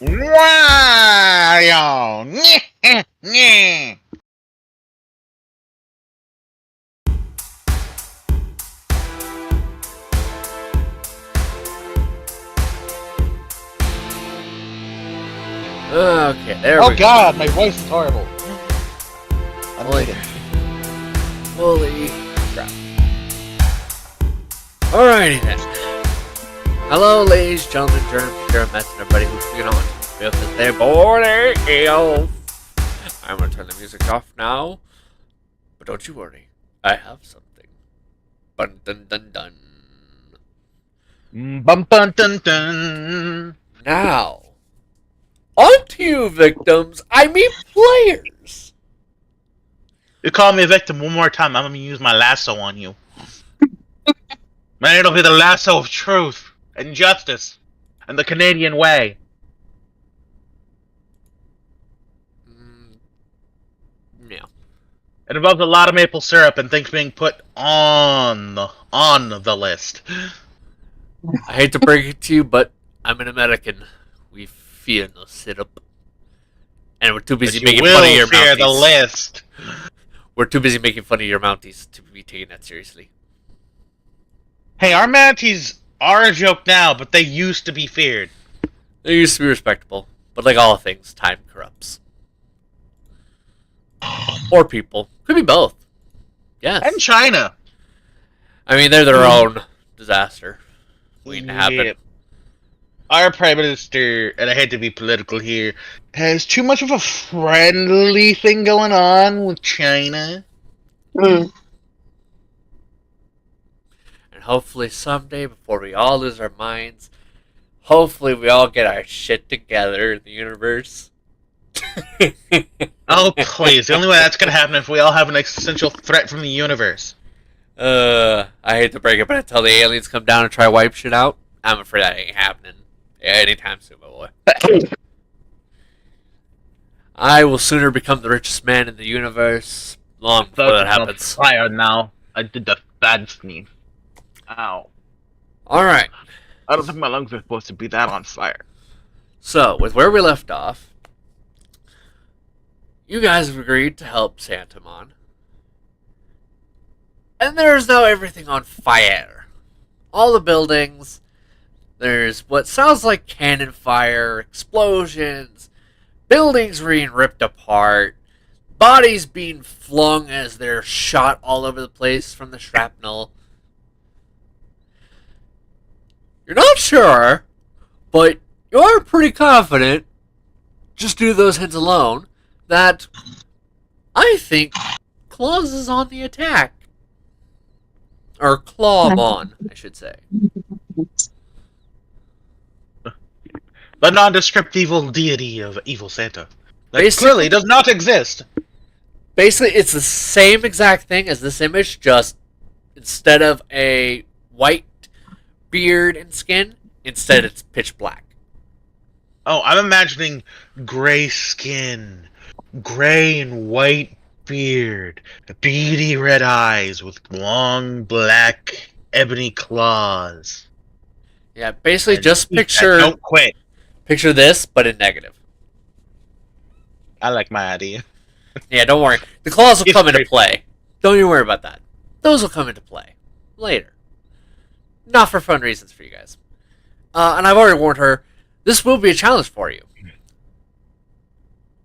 Wow! Nyeh, nyeh. Okay, there Oh we go. god, my voice is horrible. I'm Holy, kidding. holy crap. Alrighty then. Hello, ladies, gentlemen, germ mess, and everybody who's figuring out what to do this morning. I'm gonna turn the music off now, but don't you worry, I have something. Dun dun dun dun. Bum bum dun dun. Now, on to you, victims. I mean, players. You call me a victim one more time, I'm gonna use my lasso on you. Man, it'll be the lasso of truth and justice and the Canadian way. Yeah. It involves a lot of maple syrup and things being put on the list. I hate to break it to you, but I'm an American. We fear no syrup. And we're too busy But you making fun of will your fear the Mounties. list. We're too busy making fun of your Mounties to be taking that seriously. Hey, our manatees are a joke now, but they used to be feared. They used to be respectable, but like all things, time corrupts. Or people. Could be both. Yes. And China. I mean, they're their own disaster waiting to happen. Yep. Our Prime Minister, and I hate to be political here, has too much of a friendly thing going on with China. And hopefully someday, before we all lose our minds, hopefully we all get our shit together in the universe. Oh, please. The only way that's going to happen is if we all have an existential threat from the universe. I hate to break it, but until the aliens come down and try to wipe shit out, I'm afraid that ain't happening anytime soon, my boy. I will sooner become the richest man in the universe long before that happens. Fire now. I did the bad sneeze. Ow. Alright, I don't think my lungs are supposed to be that on fire. so with where we left off, you guys have agreed to help Santamon. And there's now everything on fire. All the buildings. There's what sounds like cannon fire, explosions, buildings being ripped apart, bodies being flung as they're shot all over the place from the shrapnel. You're not sure, but you are pretty confident, just due to those hints alone, that I think Claus is on the attack. Or Clawmon, I should say. The nondescript evil deity of evil Santa. That Basically- clearly does not exist. Basically, it's the same exact thing as this image, just instead of a white beard and skin, instead it's pitch black. Oh, I'm imagining gray skin, gray and white beard, beady red eyes with long black ebony claws. Yeah, basically And just teeth that picture don't quit. this, but in negative. I like my idea. Yeah, don't worry. The claws will It's come into great. play. Don't you worry about that. Those will come into play later. Not for fun reasons for you guys. And I've already warned her, this will be a challenge for you.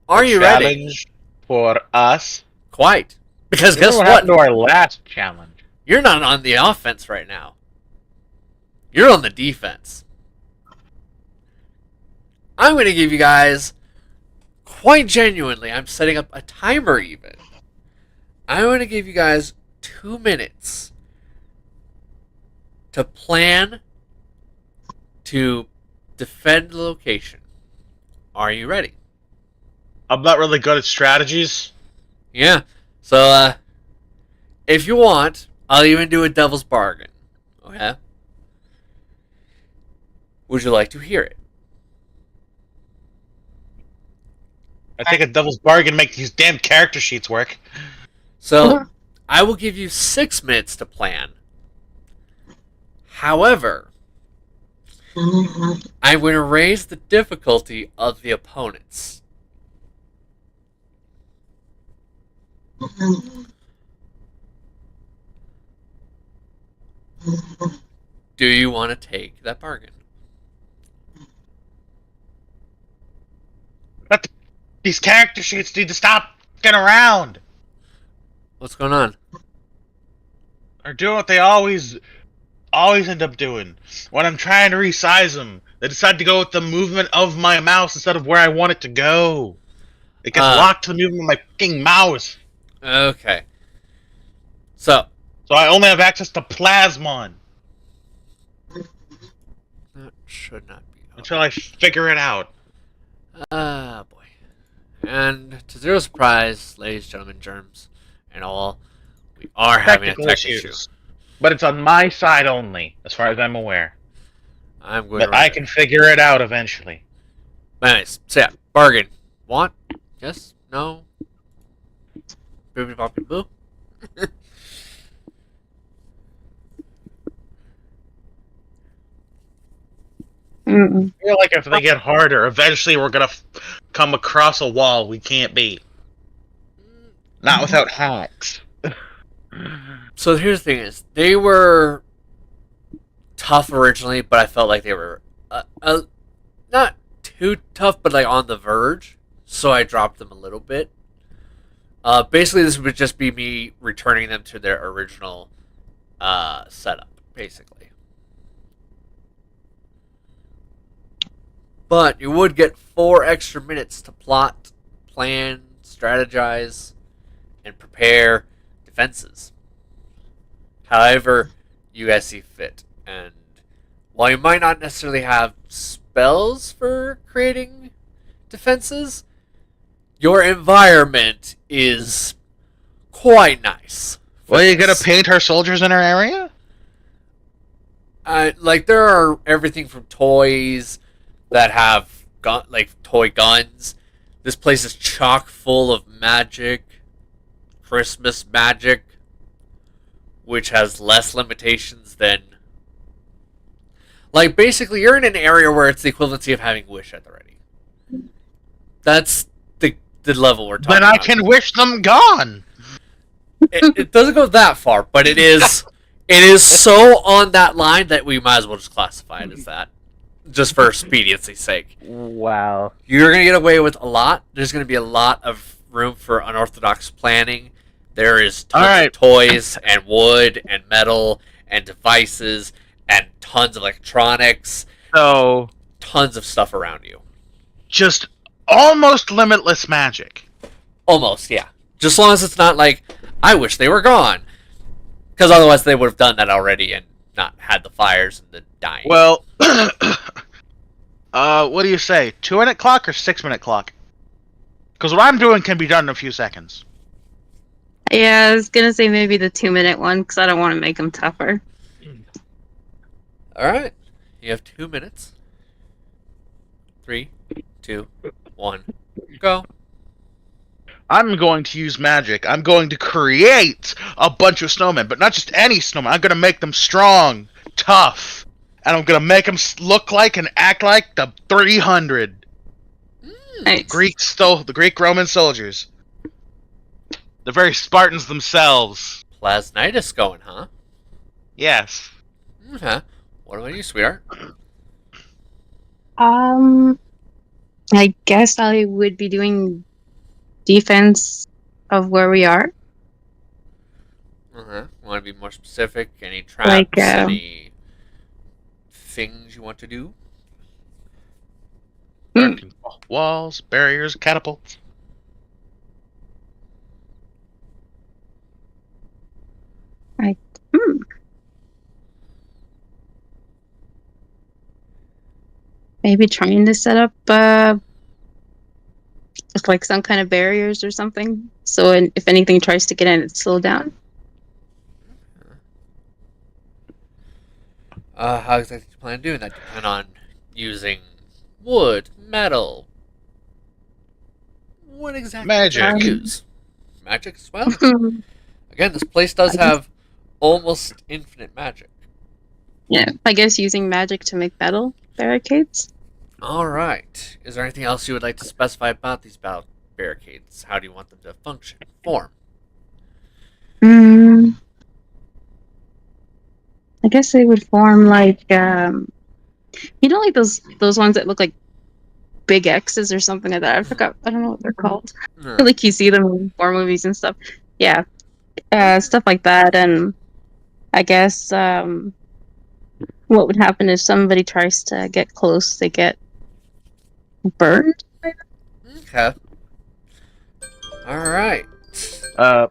Are you ready? Challenge for us. Quite. Because guess Remember what? happened to our last challenge? You're not on the offense right now. You're on the defense. I'm going to give you guys, quite genuinely, I'm setting up a timer even. I'm going to give you guys 2 minutes to plan to defend the location. Are you ready? I'm not really good at strategies. Yeah. So, if you want, I'll even do a devil's bargain. Okay? Would you like to hear it? I think a devil's bargain makes these damn character sheets work. So, I will give you 6 minutes to plan. However, I'm going to raise the difficulty of the opponents. Do you want to take that bargain? But these character sheets need to stop getting around. What's going on? They're doing what they always end up doing. When I'm trying to resize them, they decide to go with the movement of my mouse instead of where I want it to go. It gets locked to the movement of my fucking mouse. Okay. So I only have access to Plasmon. that should not be. Until I figure it out. Ah, boy. And to zero surprise, ladies, gentlemen, germs, and all, we are having a tech issue. But it's on my side only, as far as I'm aware. I'm going But I can figure it out eventually. Nice. So yeah, bargain. Want? Yes? No? Boopy boppy boo? I feel like if they get harder, eventually we're gonna come across a wall we can't beat. Not without hacks. So here's the thing: is they were tough originally, but I felt like they were not too tough, but like on the verge. So I dropped them a little bit. Basically, this would just be me returning them to their original setup, basically. But you would get 4 extra minutes to plot, plan, strategize, and prepare defenses. However, you guys see fit. And while you might not necessarily have spells for creating defenses, your environment is quite nice. Well, you gonna paint our soldiers in our area? Like there are everything from toys that have toy guns. This place is chock full of magic, Christmas magic, which has less limitations than. Like basically, you're in an area where it's the equivalency of having Wish at the ready. That's the level we're talking about. But I can wish them gone. It doesn't go that far, but it is so on that line that we might as well just classify it as that, just for expediency's sake. Wow. You're gonna get away with a lot. There's gonna be a lot of room for unorthodox planning. There is tons of toys and wood and metal and devices and tons of electronics. So Tons of stuff around you. just almost limitless magic. Almost, yeah. Just as long as it's not like, I wish they were gone. Because otherwise they would have done that already and not had the fires and the dying. Well, what do you say? 2-minute clock or 6-minute clock? Because what I'm doing can be done in a few seconds. Yeah, I was gonna say maybe the 2-minute one because I don't want to make them tougher. Alright. You have 2 minutes. 3, 2, 1, go. I'm going to use magic. I'm going to create a bunch of snowmen, but not just any snowmen. I'm going to make them strong, tough, and I'm going to make them look like and act like the 300 Nice. the Greek Roman soldiers. The very Spartans themselves. Plasnitis going, huh? Yes. Okay. What about you, sweetheart? I guess I would be doing defense of where we are. Want to be more specific? Any traps? Any things you want to do? Walls, barriers, catapults. Maybe trying to set up just like some kind of barriers or something. So if anything tries to get in, it's slowed down. How exactly do you plan on doing that? Do you plan on using wood, metal? What exactly Magic. do you use? Magic as well? Again, this place does have almost infinite magic. Yeah, I guess using magic to make metal. barricades. Alright. Is there anything else you would like to specify about these battle barricades? How do you want them to function? Form? Mm, I guess they would form like like those ones that look like big X's or something like that. I forgot. I don't know what they're called. Like you see them in war movies and stuff. Yeah, stuff like that. And I guess what would happen if somebody tries to get close? They get burned. Okay. Alright. I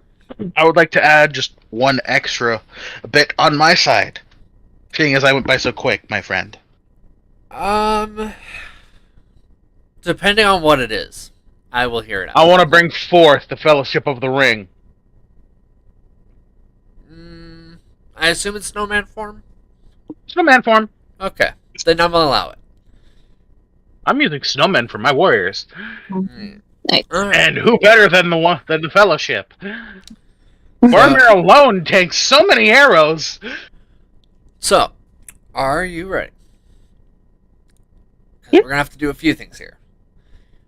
would like to add just one extra bit on my side, seeing as I went by so quick, my friend. Depending on what it is, I will hear it out. I want to bring forth the Fellowship of the Ring. I assume it's snowman form? Snowman form. Okay. Then I'm gonna allow it. I'm using snowmen for my warriors. Nice. And who better than the Fellowship? Boromir alone takes so many arrows. So, are you ready? Yep. We're gonna have to do a few things here.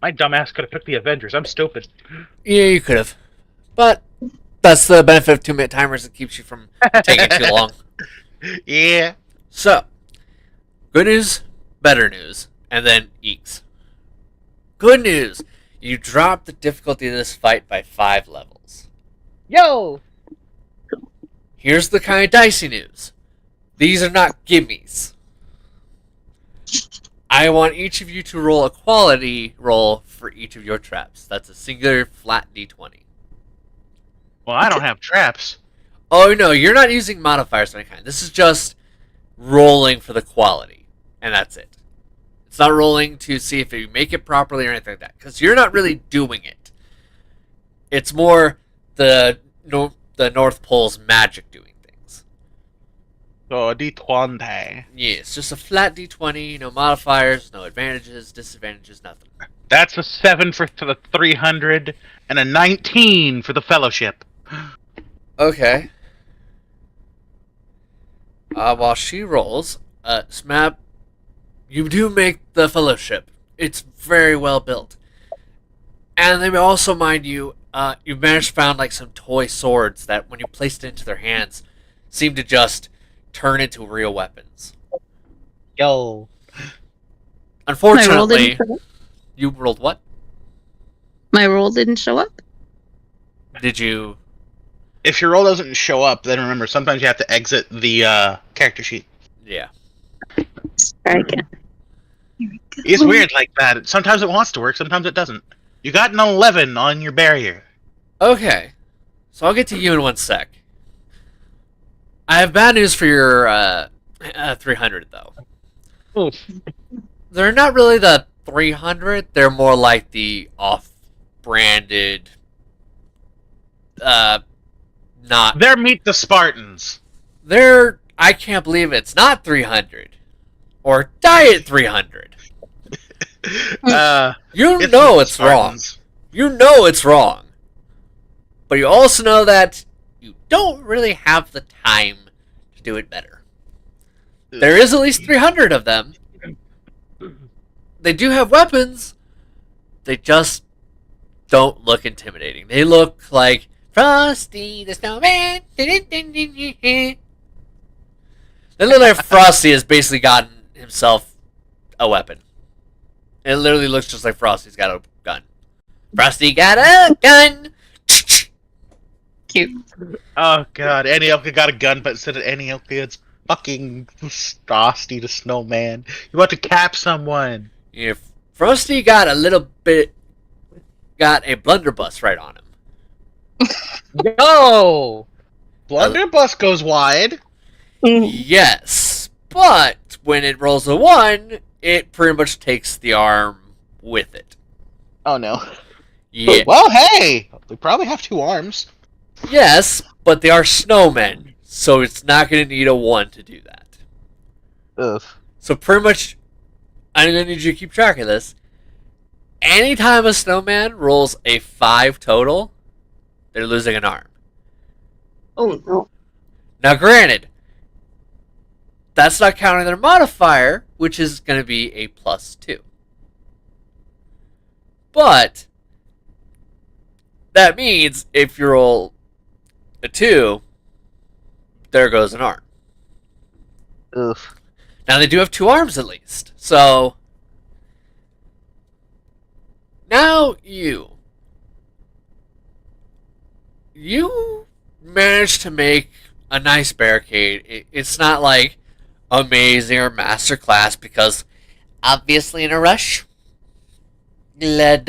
My dumbass could have picked the Avengers. I'm stupid. Yeah, you could have. But that's the benefit of 2-minute timers. It keeps you from taking too long. Yeah. So, good news, better news, and then eeks. Good news. You dropped the difficulty of this fight by 5 levels. Yo. Here's the kind of dicey news. These are not gimmies. I want each of you to roll a quality roll for each of your traps. That's a singular flat d20. Well, I don't have traps. Oh no, you're not using modifiers of any kind. This is just rolling for the quality. And that's it. It's not rolling to see if you make it properly or anything like that. Because you're not really doing it. It's more the North Pole's magic doing things. So a D20. Yeah, it's just a flat d20, no modifiers, no advantages, disadvantages, nothing. That's a 7 for the 300 and a 19 for the Fellowship. Okay. While she rolls, Smap, you do make the Fellowship. It's very well built. And they also, mind you, you managed to find like some toy swords that, when you placed it into their hands, seem to just turn into real weapons. Yo. Unfortunately, you rolled what? My roll didn't show up. Did you? If your roll doesn't show up, then remember, sometimes you have to exit the character sheet. Yeah. Let's try again. Here we go. It's weird like that. Sometimes it wants to work, sometimes it doesn't. You got an 11 on your barrier. Okay. So I'll get to you in 1 sec. I have bad news for your 300, though. Oof. They're not really the 300. They're more like the off-branded, not... There meet the Spartans. They're... I can't believe it's not 300. Or Diet 300. You know it's wrong. You know it's wrong. But you also know that you don't really have the time to do it better. There is at least 300 of them. They do have weapons. They just don't look intimidating. They look like Frosty the Snowman. They look like Frosty has basically gotten himself a weapon. It literally looks just like Frosty's got a gun. Frosty got a gun! Cute. Oh god, Anioka got a gun, but instead of Anioka, it's fucking Frosty the Snowman. You want to cap someone. If Frosty got a little bit... got a blunderbuss right on him. Yo! Blunderbuss goes wide. Yes, but when it rolls a 1, it pretty much takes the arm with it. Oh no. Yeah. Well, hey! We probably have 2 arms. Yes, but they are snowmen, so it's not going to need a 1 to do that. Ugh. So pretty much, I'm going to need you to keep track of this. Anytime a snowman rolls a 5 total, they're losing an arm. Oh no. Now granted, that's not counting their modifier, which is going to be a +2. But that means if you roll a 2, there goes an arm. Oof. Now they do have 2 arms at least. So now you managed to make a nice barricade. It's not like amazing or masterclass because obviously in a rush. Glad.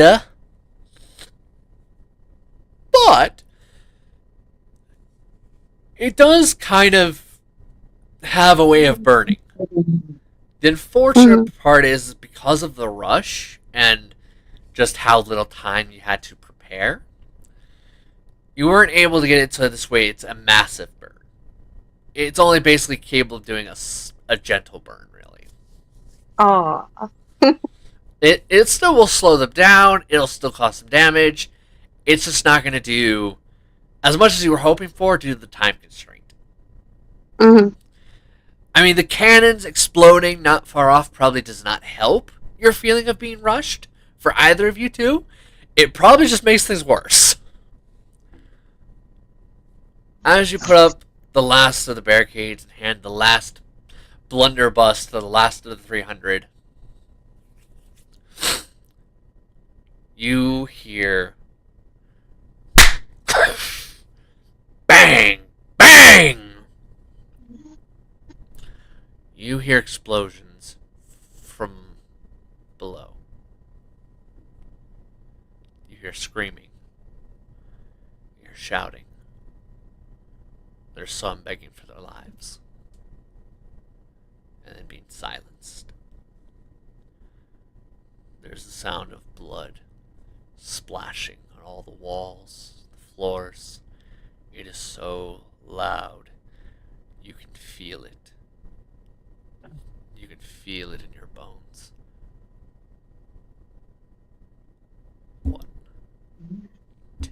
But it does kind of have a way of burning. The unfortunate part is because of the rush and just how little time you had to prepare, you weren't able to get it to this way. It's a massive burn. It's only basically capable of doing a gentle burn, really. Oh. It still will slow them down. It'll still cause some damage. It's just not going to do as much as you were hoping for due to the time constraint. Mm-hmm. I mean, the cannons exploding not far off probably does not help your feeling of being rushed for either of you two. It probably just makes things worse. As you put up the last of the barricades and hand the last blunderbuss to the last of the 300, you hear bang, bang! You hear explosions from below. You hear screaming. You hear shouting. There's some begging for their lives. And then being silenced. There's the sound of blood splashing on all the walls, the floors. It is so loud. You can feel it. You can feel it in your bones. 1, 2,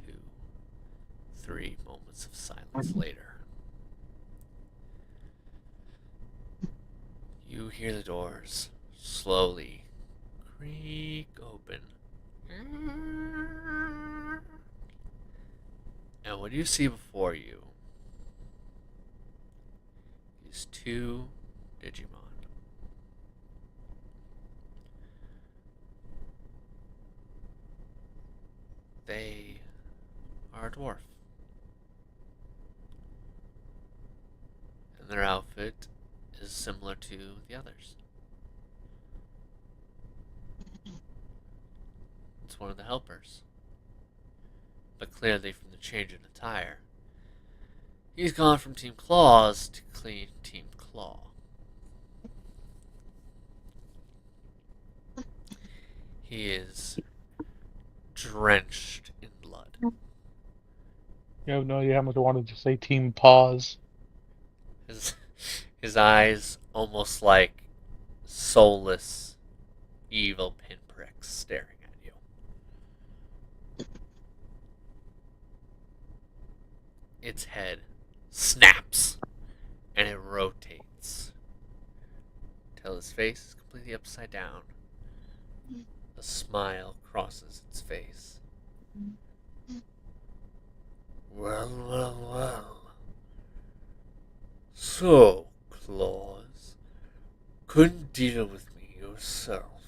3 moments of silence later. You hear the doors slowly creak open. And what do you see before you is 2 Digimon. They are a dwarf. And their outfit is similar to the others. It's one of the helpers. But clearly from the change in attire, he's gone from Team Claws to clean Team Claw. He is drenched in blood. You have no idea how much I wanted to say Team Paws. His eyes almost like soulless, evil pinpricks staring at you. Its head snaps and it rotates till his face is completely upside down. A smile crosses its face. Well, well, well. So, Claws, couldn't deal with me yourself.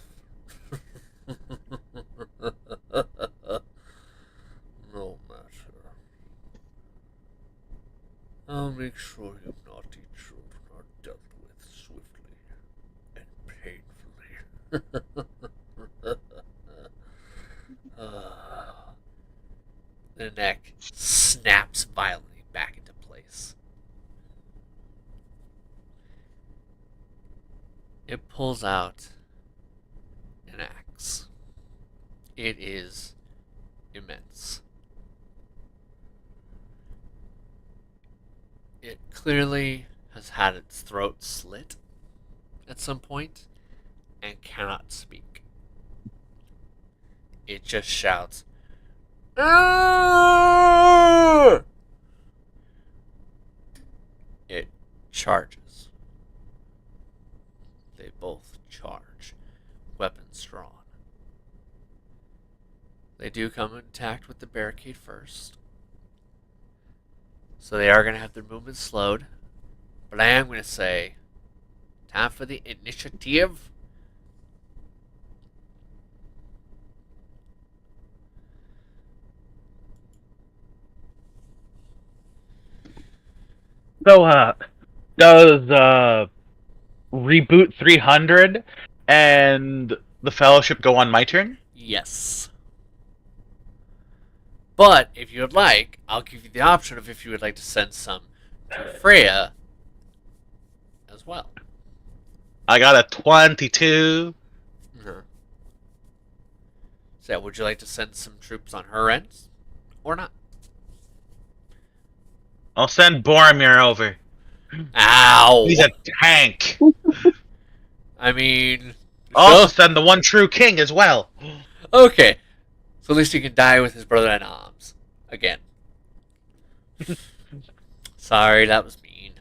No matter. I'll make sure you naughty children are dealt with swiftly and painfully. The neck snaps violently back into place. It pulls out an axe. It is immense. It clearly has had its throat slit at some point and cannot speak. It just shouts, "Arr!" It charges. They both weapons drawn. They do come intact with the barricade first. So they are going to have their movement slowed. But I am going to say, time for the initiative. So, does reboot 300 and the Fellowship go on my turn? Yes. But if you would like, I'll give you the option of if you would like to send some to Freya as well. I got a 22. So, would you like to send some troops on her end or not? I'll send Boromir over. Ow! He's a tank. I mean, I'll also send the one true king as well. Okay, so at least he can die with his brother in arms again. Sorry, that was mean.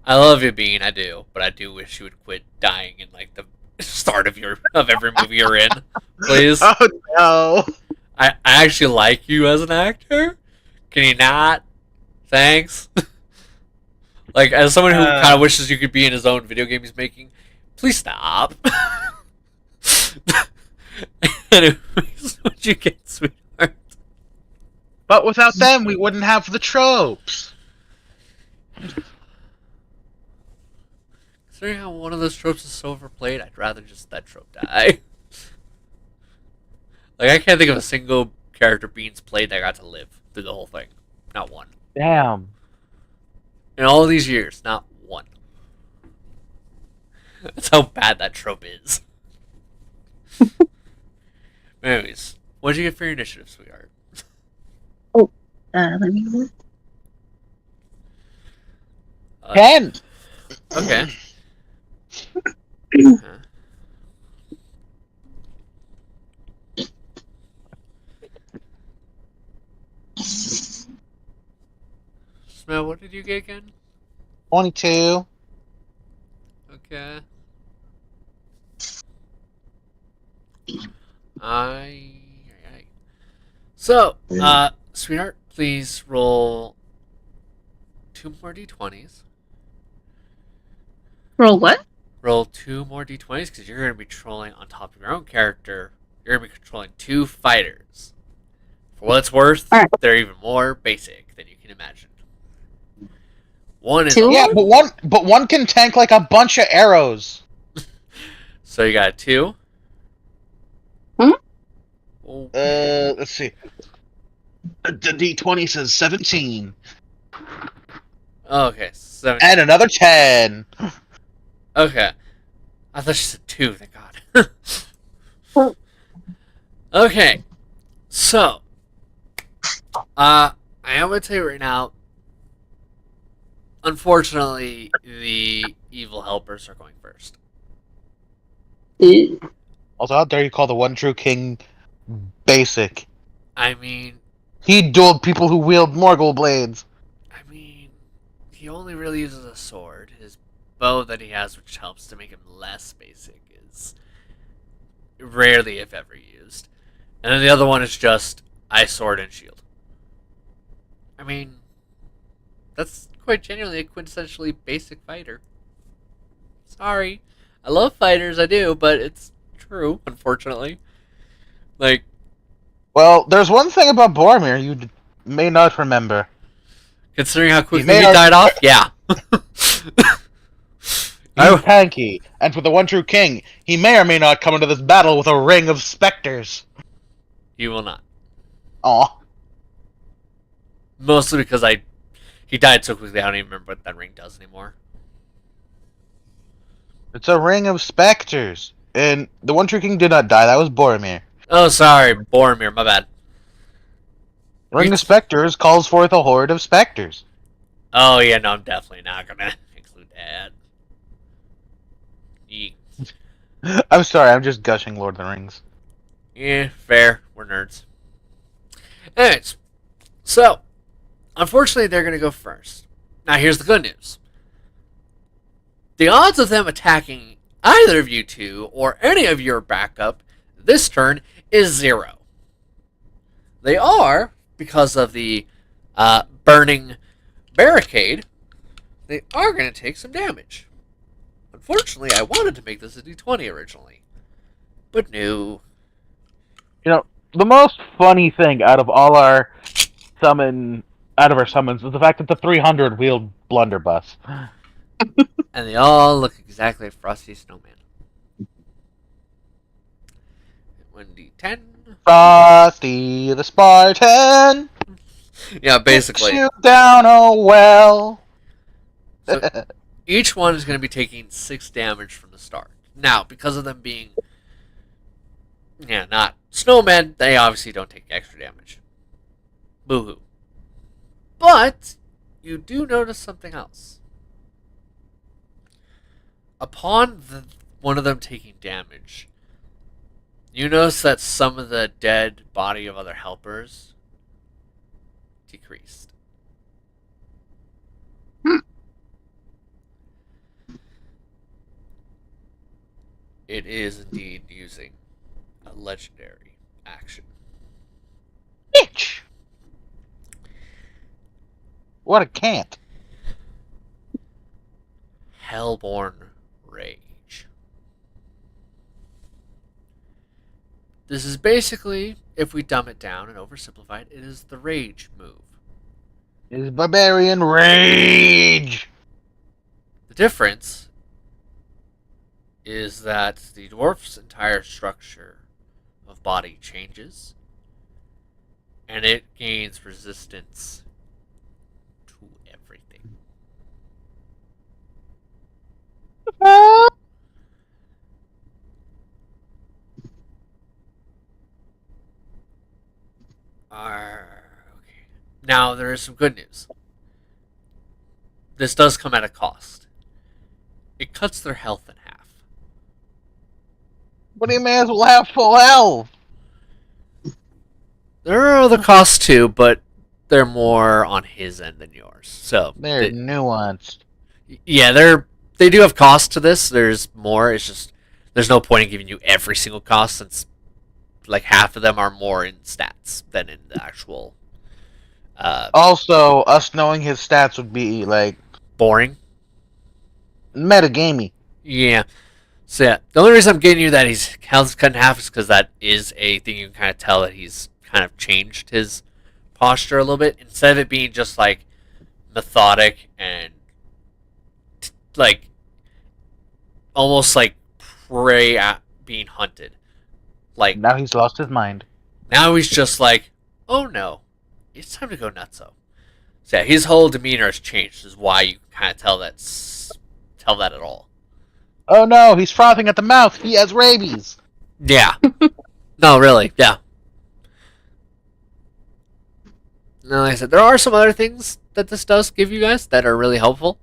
I love you, Bean. I do, but I do wish you would quit dying in like the start of every movie you're in, please. Oh no! I actually like you as an actor. Can you not? Thanks. Like, as someone who kind of wishes you could be in his own video game he's making, please stop. Anyways, what'd you get, sweetheart? But without them, we wouldn't have the tropes. Considering how one of those tropes is so overplayed, I'd rather just that trope die. Like, I can't think of a single character Beans played that got to live through the whole thing. Not one. Damn. In all these years, not one. That's how bad that trope is. Anyways, what'd you get for your initiative, sweetheart? Let me look. 10. Okay. Smell, what did you get again? 22. Okay. So, sweetheart, please roll 2 more d20s. Roll what? Roll 2 more d20s because you're going to be trolling on top of your own character. You're going to be controlling 2 fighters. For what it's worth, All right. they're even more basic than you can imagine. One is 2? Yeah, but one can tank like a bunch of arrows. So you got a 2. Hmm? Oh, Let's see. The D20 says 17. okay, 7. And another 10. Okay. I thought you said 2, thank God. Okay. So, I am going to tell you right now, unfortunately, the evil helpers are going first. Also, how dare you call the one true king basic? I mean, He dueled people who wield Morgul blades. he only really uses a sword. His bow that he has, which helps to make him less basic, is rarely, if ever, used. And then the other one is just ice sword and shield. I mean, that's quite genuinely a quintessentially basic fighter. Sorry. I love fighters, I do, but it's true, unfortunately. Like, Well, there's one thing about Boromir you may not remember. considering how quickly may he not- died off, yeah. He's tanky, and for the one true king, he may or may not come into this battle with a ring of specters. You will not. Aw. Mostly because he died so quickly, I don't even remember what that ring does anymore. It's a ring of specters. And the one true king did not die, that was Boromir. Oh, sorry, Boromir, my bad. Ring of specters calls forth a horde of specters. Oh, yeah, no, I'm definitely not gonna include that. Eek. I'm sorry, I'm just gushing Lord of the Rings. Yeah, fair. We're nerds. Anyways, so, unfortunately, they're going to go first. Now, here's the good news. The odds of them attacking either of you two or any of your backup This turn is 0. They are, because of the burning barricade, they are going to take some damage. Unfortunately, I wanted to make this a d20 originally. But no. The most funny thing out of our summons is the fact that the 300 wheeled blunderbuss. And they all look exactly like Frosty Snowman. 1d10. Frosty the Spartan. Yeah, basically. You down a well. So each one is going to be taking 6 damage from the start. Now, because of them being, not snowmen, they obviously don't take extra damage. Boo-hoo. But you do notice something else. Upon one of them taking damage, you notice that some of the dead body of other helpers decreased. It is indeed using a legendary action. Bitch! What a cant. Hellborn Rage. This is basically, if we dumb it down and oversimplify it, it is the rage move. It is barbarian rage! The difference is that the dwarf's entire structure of body changes, and it gains resistance to everything. Okay. Now, there is some good news. This does come at a cost. It cuts their health in half. But he may as well have full health. There are other costs too, but they're more on his end than yours. So They're nuanced. Yeah, they do have costs to this. There's more. It's just there's no point in giving you every single cost since like half of them are more in stats than in the actual. Also, us knowing his stats would be like boring. Metagamey. Yeah. So yeah, the only reason I'm getting you that he's health cut in half is because that is a thing you can kind of tell that he's kind of changed his posture a little bit. Instead of it being just like methodic and like almost like prey at being hunted. Like now he's lost his mind. Now he's just like, oh no, it's time to go nutso. So yeah, his whole demeanor has changed. Is why you can kind of tell that at all. Oh no, he's frothing at the mouth. He has rabies. Yeah. No, really. Yeah. No, like I said, there are some other things that this does give you guys that are really helpful.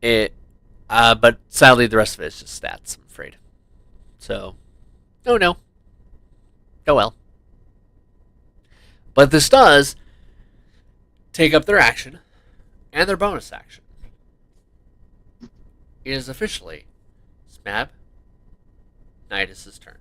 But sadly, the rest of it is just stats, I'm afraid. So, oh no. Oh well. But this does take up their action and their bonus action. It is officially Smab Nidus' turn.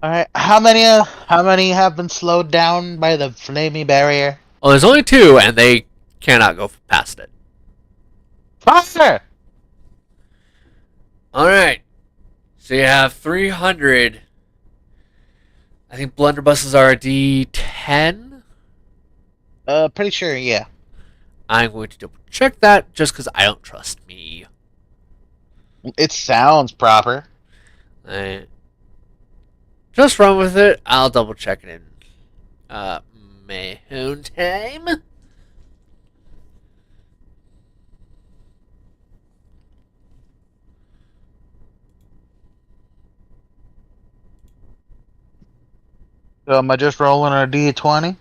Alright, how many have been slowed down by the flamey barrier? Oh, there's only 2, and they cannot go past it. Fire! Alright. So you have 300. I think blunderbusses are a D10. Pretty sure, yeah. I'm going to double check that just because I don't trust me. It sounds proper. Just run with it. I'll double check it in my own time. So am I just rolling a D20?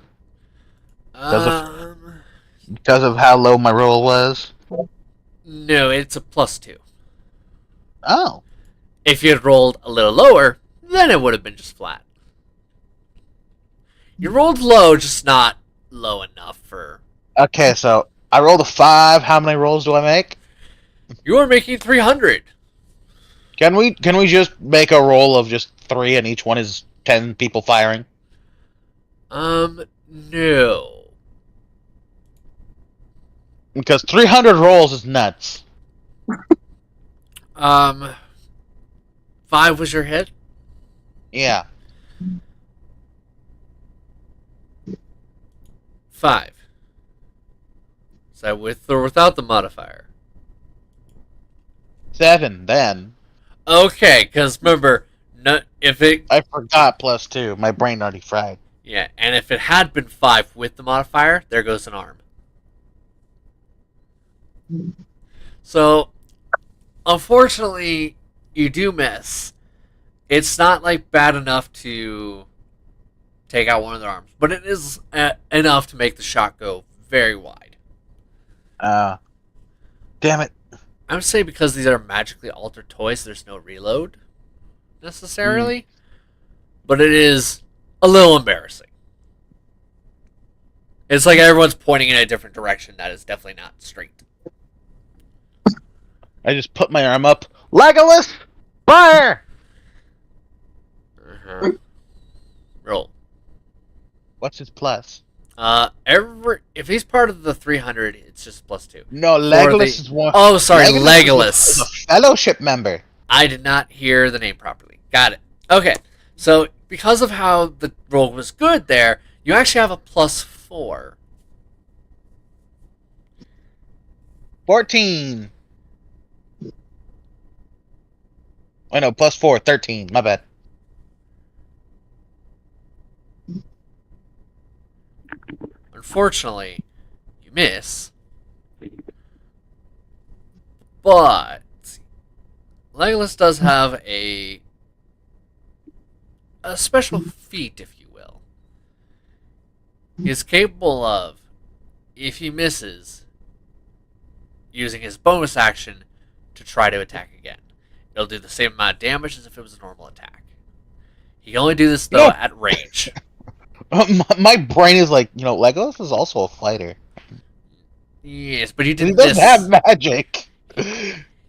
Because of how low my roll was? No, it's a +2. Oh. If you had rolled a little lower, then it would have been just flat. You rolled low, just not low enough for... Okay, so I rolled a 5. How many rolls do I make? You are making 300. Can we just make a roll of just 3 and each one is 10 people firing? No. Because 300 rolls is nuts. 5 was your hit? Yeah. 5. Is that with or without the modifier? 7 then. Okay, because remember, no, if it I forgot +2. My brain already fried. yeah, and if it had been 5 with the modifier, there goes an arm. So, unfortunately, you do miss. It's not like bad enough to take out one of their arms, but it is enough to make the shot go very wide. Damn it. I would say because these are magically altered toys, there's no reload necessarily, but it is a little embarrassing. It's like everyone's pointing in a different direction that is definitely not straight. I just put my arm up. Legolas! Fire! Roll. What's his plus? If he's part of the 300, it's just +2. No, For Legolas the- is one. Oh, sorry, Is a Legolas. fellowship member. I did not hear the name properly. Got it. Okay, so because of how the roll was good there, you actually have a +4. 14. I know, +4, 13. My bad. Unfortunately, you miss. But Legolas does have a special feat, if you will. He is capable of, if he misses, using his bonus action to try to attack again. It'll do the same amount of damage as if it was a normal attack. He can only do this, though, at range. My brain is like, Legolas is also a fighter. Yes, but he He did doesn't miss. have magic.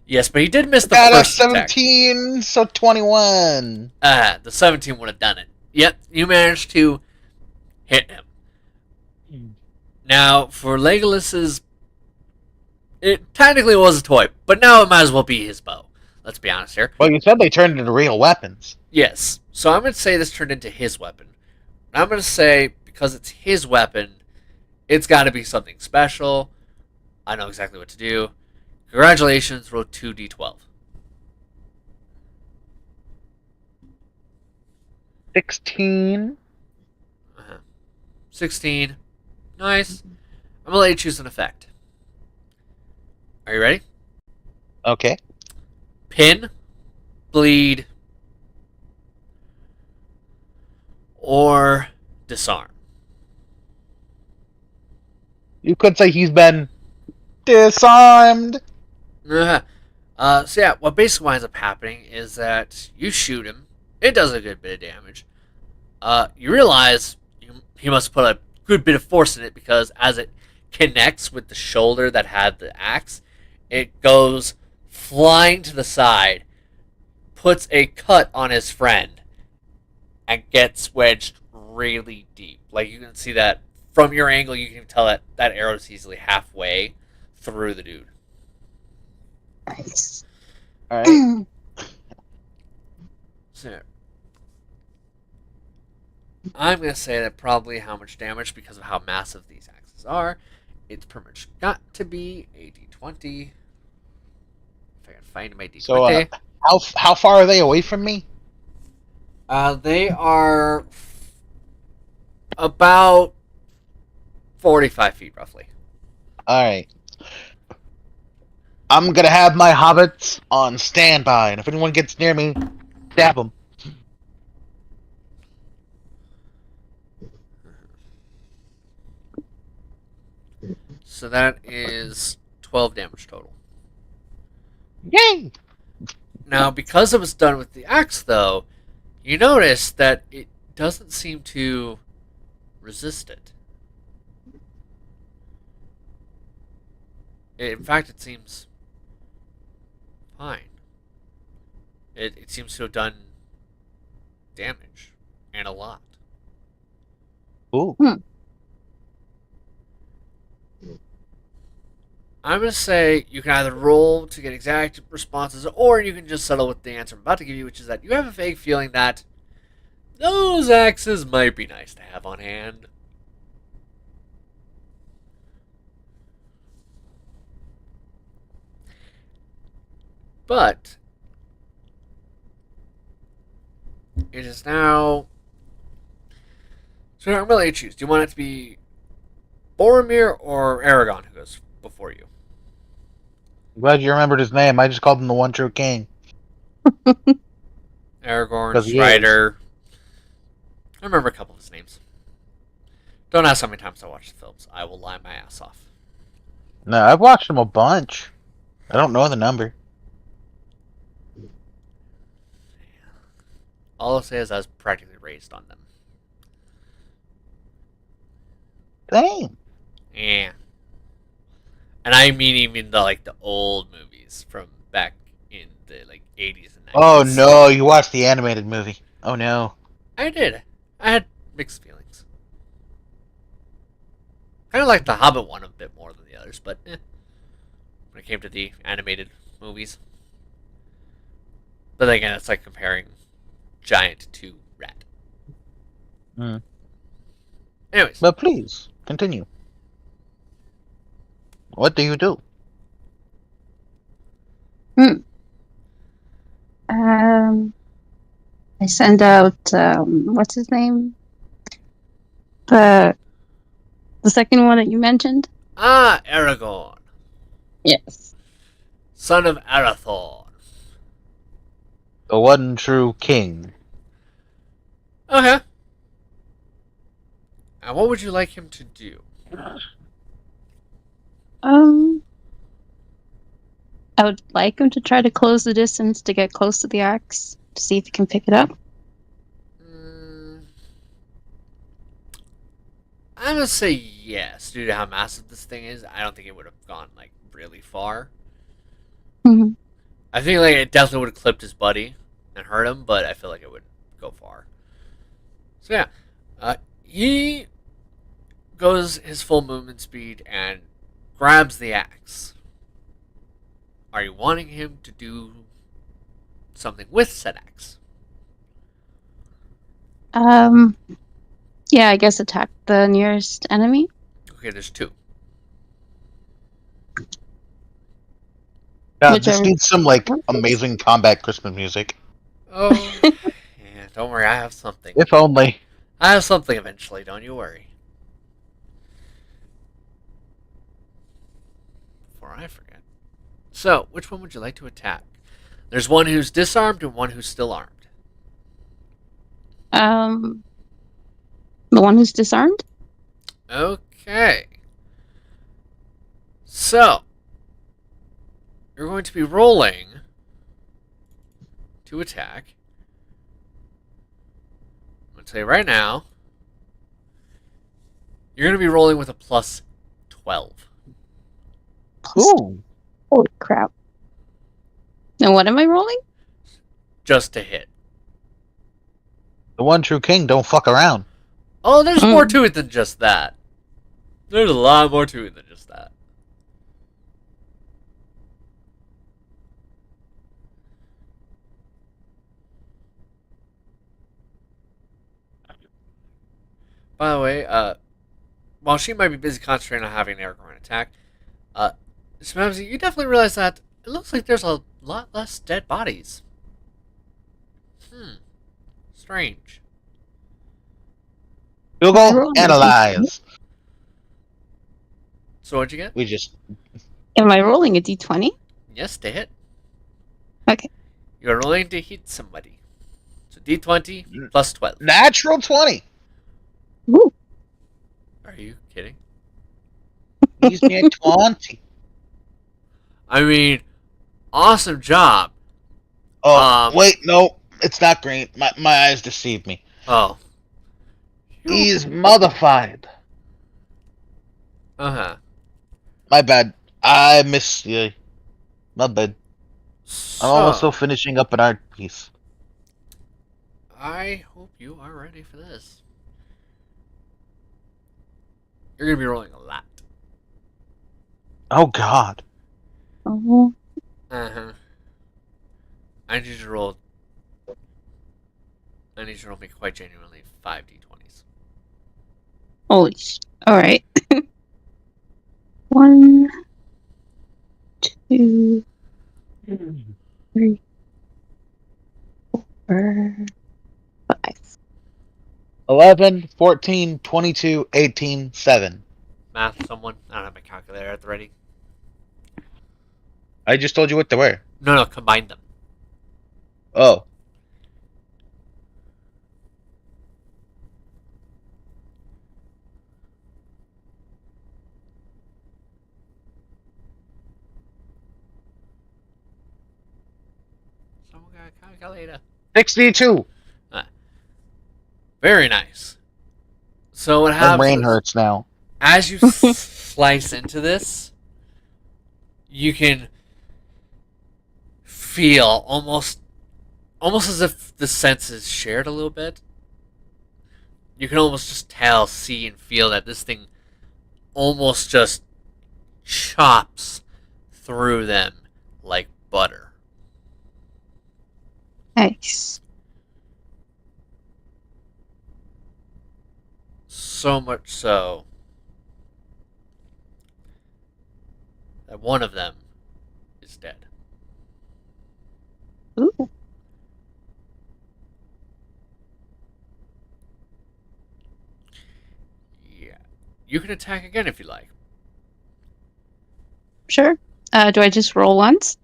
Yes, but he did miss the Got a first attack. 17, so 21. The 17 would have done it. Yep, you managed to hit him. Now, for Legolas's, it technically was a toy, but now it might as well be his bow. Let's be honest here. Well, you said they turned into real weapons. Yes, so I'm going to say this turned into his weapon. I'm going to say, because it's his weapon, it's got to be something special. I know exactly what to do. Congratulations, roll 2d12. 16. 16. Nice. I'm going to let you choose an effect. Are you ready? Okay. Pin, bleed, or disarm. You could say he's been disarmed. So yeah, what basically winds up happening is that you shoot him. It does a good bit of damage. You realize he must put a good bit of force in it because as it connects with the shoulder that had the axe, it goes flying to the side, puts a cut on his friend, and gets wedged really deep. Like you can see that from your angle, you can tell that that arrow is easily halfway through the dude. Nice. All right. So, I'm going to say that probably how much damage, because of how massive these axes are, it's pretty much got to be a d20. If I can find my d20. So, how far are they away from me? They are about 45 feet, roughly. All right. I'm gonna have my hobbits on standby, and if anyone gets near me, stab them. So that is 12 damage total. Yay! Now, because it was done with the axe, though, you notice that it doesn't seem to resist it. In fact, it seems fine. It seems to have done damage, and a lot. Ooh. I'm going to say you can either roll to get exact responses, or you can just settle with the answer I'm about to give you, which is that you have a vague feeling that those axes might be nice to have on hand. But it is now. So I'm going to let you choose. Do you want it to be Boromir or Aragon who goes before you? I'm glad you remembered his name. I just called him the one true king. Aragorn, 'Cause he is. Strider. I remember a couple of his names. Don't ask how many times I watched the films. I will lie my ass off. No, I've watched him a bunch. I don't know the number. All I'll say is I was practically raised on them. Damn. Yeah. And I mean even the old movies from back in the 80s and 90s. Oh no, you watched the animated movie. Oh no. I did. I had mixed feelings. Kind of like the Hobbit one a bit more than the others, but when it came to the animated movies. But again, it's like comparing giant to rat. Mm. Anyways. But please, continue. What do you do? I send out what's his name? The second one that you mentioned? Aragorn. Yes. Son of Arathorn. The one true king. Okay. And what would you like him to do? I would like him to try to close the distance to get close to the axe to see if he can pick it up. I'm gonna say yes, due to how massive this thing is. I don't think it would have gone really far. Mm-hmm. I think it definitely would have clipped his buddy and hurt him, but I feel like it would go far. So yeah, he goes his full movement speed and grabs the axe. Are you wanting him to do something with said axe? Yeah, I guess attack the nearest enemy. Okay, there's two. God, this Whichever. needs some amazing combat Christmas music. Oh, yeah, don't worry, I have something. If only. I have something eventually, don't you worry. Before I forget. So, which one would you like to attack? There's one who's disarmed and one who's still armed. The one who's disarmed? Okay. So, you're going to be rolling to attack. I'm going to tell you right now, you're going to be rolling with a plus 12. Ooh. Holy crap. And what am I rolling? Just to hit. The one true king don't fuck around. Oh, there's more to it than just that. There's a lot more to it than just that. By the way, while she might be busy concentrating on having an Aragorn attack, Samantha, you definitely realize that it looks like there's a lot less dead bodies. Strange. Google, analyze. So what'd you get? We just... Am I rolling a d20? Yes, to hit. Okay. You're rolling to hit somebody. So D20 plus 12. Natural 20. Woo. Are you kidding? He's near 20. I mean, awesome job. Oh, wait, no. It's not green. My eyes deceived me. Oh. He's modified. Uh-huh. My bad. I missed you. My bad. So, I'm also finishing up an art piece. I hope you are ready for this. You're gonna be rolling a lot. Oh God. Oh, Uh-huh. I need you to roll. I need you to roll me quite genuinely 5d20s. holy sh! All right. 1, 2, 3, 4, 5. 11, 14, 22, 18, 7. Math, someone? I don't have my calculator at the ready. I just told you what they were. No, combine them. Oh. Someone got a calculator. 62. Very nice. So what My happens brain is, hurts now. as you slice into this, you can feel almost as if the senses shared a little bit. You can almost just tell, see, and feel that this thing almost just chops through them like butter. Nice. So much so that one of them is dead. Ooh. Yeah. You can attack again if you like. Sure. Do I just roll once?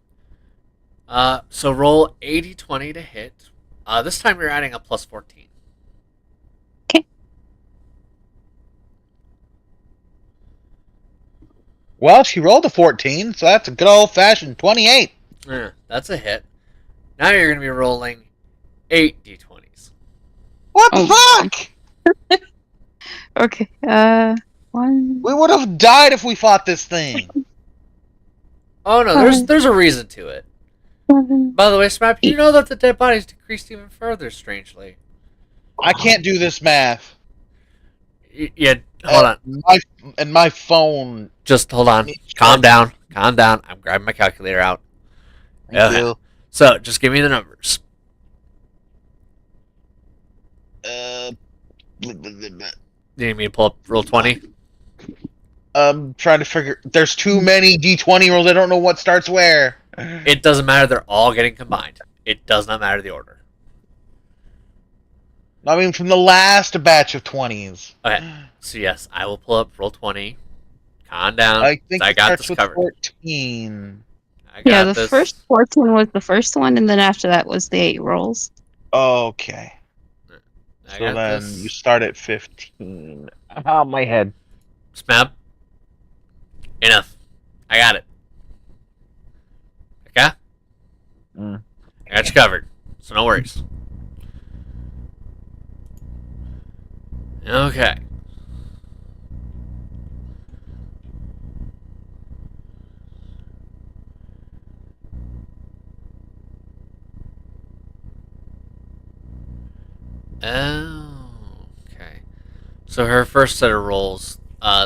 So roll 80-20 to hit. This time you're adding a plus 14. Okay. Well, she rolled a 14, so that's a good old-fashioned 28. Yeah, that's a hit. Now you're going to be rolling 8d20s. What Oh. the fuck? Okay. 1. We would have died if we fought this thing. Oh no, there's a reason to it. 7. By the way, Smap, you know that the dead bodies decreased even further, strangely. I can't do this math. Yeah, hold on. My phone. Just hold on. Calm down. I'm grabbing my calculator out. Thank you. So, just give me the numbers. You You need me to pull up roll 20? I'm trying to figure. There's too many D20 rolls. I don't know what starts where. It doesn't matter. They're all getting combined. It does not matter the order. I mean, from the last batch of 20s. Okay. So, yes, I will pull up roll 20. Calm down. I think I it got starts this with covered. 14. I got Yeah, the this. first 14 was the first one, and then after that was the 8 rolls. Okay. I So got then this. you start at 15. Oh, my head. Smap. Enough. I got it. Okay? Mm. I got you covered. So no worries. Okay. Oh, okay. So her first set of rolls,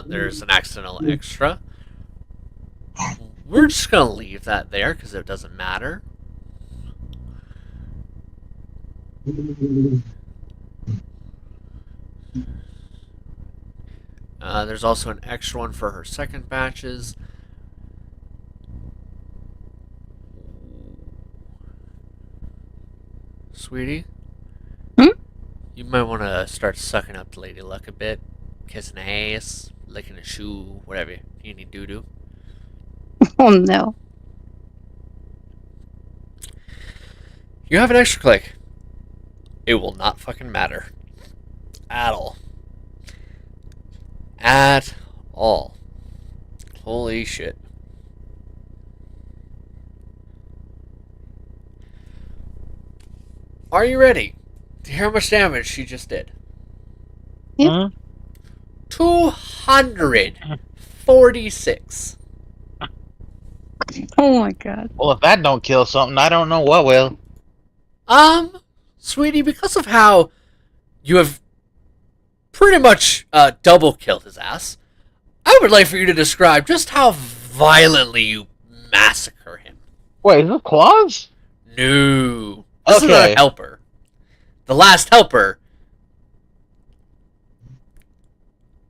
there's an accidental extra. We're just gonna leave that there because it doesn't matter. There's also an extra one for her second batches. Sweetie? Hmm? You might want to start sucking up to Lady Luck a bit. Kissing her ass, licking a shoe, whatever you need to do. Oh no. You have an extra click. It will not fucking matter. At all. At all. Holy shit. Are you ready to hear how much damage she just did? Yeah. 246. Oh my god. Well, if that don't kill something, I don't know what will. Sweetie, because of how you have pretty much double killed his ass, I would like for you to describe just how violently you massacre him. Wait, is this Claus? No. This is our Okay. helper. The last helper.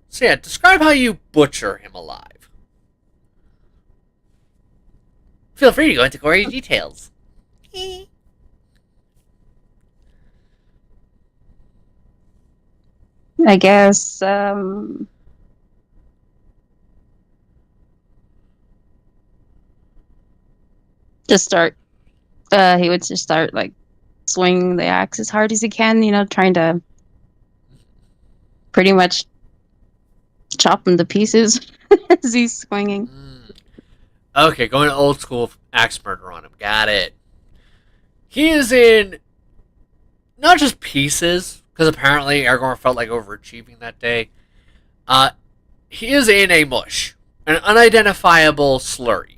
So yeah, describe how you butcher him alive. Feel free to go into gory details. I guess just start. He would just start like swinging the axe as hard as he can. Trying to pretty much chop him to pieces as he's swinging. Okay, going old school axe murder on him. Got it. He is in not just pieces, because apparently Aragorn felt like overachieving that day. He is in a mush, an unidentifiable slurry.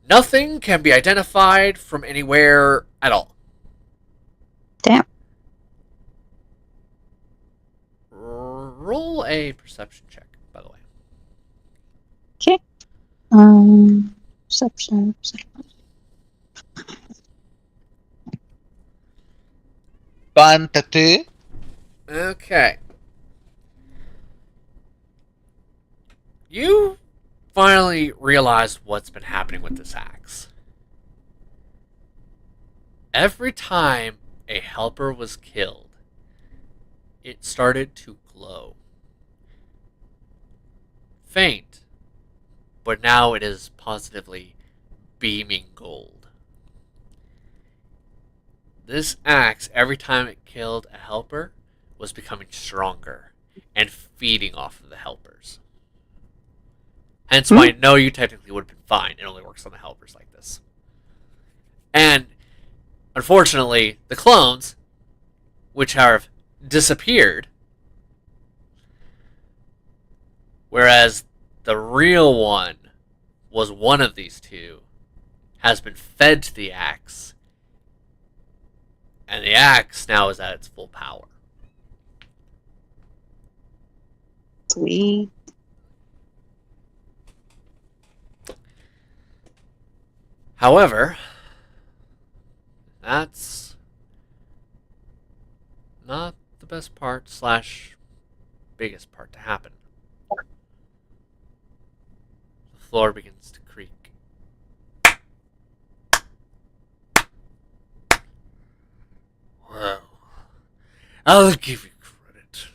Nothing can be identified from anywhere at all. Damn. Roll a perception check, by the way. Okay. Perception. Fantasy. Okay. You finally realize what's been happening with this axe. Every time a helper was killed, it started to glow. Faint, but now it is positively beaming gold. This axe, every time it killed a helper, was becoming stronger and feeding off of the helpers. Hence why no, you technically would have been fine. It only works on the helpers like this. And unfortunately, the clones, which have disappeared, whereas the real one was one of these two, has been fed to the axe, and the axe now is at its full power. Sweet. However, that's not the best part / biggest part to happen. The floor begins to creak. Well, I'll give you credit.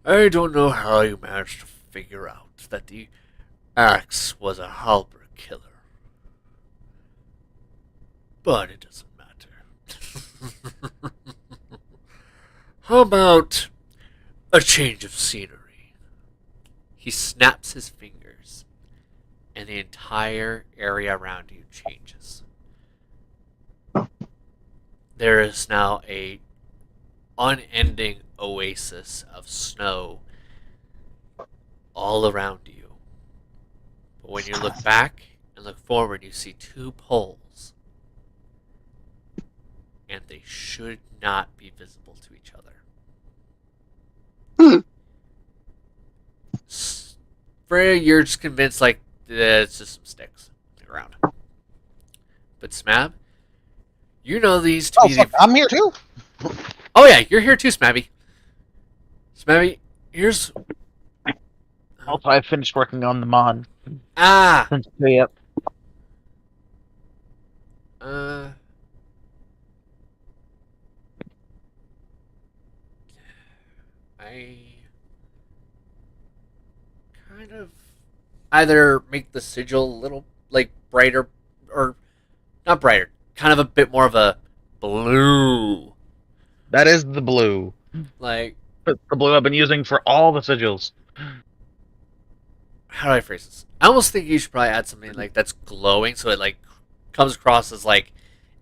I don't know how you managed to figure out that the axe was a halber killer. But it doesn't matter. How about a change of scenery? He snaps his fingers, and the entire area around you changes. There is now a unending oasis of snow all around you. But when you look back and look forward, you see two poles. And they should not be visible to each other. Freya, you're just convinced like it's just some sticks around. But Smab, you know these to be fuck, I'm here too. Oh yeah, you're here too, Smabby. Smabby, here's Also, I finished working on the mod. Ah. Yep. I kind of either make the sigil a little like brighter or not brighter, kind of a bit more of a blue. That is the blue. Like The blue I've been using for all the sigils. How do I phrase this? I almost think you should probably add something like that's glowing so it like comes across as like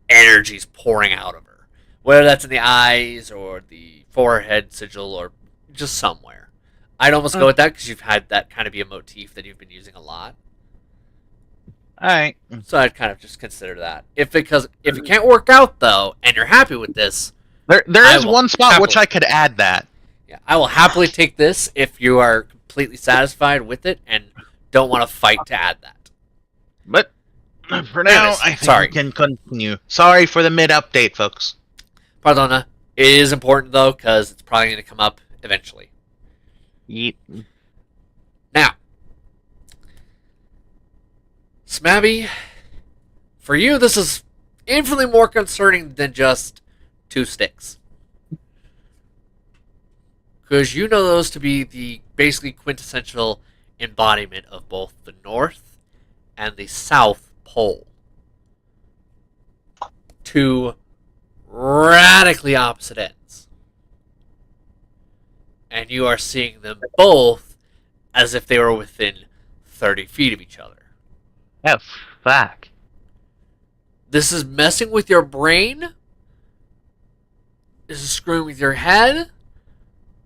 energy's pouring out of her. Whether that's in the eyes or the forehead sigil or just somewhere. I'd almost go with that because you've had that kind of be a motif that you've been using a lot. Alright. So I'd kind of just consider that. If it can't work out though, and you're happy with this, There I is will one spot which happily- I could add that. yeah, I will happily take this if you are completely satisfied with it and don't want to fight to add that. But for now, Anyways, I think sorry. we can continue. Sorry for the mid-update, folks. Pardona. It is important though, because it's probably going to come up eventually. Yeet. Now, Smabby, for you, this is infinitely more concerning than just 2 sticks. Because you know those to be the basically quintessential embodiment of both the North and the South Pole. 2 radically opposite ends. And you are seeing them both as if they were within 30 feet of each other. Oh, fuck. This is messing with your brain. This is screwing with your head.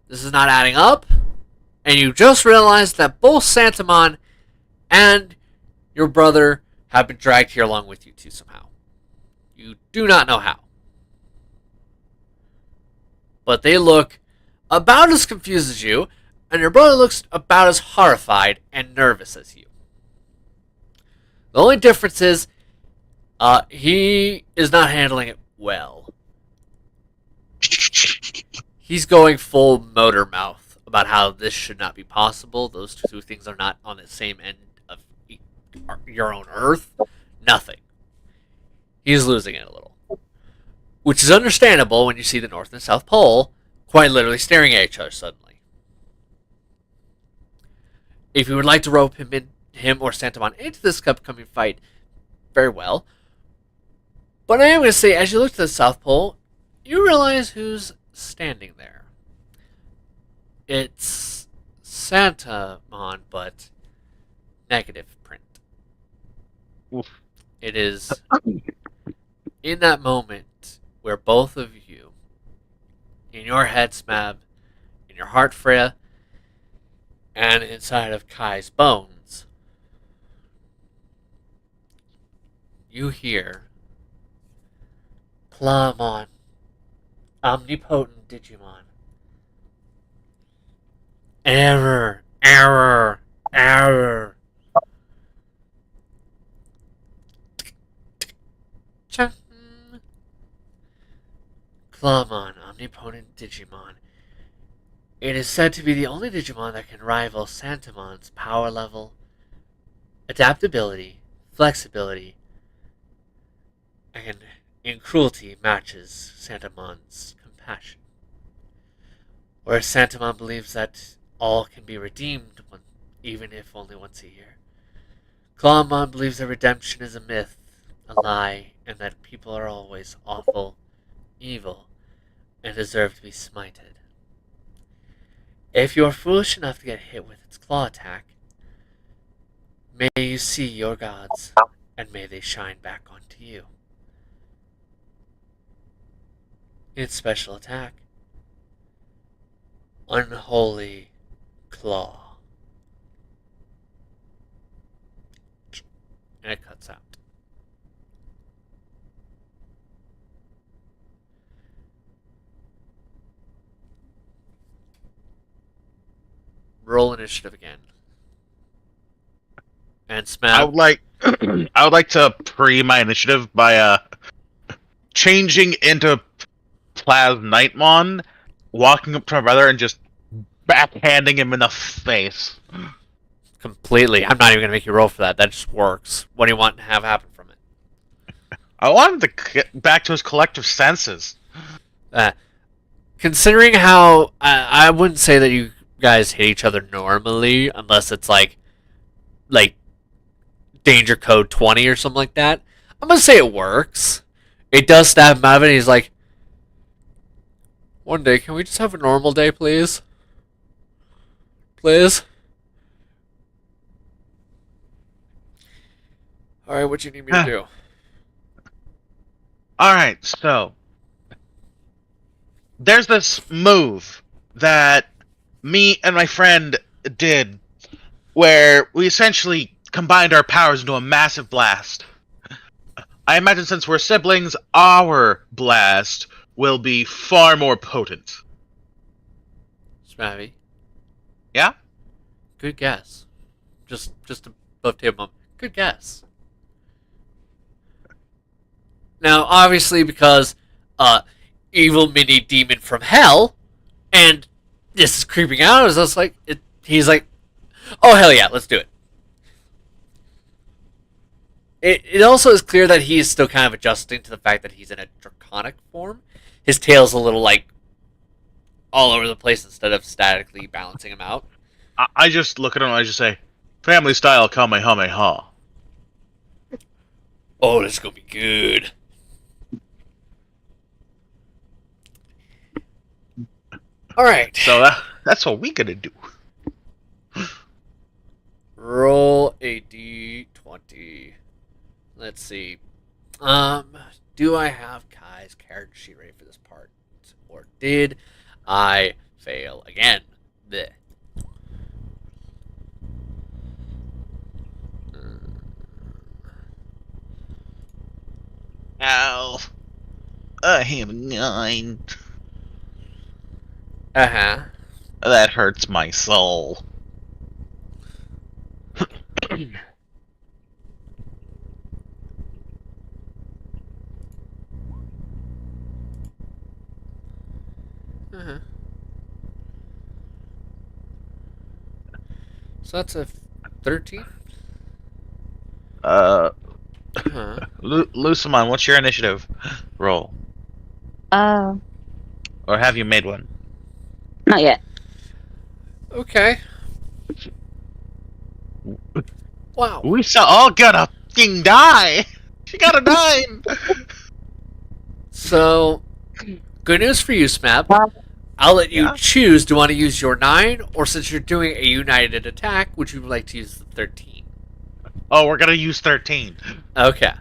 This is not adding up. And you just realized that both Santamon and your brother have been dragged here along with you too somehow. You do not know how. But they look about as confused as you, and your brother looks about as horrified and nervous as you. The only difference is he is not handling it well. He's going full motor mouth about how this should not be possible. Those two things are not on the same end of your own Earth. Nothing. He's losing it a little. Which is understandable when you see the North and South Pole quite literally staring at each other suddenly. If you would like to rope him or Santamon into this upcoming fight, very well. But I am going to say, as you look to the South Pole, you realize who's standing there. It's Santamon, but negative print. Oof. It is in that moment where both of you, in your head, Smab, in your heart, Freya, and inside of Kai's bones, you hear, Clamon, omnipotent Digimon. Error, error, error. Clamon, omnipotent Digimon. It is said to be the only Digimon that can rival Santamon's power level, adaptability, flexibility, and in cruelty matches Santamon's compassion. Whereas Santamon believes that all can be redeemed, even if only once a year. Clamon believes that redemption is a myth, a lie, and that people are always awful, evil, and deserve to be smited. If you are foolish enough to get hit with its claw attack, may you see your gods, and may they shine back onto you. Its special attack, Unholy Claw. And it cuts out. Roll initiative again. And I Smab. would like I would like to pre my initiative by changing into Plasmightmon, walking up to my brother and just backhanding him in the face. Completely. I'm not even going to make you roll for that. That just works. What do you want to have happen from it? I want him to get back to his collective senses. Considering how I wouldn't say that you guys hit each other normally unless it's like danger code 20 or something like that. I'm gonna say it works. It does stab him out of it and he's like, one day can we just have a normal day, please? Please? Alright, what do you need me to do? Alright, so there's this move that me and my friend did where we essentially combined our powers into a massive blast. I imagine since we're siblings, our blast will be far more potent. Smappy. Yeah? Good guess. Just above table. Good guess. Now, obviously, because evil mini demon from hell, and this is creeping out. Is just like he's like, oh hell yeah, let's do it. It also is clear that he is still kind of adjusting to the fact that he's in a draconic form. His tail's a little like all over the place instead of statically balancing him out. I just look at him and I just say, family style Kamehameha. Oh, this is gonna be good. All right. So that's what we gonna do. Roll a d20. Let's see. Do I have Kai's character sheet ready for this part, or did I fail again? Blech. Ow. I have a 9. Uh-huh. That hurts my soul. Uh-huh. So that's a 13? Uh-huh. Lucimon, what's your initiative roll? Uh, Or have you made one? not yet. Okay. Wow. We shall all gonna fucking die! She got a 9! So, good news for you, Smap. I'll let you Yeah? choose. Do you want to use your 9, or since you're doing a united attack, would you like to use the 13? Oh, we're gonna use 13. Okay.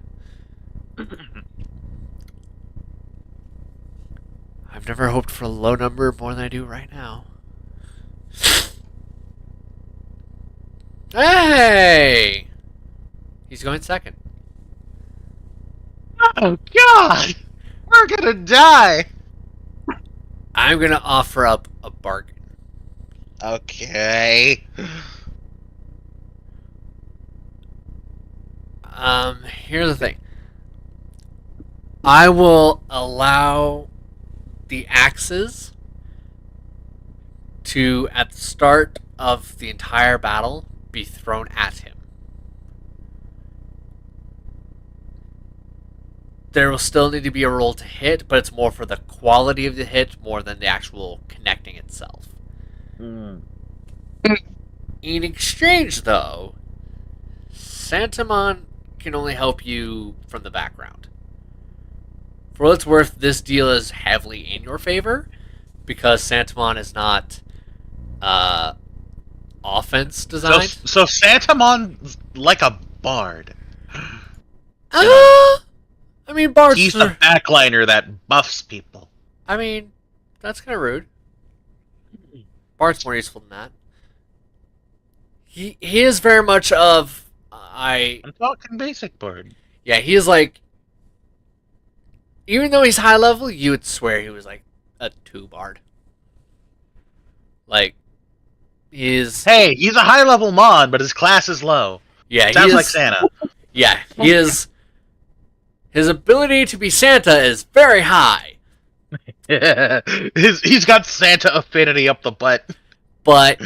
I've never hoped for a low number more than I do right now. Hey! He's going second. Oh god! We're gonna die! I'm going to offer up a bargain. Okay. Here's the thing. I will allow the axes to, at the start of the entire battle, be thrown at him. There will still need to be a roll to hit, but it's more for the quality of the hit more than the actual connecting itself. Mm. In exchange, though, Santamon can only help you from the background. For what it's worth, this deal is heavily in your favor, because Santamon is not offense designed. So Santamon's like a bard. I mean, bards He's are... the backliner that buffs people. I mean, that's kind of rude. Bart's more useful than that. He is very much of... I'm talking basic bard. Yeah, he is like... Even though he's high level, you would swear he was like a 2 bard. Like, he's... Hey, he's a high level mon, but his class is low. Yeah, Sounds he is, like Santa. Yeah, he is... His ability to be Santa is very high. He's got Santa affinity up the butt. But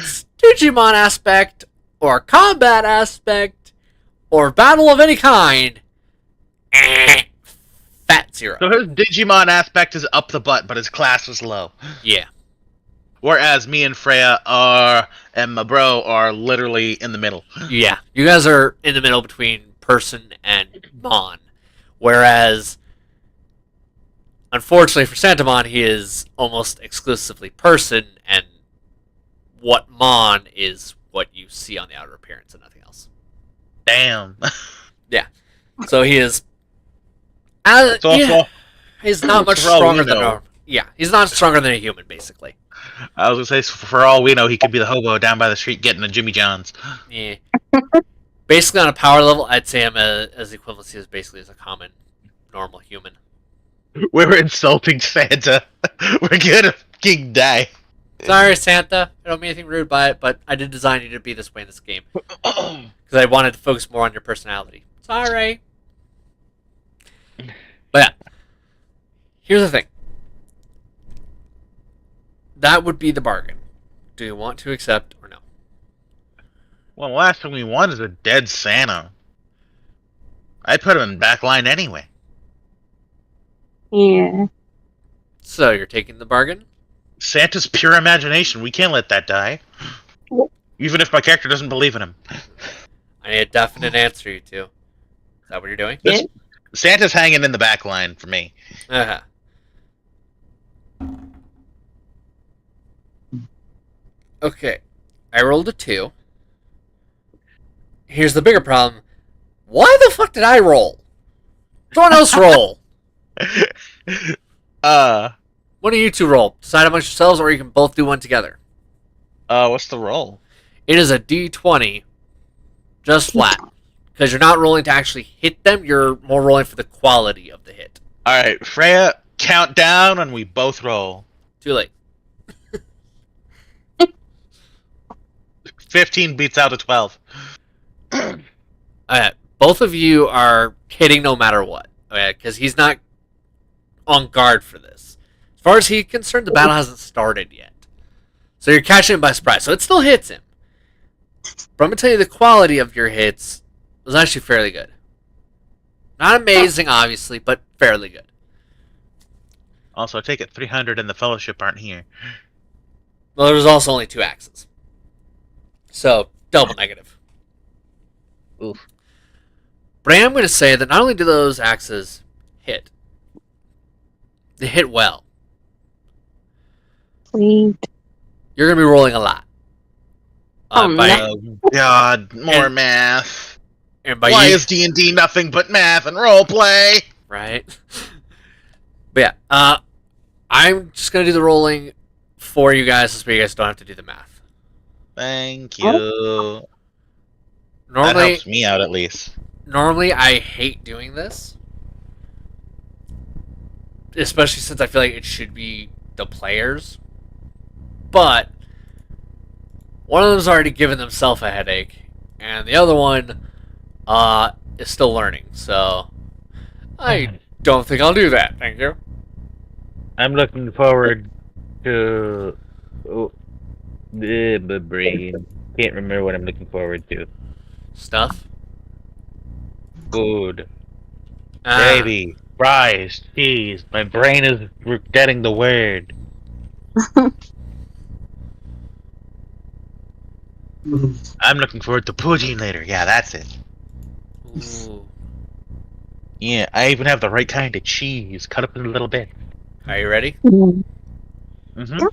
Digimon aspect, or combat aspect, or battle of any kind, fat 0. So his Digimon aspect is up the butt, but his class is low. Yeah. Whereas me and Freya and my bro are literally in the middle. Yeah. You guys are in the middle between person and Mon. Whereas, unfortunately for Santamon, he is almost exclusively person, and what Mon is what you see on the outer appearance and nothing else. Damn. Yeah. So he is... he's not much stronger than a... Yeah, he's not stronger than a human, basically. I was gonna say, for all we know, he could be the hobo down by the street getting the Jimmy Johns. Yeah. Basically, on a power level, I'd say I'm as equivalency as basically as a common, normal human. We're insulting Santa. We're gonna fucking die. Sorry, Santa. I don't mean anything rude by it, but I did design you to be this way in this game because I wanted to focus more on your personality. Sorry. But yeah, here's the thing. That would be the bargain. Do you want to accept or no? Well, the last thing we want is a dead Santa. I'd put him in back line anyway. Yeah. So you're taking the bargain? Santa's pure imagination. We can't let that die. Even if my character doesn't believe in him. I need a definite answer, you two. Is that what you're doing? Yeah. Santa's hanging in the back line for me. Uh-huh. Okay. I rolled a 2. Here's the bigger problem. Why the fuck did I roll? Someone else roll. One of you two roll. Decide amongst yourselves, or you can both do one together. What's the roll? It is a D20, just flat. Because you're not rolling to actually hit them, you're more rolling for the quality of the hit. Alright, Freya, count down and we both roll. Too late. 15 beats out of 12. Both of you are hitting no matter what. Okay, because he's not on guard for this. As far as he's concerned, the battle hasn't started yet. So you're catching him by surprise. So it still hits him. But I'm going to tell you the quality of your hits was actually fairly good. Not amazing, obviously, but fairly good. Also, I take it 300 and the Fellowship aren't here. Well, there was also only 2 axes. So, double negative. Oof. But I am going to say that not only do those axes hit, they hit well. Sweet. You're going to be rolling a lot. Oh, no. God, more math. And by Why you, is D&D nothing but math and roleplay? right? But yeah, I'm just going to do the rolling for you guys so you guys don't have to do the math. Thank you. That Normally, helps me out at least. normally I hate doing this. Especially since I feel like it should be the players. But one of them's already given themselves a headache, and the other one is still learning. So I don't think I'll do that. Thank you. I'm looking forward to. Oh, my brain. Can't remember what I'm looking forward to. Stuff. Food. Ah, Baby. Fries. Cheese. My brain is getting the word. I'm looking forward to poutine later. Yeah, that's it. Ooh. Yeah, I even have the right kind of cheese cut up in a little bit. Are you ready? Mm-hmm.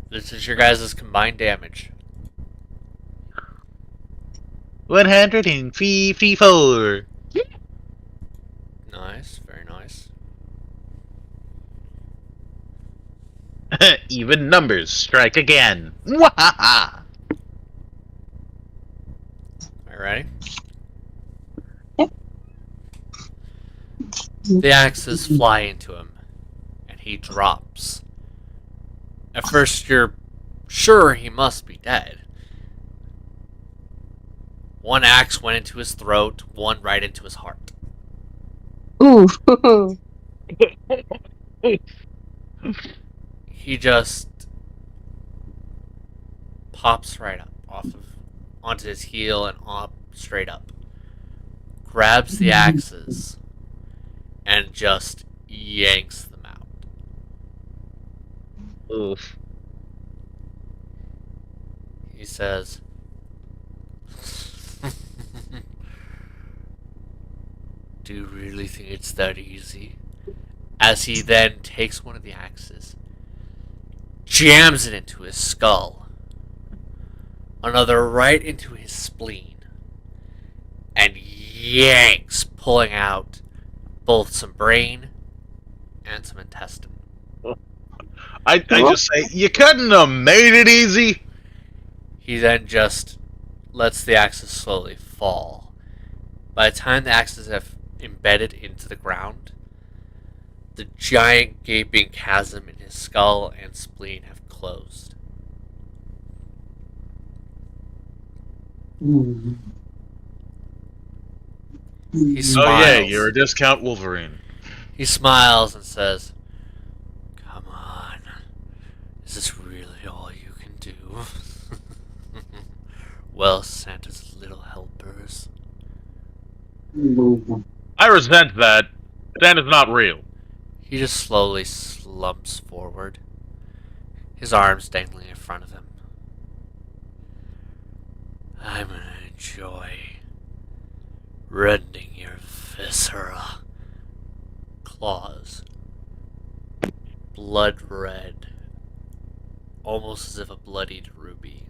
This is your guys' combined damage. 154. Nice, very nice. Even numbers strike again. Wahaha! Are you ready? Yep. The axes fly into him, and he drops. At first, you're sure he must be dead. One axe went into his throat, one right into his heart. Ooh. He just pops right up onto his heel and up straight up. Grabs the axes and just yanks them out. Oof. He says, "Do you really think it's that easy?" As he then takes one of the axes, jams it into his skull, another right into his spleen, and yanks, pulling out both some brain and some intestine. I just say, you couldn't have made it easy. He then just lets the axes slowly fall By the time the axes have embedded into the ground, the giant gaping chasm in his skull and spleen have closed. He Oh yeah, smiles. you're a discount Wolverine. He smiles and says, "Come on. Is this really all you can do?" Well, Santa's little helpers. I resent that. Santa's not real. He just slowly slumps forward, his arms dangling in front of him. I'm gonna enjoy rending your viscera. Claws. Blood red. Almost as if a bloodied ruby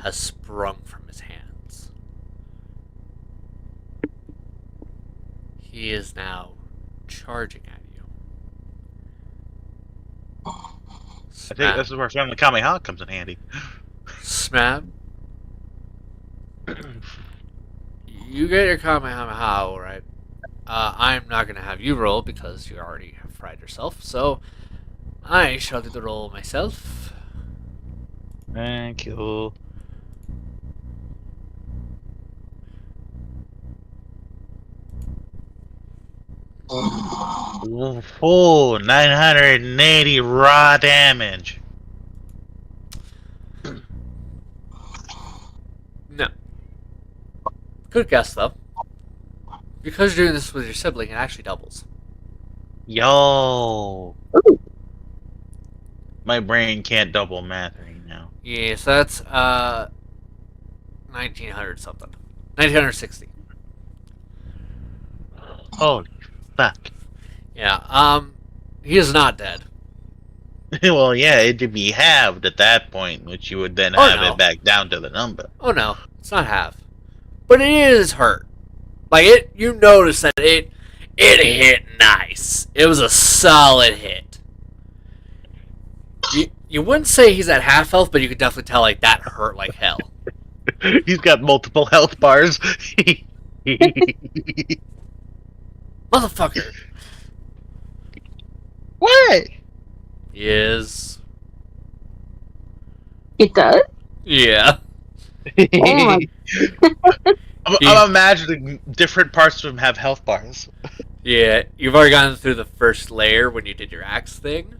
has sprung from his hands. He is now charging at you. I think this is where Family Kamehameha comes in handy. Smab. You get your Kamehameha, alright. I'm not going to have you roll because you already have fried yourself, so I shall do the roll myself. Thank you. Full 980 raw damage. No. Good guess, though. Because you're doing this with your sibling, it actually doubles. Yo. My brain can't double math right now. Yeah, so that's 1900 something. 1960. Holy fuck. Yeah, he is not dead. Well, yeah, it'd be halved at that point, which you would then Oh, have no. it back down to the number. Oh no, it's not half. But it is hurt. Like you notice that it hit nice. It was a solid hit. You wouldn't say he's at half health, but you could definitely tell like that hurt like hell. He's got multiple health bars. Motherfucker. What? He is. It does? Yeah. Oh my. I'm imagining different parts of him have health bars. Yeah, you've already gotten through the first layer when you did your axe thing.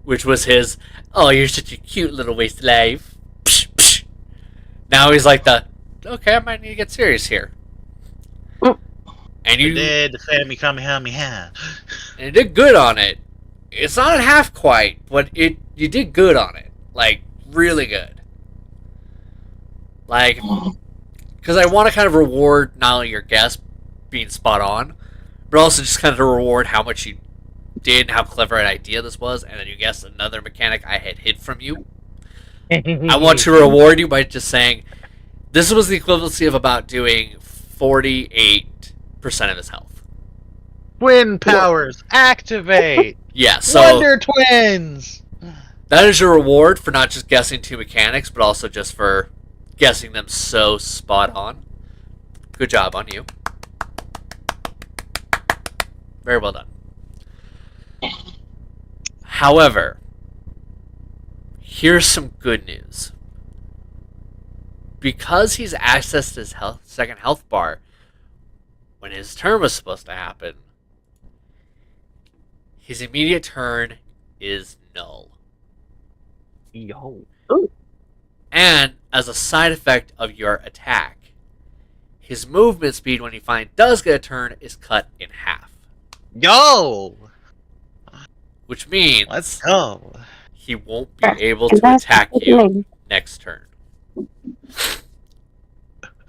Which was his, oh, you're such a cute little waste of life. Psh, psh. Now he's like okay, I might need to get serious here. And you did the Family Kamehameha. And you did good on it. It's not at half quite, but you did good on it. Like, really good. Like, because I want to kind of reward not only your guess being spot on, but also just kind of reward how much you did and how clever an idea this was, and then you guessed another mechanic I had hid from you. I want to reward you by just saying, this was the equivalency of about doing 48% of his health. Twin powers, activate! Yeah, so Wonder Twins! that is your reward for not just guessing two mechanics, but also just for guessing them so spot on. Good job on you. Very well done. However, here's some good news. Because he's accessed his second health bar when his turn was supposed to happen, his immediate turn is null. Yo. And as a side effect of your attack, his movement speed when he finally does get a turn is cut in half. Yo! Which means Let's go. he won't be able to attack you next turn.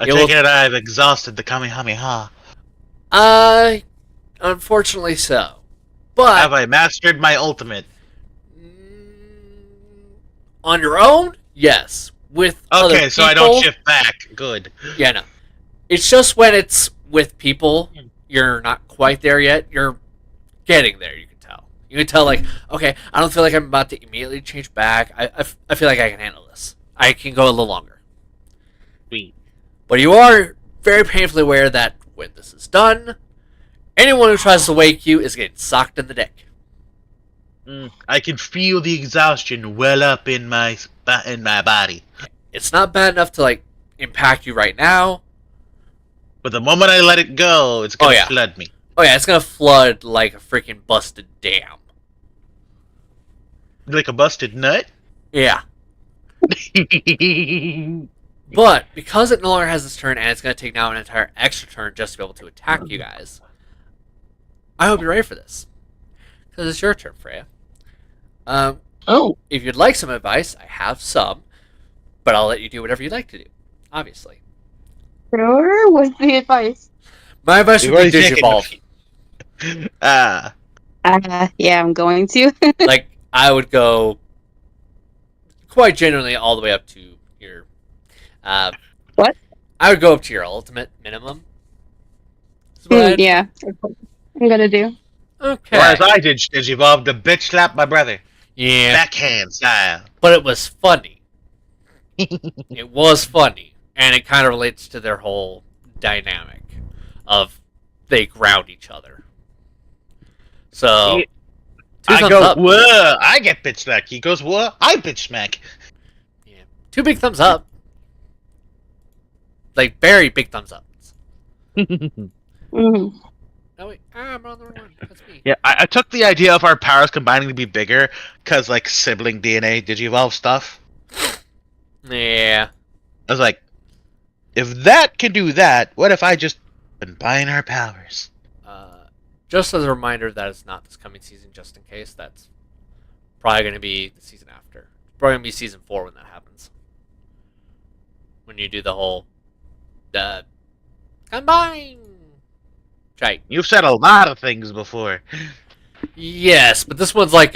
I take it I've exhausted the Kamehameha. Unfortunately so. But Have I mastered my ultimate? On your own, yes. With other Okay, so I people, don't shift back. Good. Yeah, no. It's just when it's with people, you're not quite there yet. You're getting there, you can tell. You can tell, like, okay, I don't feel like I'm about to immediately change back. I feel like I can handle this. I can go a little longer. Sweet. But you are very painfully aware that when this is done, anyone who tries to wake you is getting socked in the dick. I can feel the exhaustion well up in my body. It's not bad enough to like impact you right now. But the moment I let it go, it's gonna yeah. flood me. Oh yeah, it's gonna flood like a freaking busted dam. Like a busted nut? Yeah. But because it no longer has this turn and it's gonna take now an entire extra turn just to be able to attack you guys, I hope you're ready for this. Because it's your turn, Freya. If you'd like some advice, I have some, but I'll let you do whatever you'd like to do. Obviously. Sure. What's the advice? My advice We've would be already taken Digivolve. Yeah, I'm going to. Like, I would go quite generally all the way up to your... What? I would go up to your ultimate minimum. Is what I'd- Yeah, I'm gonna do. Okay. Whereas I did Digivolve to bitch slap my brother. Yeah, Backhand style. but it was funny. It was funny, and it kind of relates to their whole dynamic of they ground each other. So, Yeah. two I thumbs go, up. whoa, I get bitch smack. He goes, whoa, I bitch smack. Yeah. Two big thumbs up. Like, very big thumbs up. Mhm. Oh, wait. I'm on the wrong one. That's me. Yeah, I took the idea of our powers combining to be bigger, because, like, sibling DNA Digivolve stuff. Yeah. I was like, if that can do that, what if I just combine our powers? Just as a reminder that it's not this coming season, just in case, that's probably going to be the season after. It's probably going to be season 4 when that happens. When you do the whole combine. Right. You've said a lot of things before. Yes, but this one's like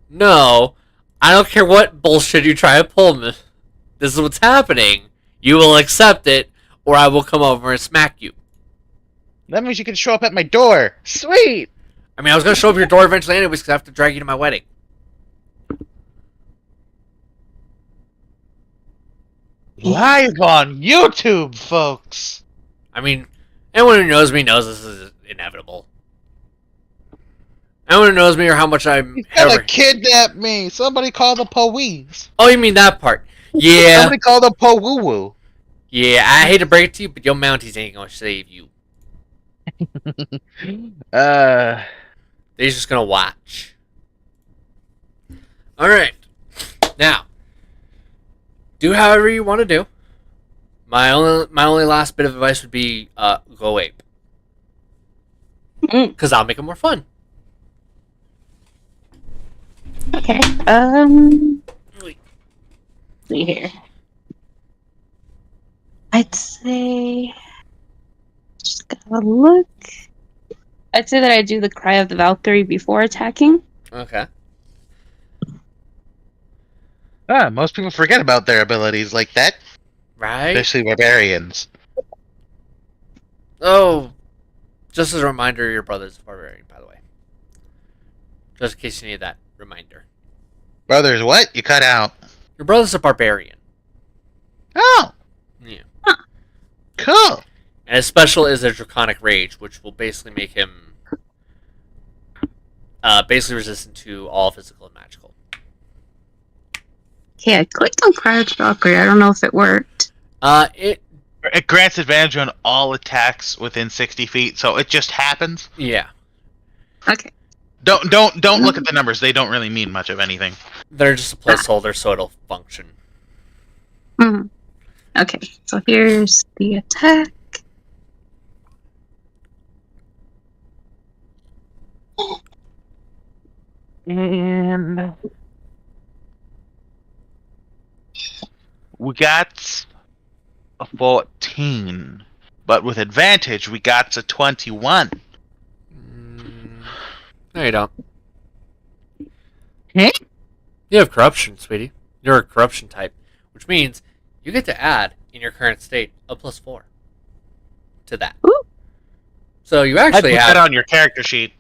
no, I don't care what bullshit you try to pull me. This is what's happening. You will accept it, or I will come over and smack you. That means you can show up at my door. Sweet! I mean, I was going to show up your door eventually anyways, because I have to drag you to my wedding. Live on YouTube, folks! I mean, anyone who knows me knows this is inevitable. Anyone who knows me or how much I'm He's gonna ever... kidnap me! Somebody call the police! Oh, you mean that part? Yeah. Somebody call the po-woo-woo! Yeah, I hate to break it to you, but your Mounties ain't going to save you. They're just going to watch. Alright. Now, do however you want to do. My only last bit of advice would be go ape. Because I'll make it more fun. Okay. See here. I'd say. Just gotta look. I'd say that I do the Cry of the Valkyrie before attacking. Okay. Most people forget about their abilities like that. Right? Especially barbarians. Oh, just as a reminder, your brother's a barbarian, by the way. Just in case you need that reminder. Brothers, what? You cut out. Your brother's a barbarian. Oh! Yeah. Cool! And his special is a Draconic Rage, which will basically make him basically resistant to all physical and magical. Okay, I clicked on Cry of the Valkyrie. I don't know if it worked. It grants advantage on all attacks within 60 feet, so it just happens. Yeah. Okay. Don't look at the numbers. They don't really mean much of anything. They're just a placeholder, so it'll function. Mhm. Okay, so here's the attack. And we got a 14, but with advantage we got a 21. No, you don't. Huh? You have corruption, sweetie. You're a corruption type, which means you get to add, in your current state, a +4 to that. Ooh. So you I'd actually put have... that on your character sheet.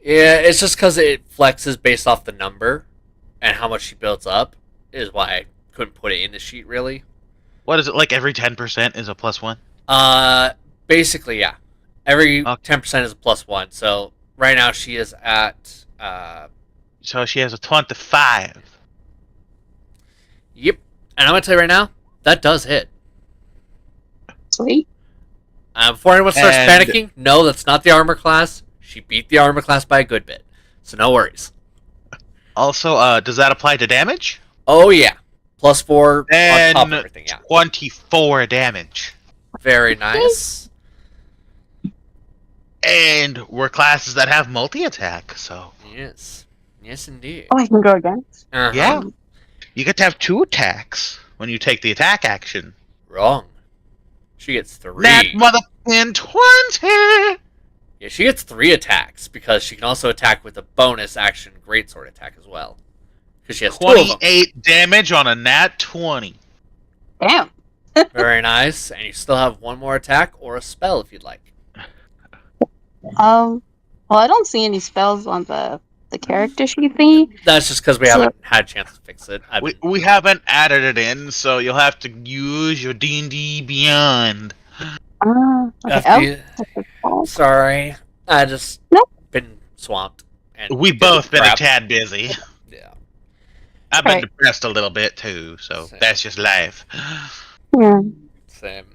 Yeah, it's just because it flexes based off the number and how much she builds up, is why I couldn't put it in the sheet, really. What is it, like every 10% is a +1? Basically, yeah. Every Okay. 10% is a +1. So right now she is at So she has a 25. yep. And I'm gonna tell you right now, that does hit. Sweet. Before anyone starts And panicking, no, that's not the armor class. She beat the armor class by a good bit, so no worries. also, does that apply to damage? Oh yeah, +4 on top of And everything. Yeah, 24 damage. very nice. And we're classes that have multi-attack, so Yes, yes indeed. Oh, I can go again. Uh-huh. yeah. You get to have 2 attacks when you take the attack action. Wrong. She gets 3. That motherfucking 20! Yeah, she gets 3 attacks because she can also attack with a bonus action greatsword attack as well. Because she has 2 of them. 28 damage on a nat 20. Damn. Very nice. And you still have 1 more attack or a spell if you'd like. Well, I don't see any spells on the character sheet thingy. That's just because we So- haven't had a chance to fix it. We haven't added it in, so you'll have to use your D&D Beyond. Okay. Oh, Sorry. I just Nope. been swamped. And We've both been a crap. tad busy. Yeah. I've been Right. depressed a little bit too, so Same. that's just life. yeah. Same.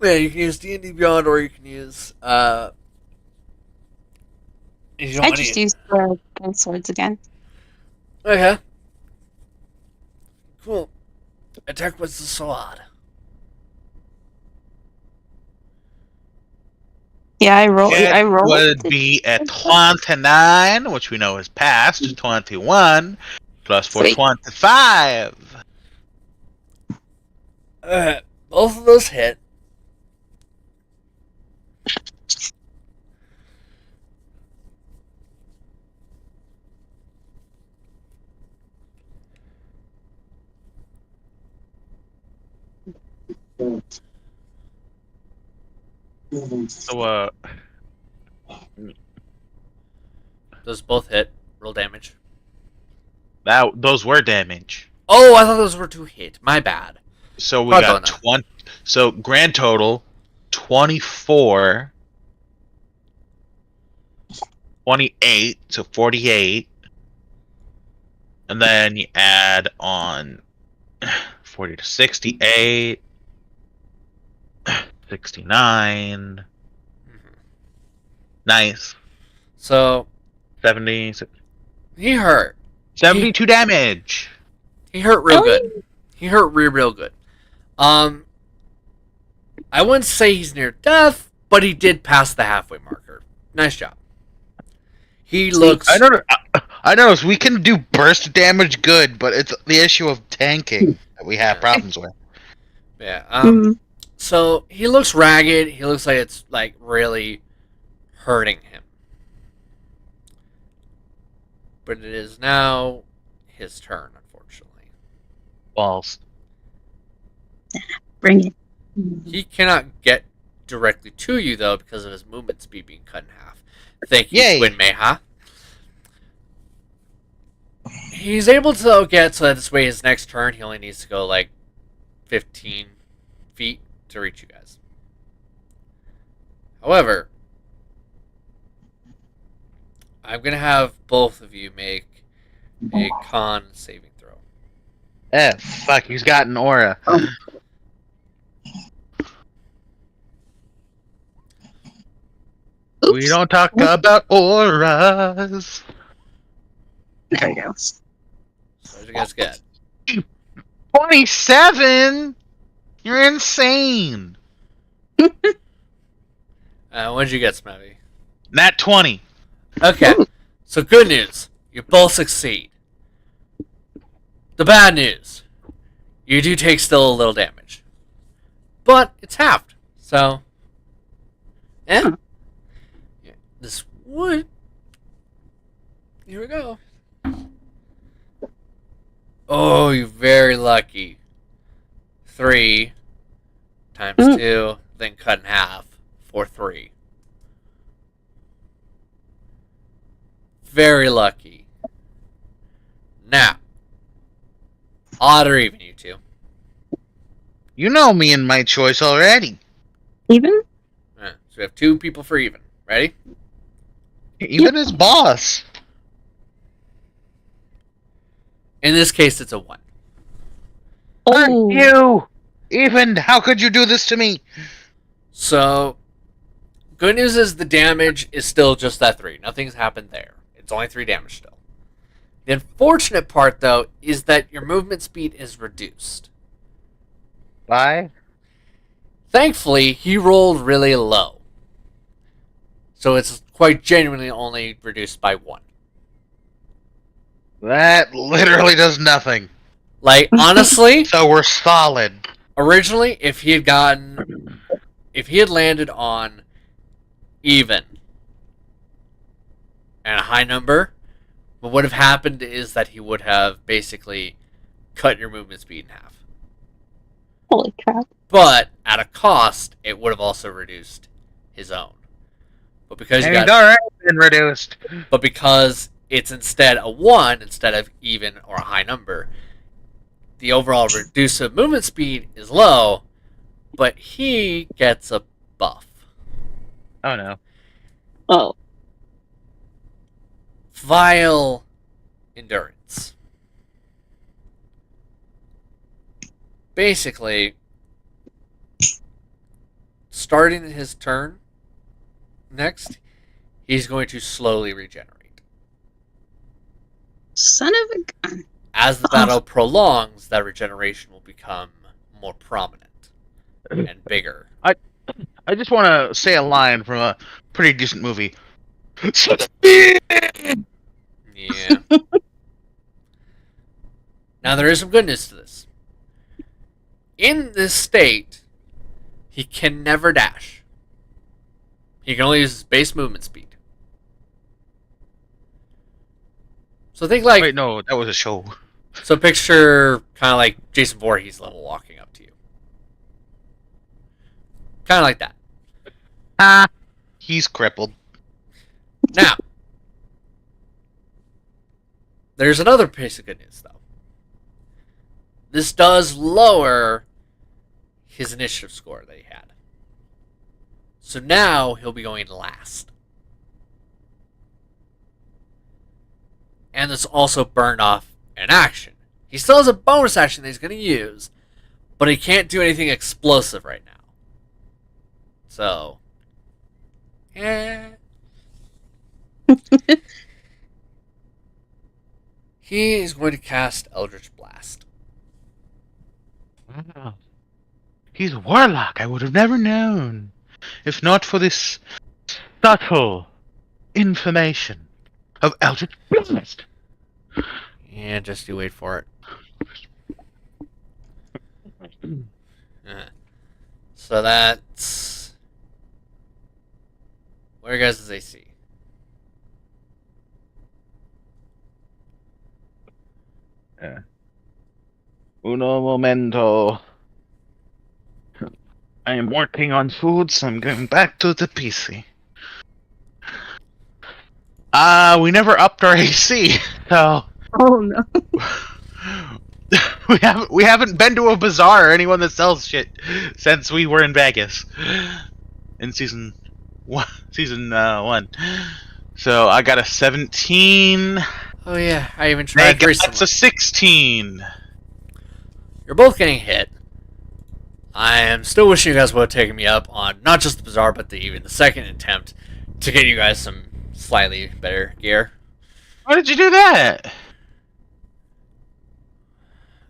Yeah, you can use D&D Beyond, or you can use you don't I want just to- used the swords again. Okay. Cool. Attack with the sword. Yeah, I rolled. It I rolled. would be a 29, which we know is past, 21, plus for Sweet. 25. Both of those hit. So, Those both hit. Roll damage. those were damage. Oh, I thought those were 2 hit. My bad. So we Pardon. got 20. So grand total 24, 28, so 48, and then you add on 40 to 68, 69. Nice. So 70, he hurt. 72 damage. He hurt real Oh, good. He hurt real good. I wouldn't say he's near death, but he did pass the halfway marker. Nice job. He looks. I know. We can do burst damage good, but it's the issue of tanking that we have problems with. Yeah. Mhm. So he looks ragged. He looks like it's like really hurting him. But it is now his turn, unfortunately. Balls. Bring it. He cannot get directly to you though because of his movement speed being cut in half. Thank you, Yay. Twin Meha. He's able to get so that this way his next turn he only needs to go like 15 feet to reach you guys. However, I'm gonna have both of you make a con saving throw. Fuck, he's got an aura. Oops. We don't talk about auras. There we go. So what did you guys get? 27? You're insane. What did you get, Smavi? Nat 20. Okay, so good news. You both succeed. The bad news. You do take still a little damage. But it's halved. So. Eh. Yeah, this would. Here we go. Oh, you're very lucky. 3 times 2, then cut in half for 3. Very lucky. Now, odd or even, you two? You know me and my choice already. Even? So we have 2 people for even. Ready? Even as boss. In this case, it's a 1. Oh, You! Even, how could you do this to me? So, good news is the damage is still just that 3. Nothing's happened there. It's only 3 damage still. The unfortunate part, though, is that your movement speed is reduced. Bye. Thankfully, he rolled really low. So it's quite genuinely only reduced by 1. That literally does nothing. Like, honestly, So we're solid. originally, if he had landed on even and a high number, what would have happened is that he would have basically cut your movement speed in half. holy crap. But at a cost, it would have also reduced his own. But because And already been reduced. but because it's instead a 1 instead of even or a high number, the overall reducive movement speed is low, but he gets a buff. Oh no. Oh. Vile endurance. Basically, starting his turn next, he's going to slowly regenerate. Son of a gun. As the battle prolongs, that regeneration will become more prominent and bigger. I just want to say a line from a pretty decent movie. Yeah. Now, there is some good news to this. In this state, he can never dash. He can only use his base movement speed. So think like... Wait, no, that was a show. So picture kind of like Jason Voorhees level walking up to you. Kind of like that. Ah, he's crippled. Now, there's another piece of good news, though. This does lower his initiative score that he had. So now he'll be going last. And this also burned off an action. He still has a bonus action that he's going to use, but he can't do anything explosive right now. So, he is going to cast Eldritch Blast. Wow. He's a warlock. I would have never known. If not for this subtle information of Eldritch Blast. And just you wait for it. So that's... What are your guys' AC? Uno momento. I am working on food, so I'm going back to the PC. We never upped our AC, so Oh no. we haven't been to a bazaar or anyone that sells shit since we were in Vegas in season one. So I got a 17. Oh yeah, I even tried recently. That's a 16. You're both getting hit. I am still wishing you guys would have taken me up on not just the bazaar, but even the second attempt to get you guys some slightly better gear. Why did you do that?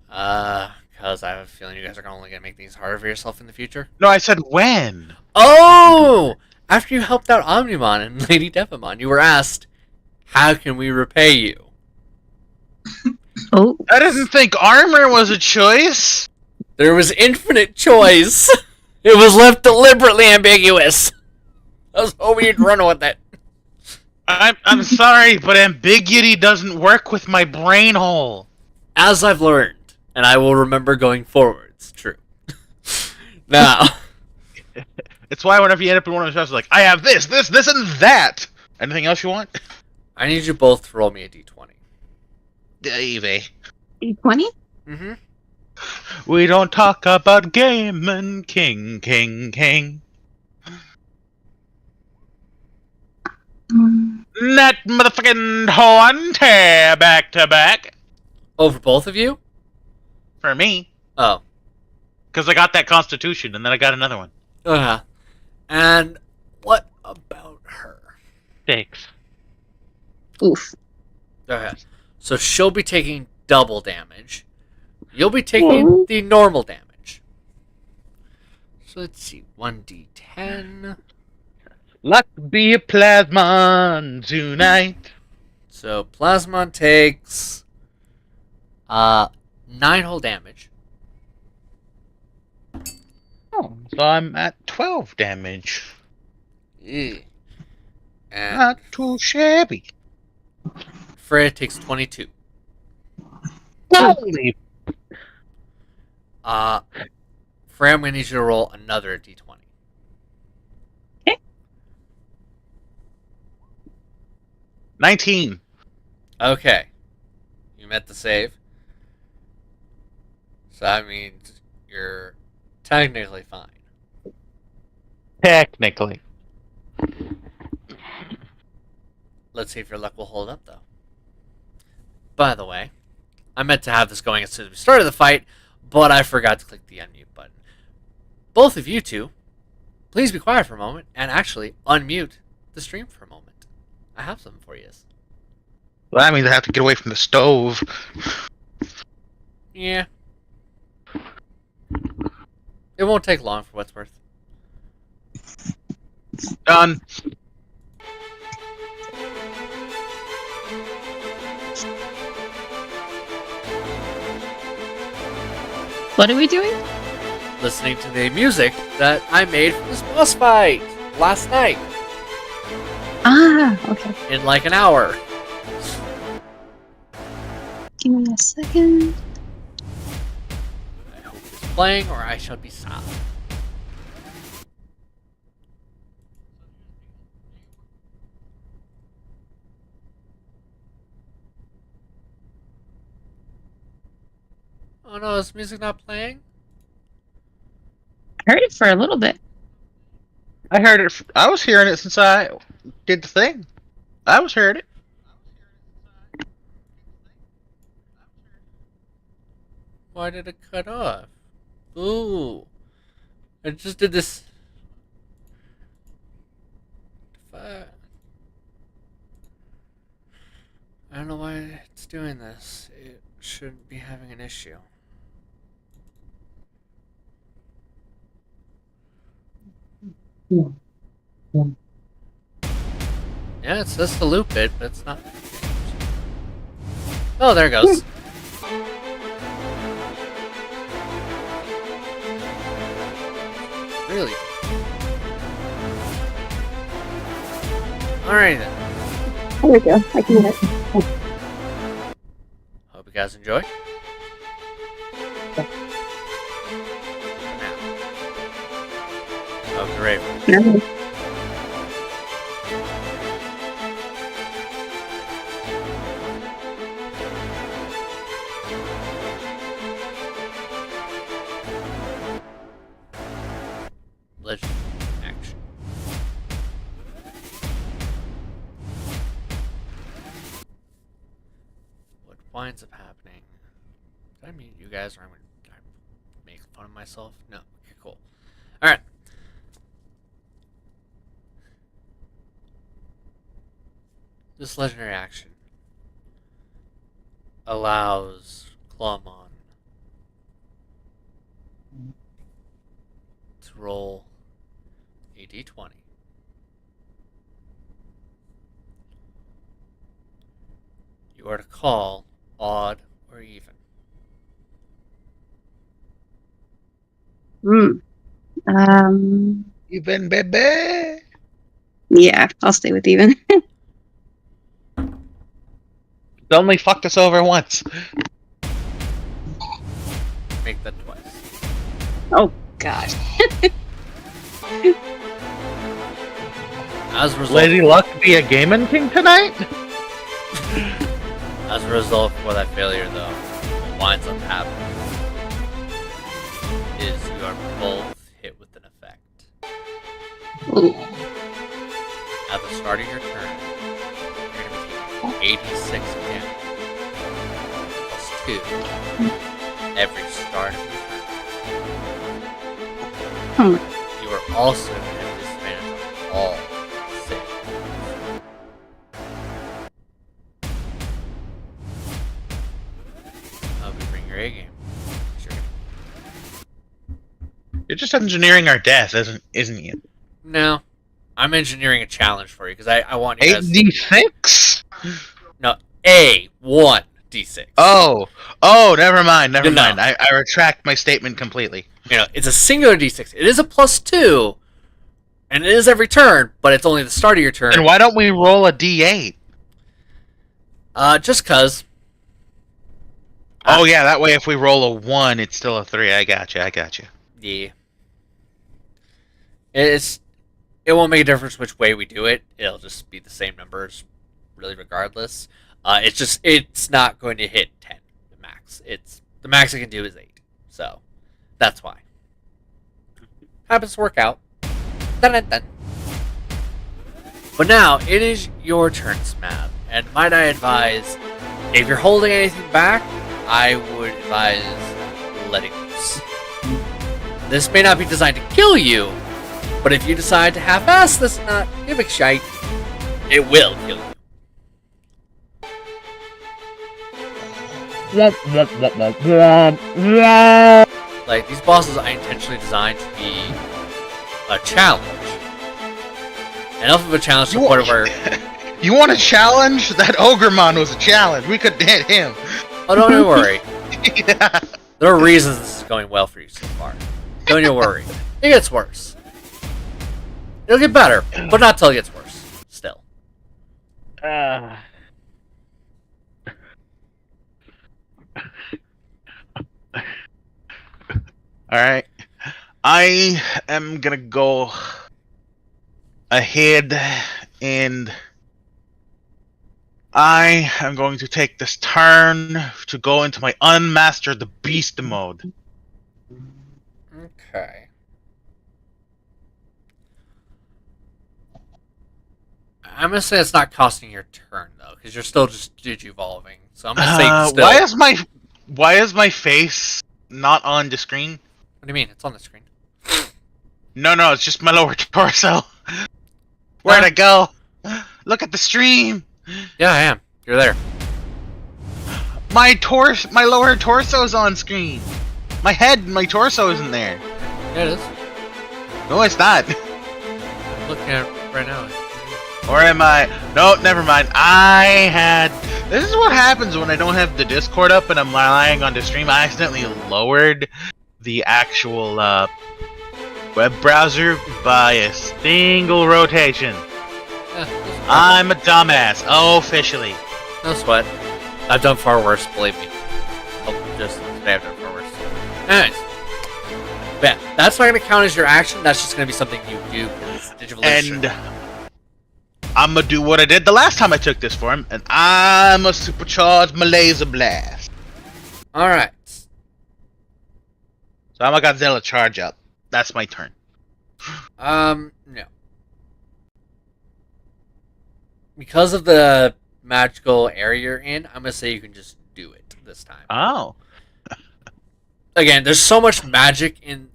Because I have a feeling you guys are only gonna make things harder for yourself in the future. No, I said when. Oh! After you helped out Omnimon and Lady Devamon, you were asked, how can we repay you? Oh. I didn't think armor was a choice. There was infinite choice. It was left deliberately ambiguous. I was hoping you'd run with it. I'm sorry, but ambiguity doesn't work with my brain hole. As I've learned, and I will remember going forwards, true. Now, It's why whenever you end up in one of the shows, like, I have this, and that. Anything else you want? I need you both to roll me a d20. Davey. D20? Mm-hmm. We don't talk about gaming, king. That motherfucking horn tear back to back. Over both of you? For me. Oh. Because I got that constitution, and then I got another one. And what about her? Thanks. Oof. Okay. So she'll be taking double damage. You'll be taking the normal damage. So let's see. 1d10. Luck be a plasmon tonight. So Plasmon takes 9 whole damage. Oh, so I'm at 12 damage. And Not too shabby. Freya takes 22. Holy. Freya, I'm going to need you to roll another d20. 19. Okay. You met the save. So that means you're technically fine. Technically. Let's see if your luck will hold up, though. By the way, I meant to have this going as soon as we started the fight, but I forgot to click the unmute button. Both of you two, please be quiet for a moment and actually unmute the stream for a moment. I have something for you. Well, that means I have to get away from the stove. Yeah. It won't take long for what's worth. Done. What are we doing? Listening to the music that I made for this boss fight last night Ah, okay. in like an hour. Give me a second. I hope it's playing or I shall be silent. Oh no, is music not playing? I heard it for a little bit. I heard it. I was hearing it since I did the thing. I was hearing it. Why did it cut off? Ooh. I just did this. I don't know why it's doing this. It shouldn't be having an issue. Yeah, it says to loop it, but it's not. Oh, there it goes. Really? Alright then. There we go. I can get it. Hope you guys enjoy. Oh, great. Legend action. What winds up happening? Did I mute you guys, or did I make fun of myself? No. Okay, cool. All right. This legendary action allows Clawmon to roll a d20. You are to call odd or even. Even, baby. Yeah, I'll stay with even. It only fucked us over once. Make that twice. Oh, God. As a result, Lady Luck be a gaming king tonight? as a The result for that failure, though, what winds up happening is you are both hit with an effect. Ooh. At the start of your turn, you're going to be taking 86 damage. Plus 2. Every start of your turn. You are also going to have disadvantage on all saves. I'll be bring your A game. Sure. You're just engineering our death, isn't you? No, I'm engineering a challenge for you because I want you guys. 8d6? No, A1 D6. Oh, never mind. I retract my statement completely. You know, it's a singular D6. It is a +2, and it is every turn, but it's only the start of your turn. And why don't we roll a d8? Just cause. Oh yeah, that way if we roll a 1, it's still a 3. I got you. Yeah. It won't make a difference which way we do it. It'll just be the same numbers, really, regardless. It's not going to hit 10 the max. The max it can do is 8. So that's why. Happens to work out. Dun, dun, dun. But now it is your turn, Smab. And might I advise, if you're holding anything back, I would advise letting loose. This may not be designed to kill you, but if you decide to half-ass this, not give a shite, it will kill you. Like, these bosses I intentionally designed to be a challenge. Enough of a challenge to the point where... You want a challenge? That Ogremon was a challenge. We could hit him. Oh, don't you worry. Yeah. There are reasons this is going well for you so far. Don't you worry. It gets worse. It'll get better, but not till it gets worse. Still. Alright. I am gonna go ahead and I am going to take this turn to go into my Unmaster the Beast mode. Okay. I'm gonna say it's not costing your turn though, because you're still just digivolving. So I'm gonna say still. Why is my face not on the screen? What do you mean? It's on the screen. No, it's just my lower torso. Where'd I go? Look at the stream. Yeah, I am. You're there. My lower torso's on screen. My head and my torso isn't there. Yeah, it is. No, it's not. I'm looking at it right now. Or am I? No, never mind. This is what happens when I don't have the Discord up and I'm relying on the stream. I accidentally lowered the actual web browser by a single rotation. I'm a dumbass, officially. No sweat. I've done far worse, believe me. Oh, just today I've done far worse. Anyways. But yeah, that's not going to count as your action. That's just going to be something you do because Digivolution. And I'm going to do what I did the last time I took this for him, and I'm going to supercharge my laser blast. Alright. So I'm a Godzilla charge up. That's my turn. No. Because of the magical area you're in, I'm gonna say you can just do it this time. Oh. Again, there's so much magic in,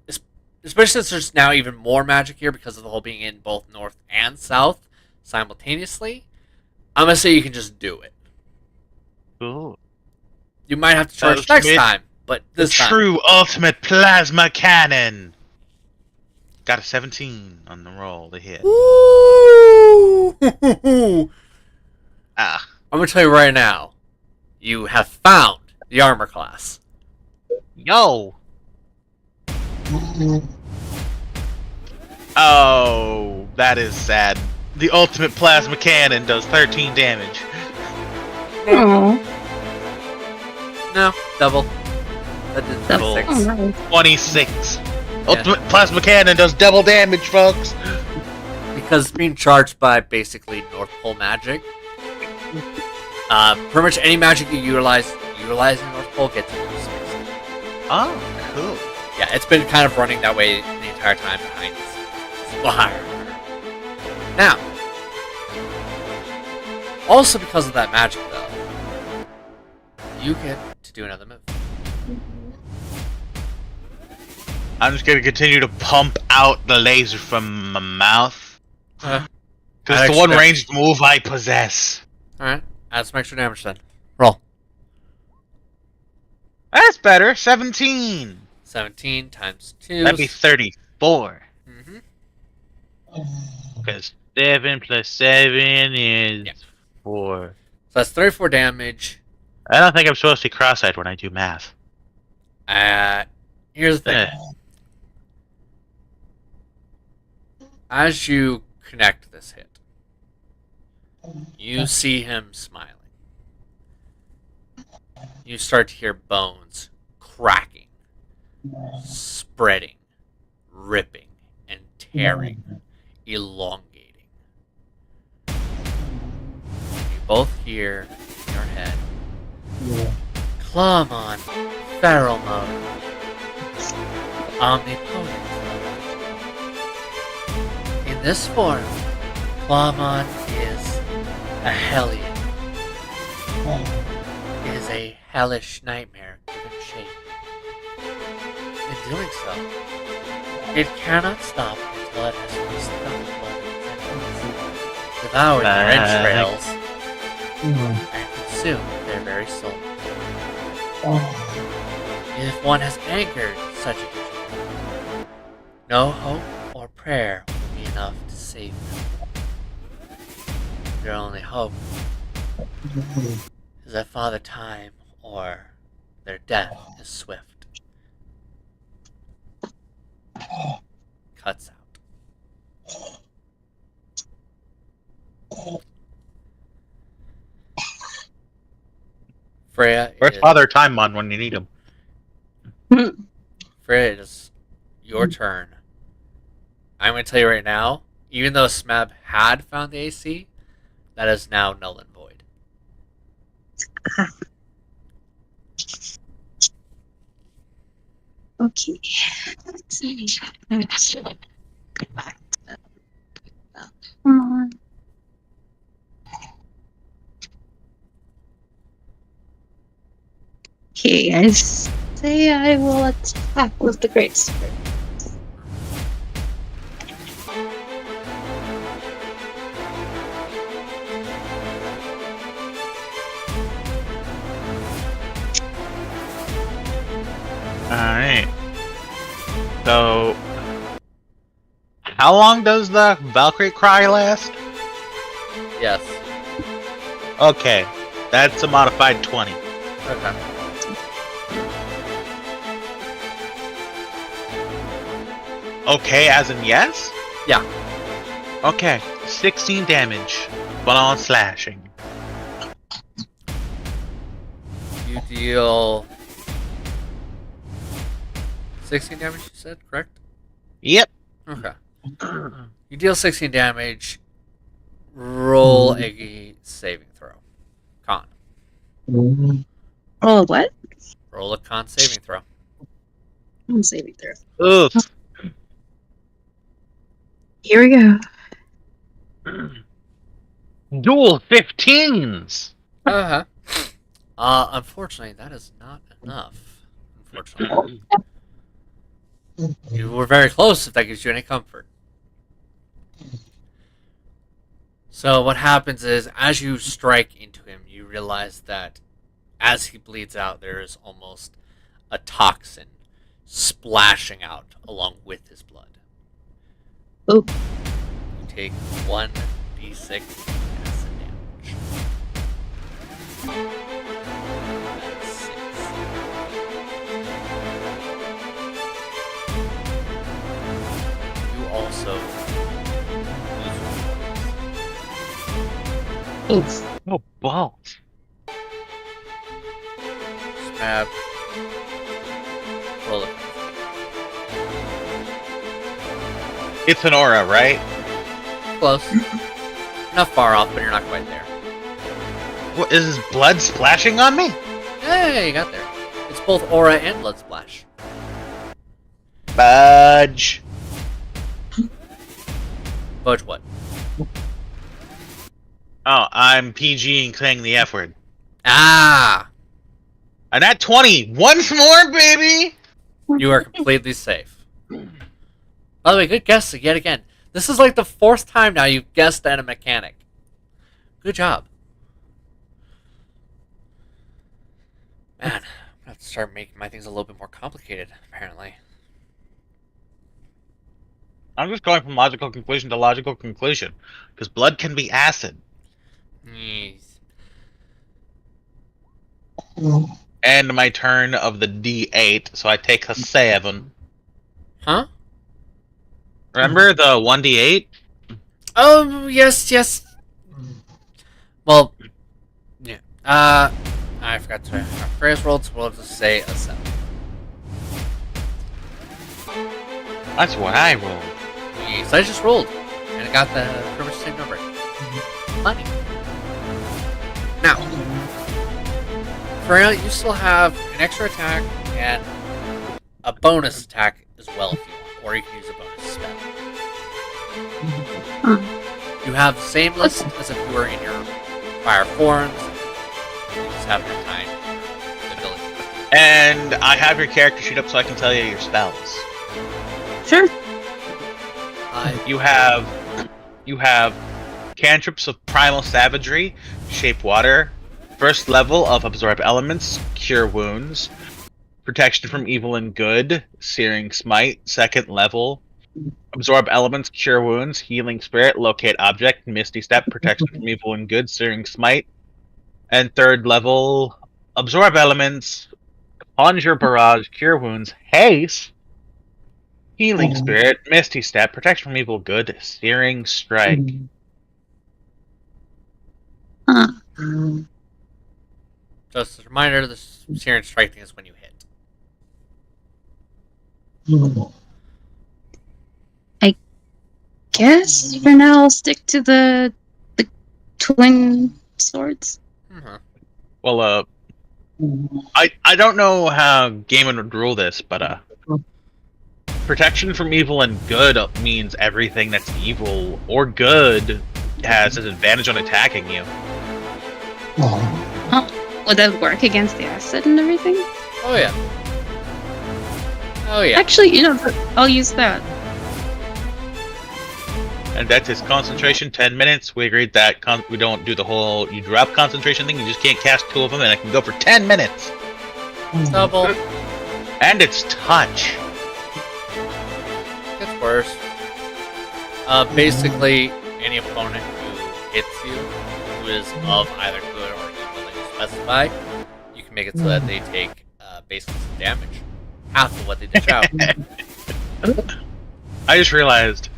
especially since there's now even more magic here because of the whole being in both north and south simultaneously. I'm gonna say you can just do it. Ooh. You might have to charge next time, but this time. True ultimate plasma cannon. Got a 17 on the roll to hit. Ooh. I'm gonna tell you right now, you have found the armor class. Yo. Oh, that is sad. The ultimate plasma cannon does 13 damage. Oh. No, double. That did Double. 6. 26. Ultimate plasma cannon does double damage, folks. Because it's being charged by basically North Pole magic. Pretty much any magic you utilizing North Pole gets into the space. Oh, cool. Yeah, it's been kind of running that way the entire time behind us. Now, also because of that magic, though, you get to do another move. I'm just gonna continue to pump out the laser from my mouth. Because it's the one ranged move I possess. Alright, add some extra damage then. Roll. That's better. 17. 17 times 2. That'd be 34. Mm-hmm. Because 7 plus 7 is 4. So that's 34 damage. I don't think I'm supposed to be cross-eyed when I do math. Here's the thing. As you connect this hit, you see him smiling. You start to hear bones cracking, spreading, ripping, and tearing, elongating. You both hear in your head, Clawmon, Feral Mode, Omnipotent. In this form, Clawmon is a hellion. It is a hellish nightmare given shape. In doing so, it cannot stop until it has feasted on the blood of its enemies, devoured their entrails, and consumed their very soul. If one has angered such a Digimon, no hope or prayer will be enough to save them. Their only hope is that Father Time or their death is swift. Cuts out. Freya, Where's Father Timon when you need him? Freya, it is your turn. I'm going to tell you right now, even though Smeb had found the AC, that is now null and void. Okay. Let's see. Let's go back to that. Come on. Okay, I say I will attack with the Great Spirit. Alright. So, how long does the Valkyrie cry last? Yes. Okay, that's a modified 20. Okay. Okay, as in yes? Yeah. Okay, 16 damage, but on slashing. You deal 16 damage, you said, correct? Yep. Okay. You deal 16 damage. Roll a saving throw. Con. Oh, what? Roll a con saving throw. I'm saving throw. Oof. Here we go. Dual 15s! Uh-huh. Unfortunately, that is not enough. Unfortunately. You were very close, if that gives you any comfort. So what happens is, as you strike into him, you realize that as he bleeds out, there is almost a toxin splashing out along with his blood. Oh. You take 1d6 acid damage. That's 6. You also lose one. Oof. Oh, balls. Smab. Roll it. It's an aura, right? Close. Not far off, but you're not quite there. What, is his blood splashing on me? Hey, you got there. It's both aura and blood splash. Budge. Budge what? Oh, I'm PG and saying the F word. Ah! And that 20 once more, baby. You are completely safe. By the way, good guess yet again. This is like the 4th time now you've guessed at a mechanic. Good job. Man, I'm gonna have to start making my things a little bit more complicated, apparently. I'm just going from logical conclusion to logical conclusion. Because blood can be acid. Yes. And my turn of the D8, so I take a 7. Huh? Remember the 1D8? Oh, yes. Well, yeah. I forgot to. Our first roll, so we'll just say a 7. That's what I rolled. Yes, I just rolled, and I got the pretty much the same number. Funny. Now, Freya, you still have an extra attack and a bonus attack as well if you want, or you can use a bonus spell. You have the same list as if you were in your prior forms. You just haven't had time the ability. And I have your character sheet up so I can tell you your spells. Sure. You have cantrips of primal savagery, shape water, first level of absorb elements, cure wounds, protection from evil and good, searing smite, second level, absorb elements, cure wounds, healing spirit, locate object, misty step, protection from evil and good, searing smite, and third level, absorb elements, conjure barrage, cure wounds, haste, healing spirit, misty step, protection from evil, good, searing strike. Huh. Just a reminder, the searing strike thing is when you hit. I guess for now I'll stick to the twin swords. Mm-hmm. Well, I don't know how Gaiman would rule this, but protection from evil and good means everything that's evil or good has an advantage on attacking you. Huh. Would that work against the acid and everything? Oh yeah. Oh yeah. Actually, I'll use that. And that's his concentration, 10 minutes. We agreed that we don't do the whole you drop concentration thing, you just can't cast 2 of them, and I can go for 10 minutes. Double. And it's touch. Gets worse. Basically, any opponent who hits you, who is of either good or evil that you specify, you can make it so that they take basically some damage. Half of what they dish out. I just realized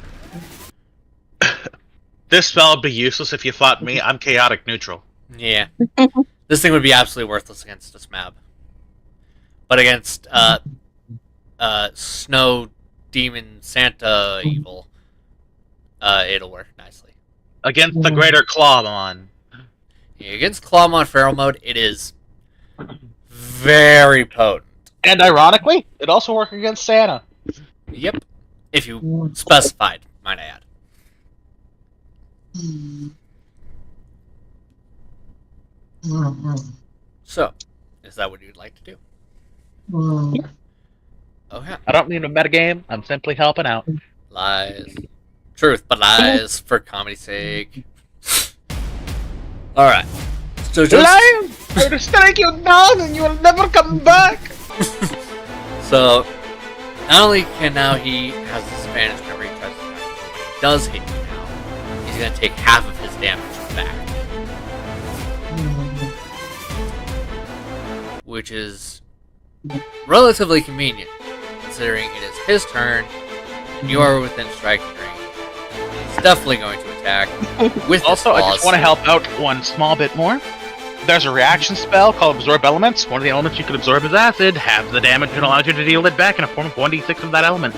this spell would be useless if you fought me. I'm chaotic neutral. Yeah. This thing would be absolutely worthless against a Smab. But against Snow Demon Santa Evil, it'll work nicely. Against the greater Clawmon. Yeah, against Clawmon Feral Mode, it is very potent. And ironically, it also works against Santa. Yep. If you specified, might I add. So, is that what you'd like to do? Okay. I don't mean a metagame, I'm simply helping out. Lies. Truth, but lies for comedy's sake. Alright. So just... Lion! I'm gonna strike you down and you will never come back! So, not only can now he has this advantage whenever he tries to attack, but when he does hit you now, he's going to take half of his damage back. Which is relatively convenient, considering it is his turn, and you are within striking range. He's definitely going to attack with Also, his I just want to help out one small bit more. There's a reaction spell called Absorb Elements. One of the elements you can absorb is acid. Half the damage and allows you to deal it back in a form of 1d6 of that element.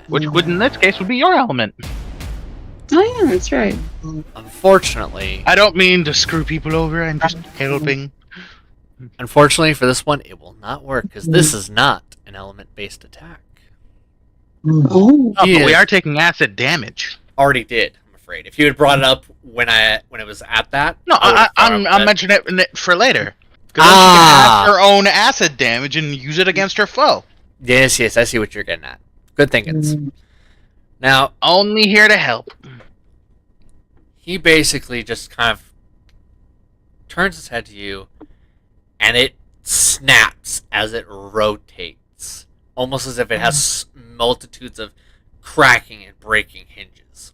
Which would, in this case, would be your element. Oh yeah, that's right. Unfortunately, I don't mean to screw people over. I'm just helping. unfortunately for this one, it will not work because this is not an element-based attack. Oh. Oh, He but we is- are taking acid damage. Already did. I'm afraid. If you had brought it up when it was at that, No, I would've thought I'm of it. mentioning it for later. Because then she can Ah. add her own acid damage and use it against her foe. Yes, I see what you're getting at. Good thinkings. Now, Only here to help. he basically just kind of turns his head to you, and it snaps as it rotates, almost as if it has multitudes of cracking and breaking hinges.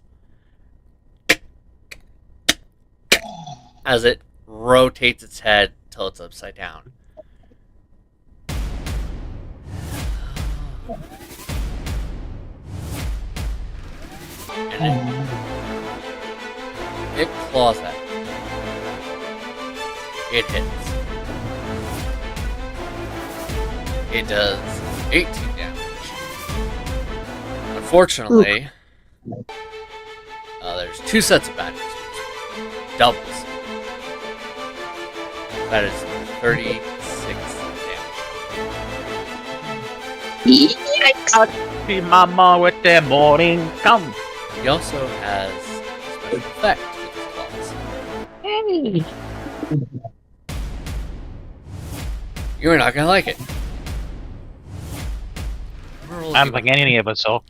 As it rotates its head till it's upside down. And it claws at you. It hits. It does 18 damage. Unfortunately, there's two sets of bad news. Doubles. That is 36 damage. Yikes. See mama with the morning come. He also has a special effect with his claws. Hey. You're not gonna like it. I don't think any of us will.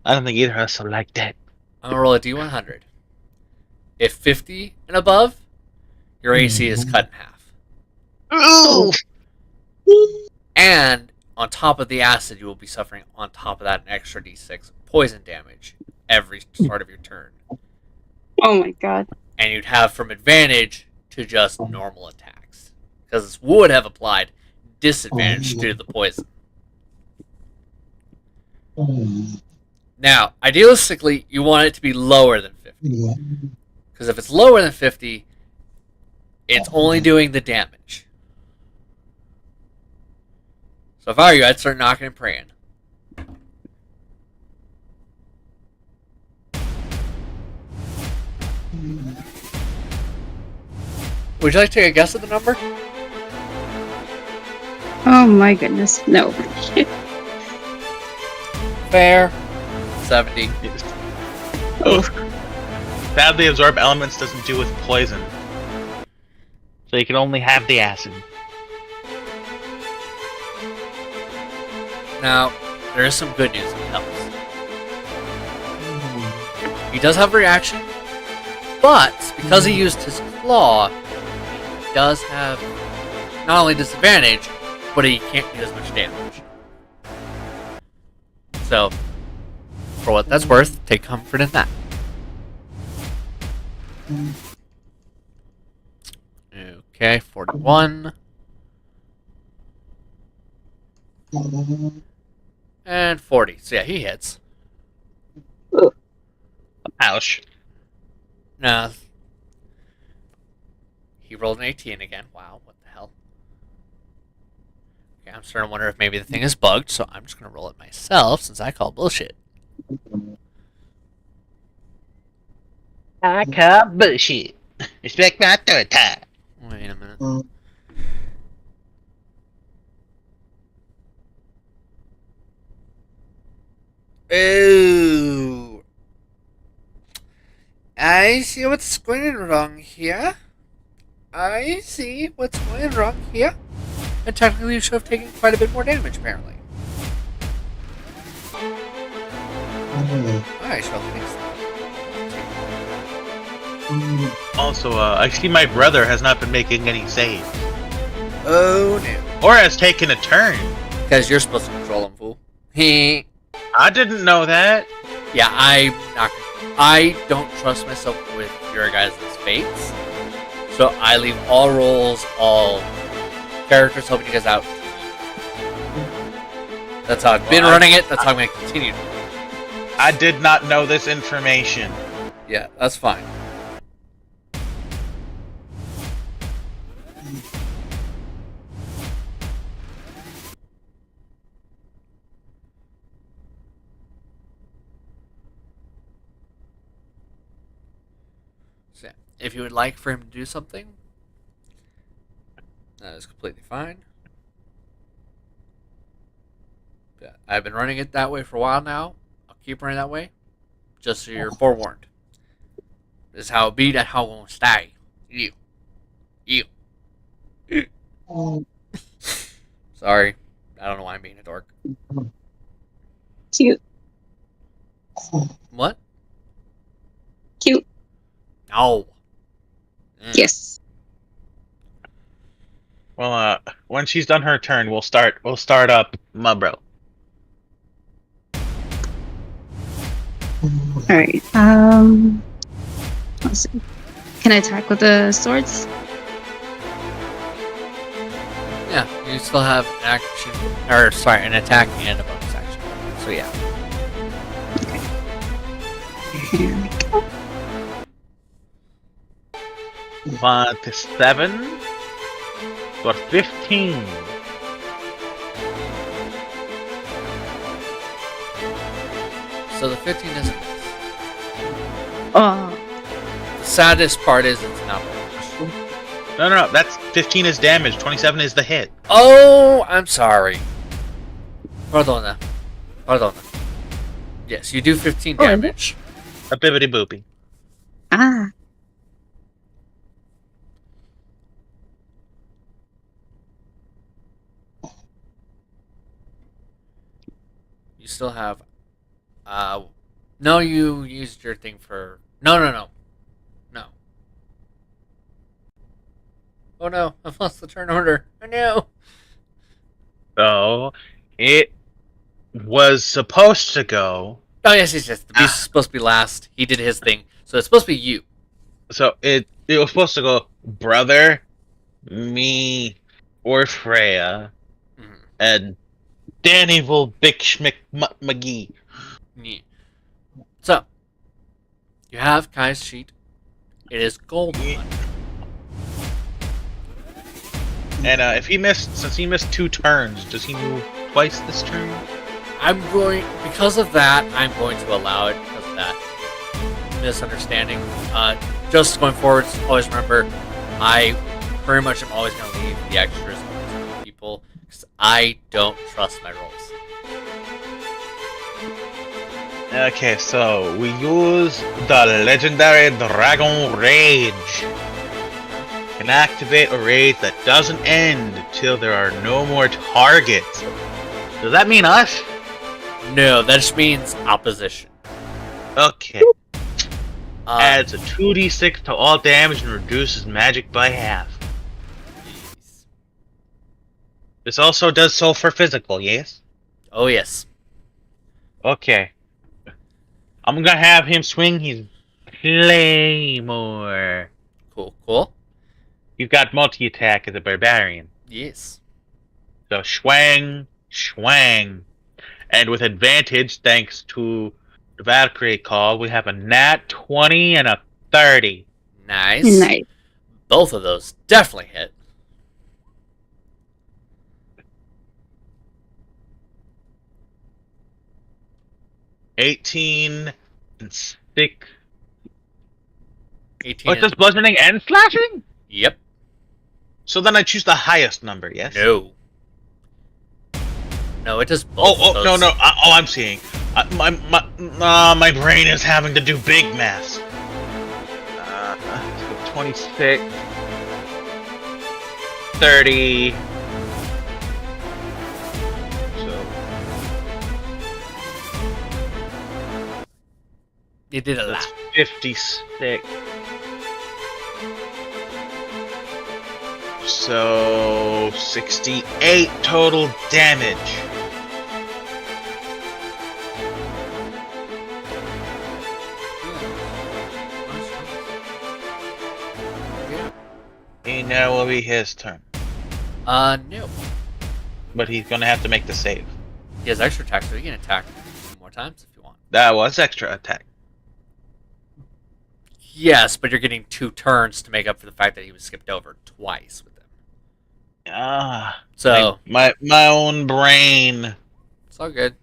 I don't think either of us will like that. I'm gonna roll a D100. If 50 and above, your AC is cut in half. Ooh! And on top of the acid, you will be suffering on top of that an extra D6 poison damage every start of your turn. Oh my god. And you'd have from advantage to just normal attacks. Because this would have applied disadvantage to the poison. Now, idealistically, you want it to be lower than 50. Because if it's lower than 50, it's only doing the damage. So if I were you, I'd start knocking and praying. Would you like to take a guess at the number? Oh my goodness. No. Fair. 70. Oh. Badly absorb elements doesn't do with poison. So you can only have the acid. Now, there is some good news that helps. He does have a reaction, but because he used his claw, he does have not only disadvantage, but he can't do as much damage. So, for what that's worth, take comfort in that. Okay, 41. And 40. So yeah, he hits. Ouch. No. He rolled an 18 again. Wow, what the hell? Okay, I'm starting to wonder if maybe the thing is bugged, so I'm just going to roll it myself since I call bullshit. I call bullshit. Respect my third time. Wait a minute. Oh. I see what's going wrong here. I see what's going wrong here. And technically you should have taken quite a bit more damage, apparently. I shall fix that. Also, I see my brother has not been making any saves. Oh no. Or has taken a turn. Because you're supposed to control him, fool. He. I didn't know that. Yeah, I don't trust myself with your guys' fates. So I leave all roles, all characters helping you guys out. That's how I've been running it. That's how I'm going to continue to do it. I did not know this information. Yeah, that's fine. So, yeah, if you would like for him to do something, that is completely fine. Yeah, I've been running it that way for a while now. I'll keep running that way, just so you're forewarned. This is how it be, that's how I'm gonna stay. You. You. Sorry. I don't know why I'm being a dork. Cute. What? Cute. No. Yes. Well, when she's done her turn, we'll start up Mubro. Alright. Let's see. Can I attack with the swords? Yeah, you still have an action, or sorry, an attack and a bonus action. So yeah. Here we go. 1 to 7 for 15. So the 15 isn't miss. Oh. The saddest part is it's not bonus. No. That's 15 is damage. 27 is the hit. Oh, I'm sorry. Pardona. Yes, you do 15 Oh, damage. A bibbity boopy. Ah. You still have. No, you used your thing for. No. Oh no, I've lost the turn order. Oh no. So it was supposed to go. Oh yes. The beast is supposed to be last. He did his thing, so it's supposed to be you. So it was supposed to go brother, me, or Freya, Mhm. and Danny will Big Schmick McGee. Yeah. So you have Kai's sheet. It is gold one. And since he missed 2 turns, does he move twice this turn? Because of that, I'm going to allow it because of that misunderstanding. Just going forward, always remember, I very much am always going to leave the extras to people because I don't trust my rolls. Okay, so we use the legendary Dragon Rage. Can activate a rage that doesn't end till there are no more targets. Does that mean us? No, that just means opposition. Okay. Adds Adds a 2d6 to all damage and reduces magic by half. This also does so for physical, yes? Oh yes. Okay. I'm gonna have him swing his Claymore. Cool. You've got multi-attack as a barbarian. Yes. So swang. And with advantage, thanks to the Valkyrie call, we have a nat 20 and a 30. Nice. Both of those definitely hit. $18 and 6. 18. Oh, it does bludgeoning and slashing? Yep. So then I choose the highest number, yes? No, it does both. No. I'm seeing. My brain is having to do big math. 26, 30. So You did a lot. that's 56. So 68 total damage. And now will be his turn. No. But he's gonna have to make the save. He has extra attack, so he can attack 2 more times if you want. That was extra attack. Yes, but you're getting 2 turns to make up for the fact that he was skipped over twice with them. So my own brain. it's all good.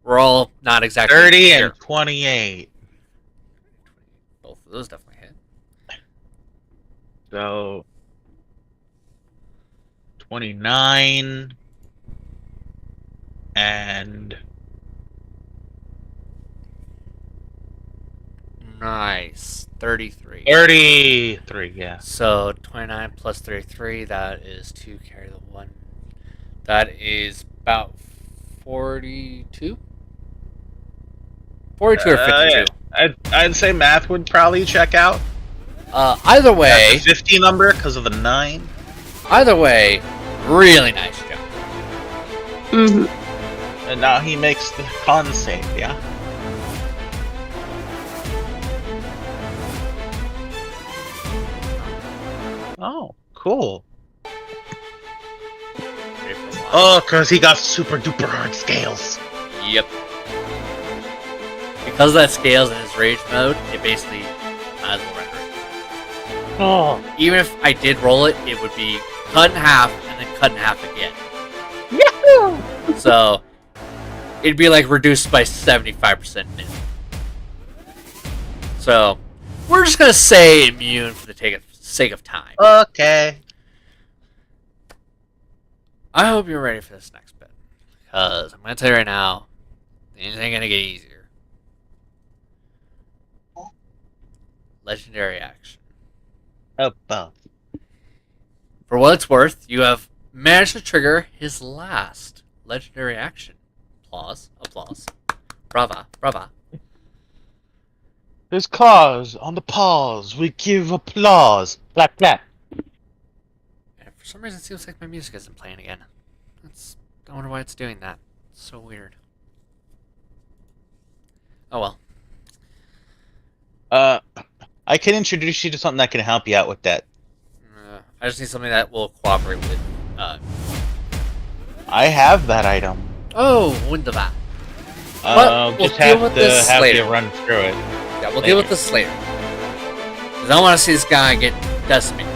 We're all not exactly 30 here. and 28. Both of those definitely hit. So 29 and Nice. 33. 33. Yeah. So 29 plus 33, that is 2 carry the 1. That is about 42? 42 or 52. Yeah. I'd say math would probably check out. Either That's way, the 50 number because of the 9. really nice job. Hmm. And now he makes the con save, yeah? Oh, cool. Ready for one? Oh, because he got super duper hard scales. Yep. Because that scales in his rage mode, it basically might as well render it. Oh. Even if I did roll it, it would be cut in half and then cut in half again. Yahoo! So it'd be like reduced by 75% min. So we're just gonna say immune for the sake of time. Okay. I hope you're ready for this next bit, because I'm gonna tell you right now, things ain't gonna get easier. Legendary action. Oh, well. For what it's worth, you have managed to trigger his last legendary action. Applause, applause. Brava, brava. His claws on the paws. We give applause. Clap, clap. And for some reason, it seems like my music isn't playing again. I wonder why it's doing that. It's so weird. Oh well. I can introduce you to something that can help you out with that. I just need something that will cooperate with. I have that item. Oh, wunderbar. I'll we'll just deal have with to this have later. you run through it. Yeah, we'll deal with this later. Because I want to see this guy get decimated.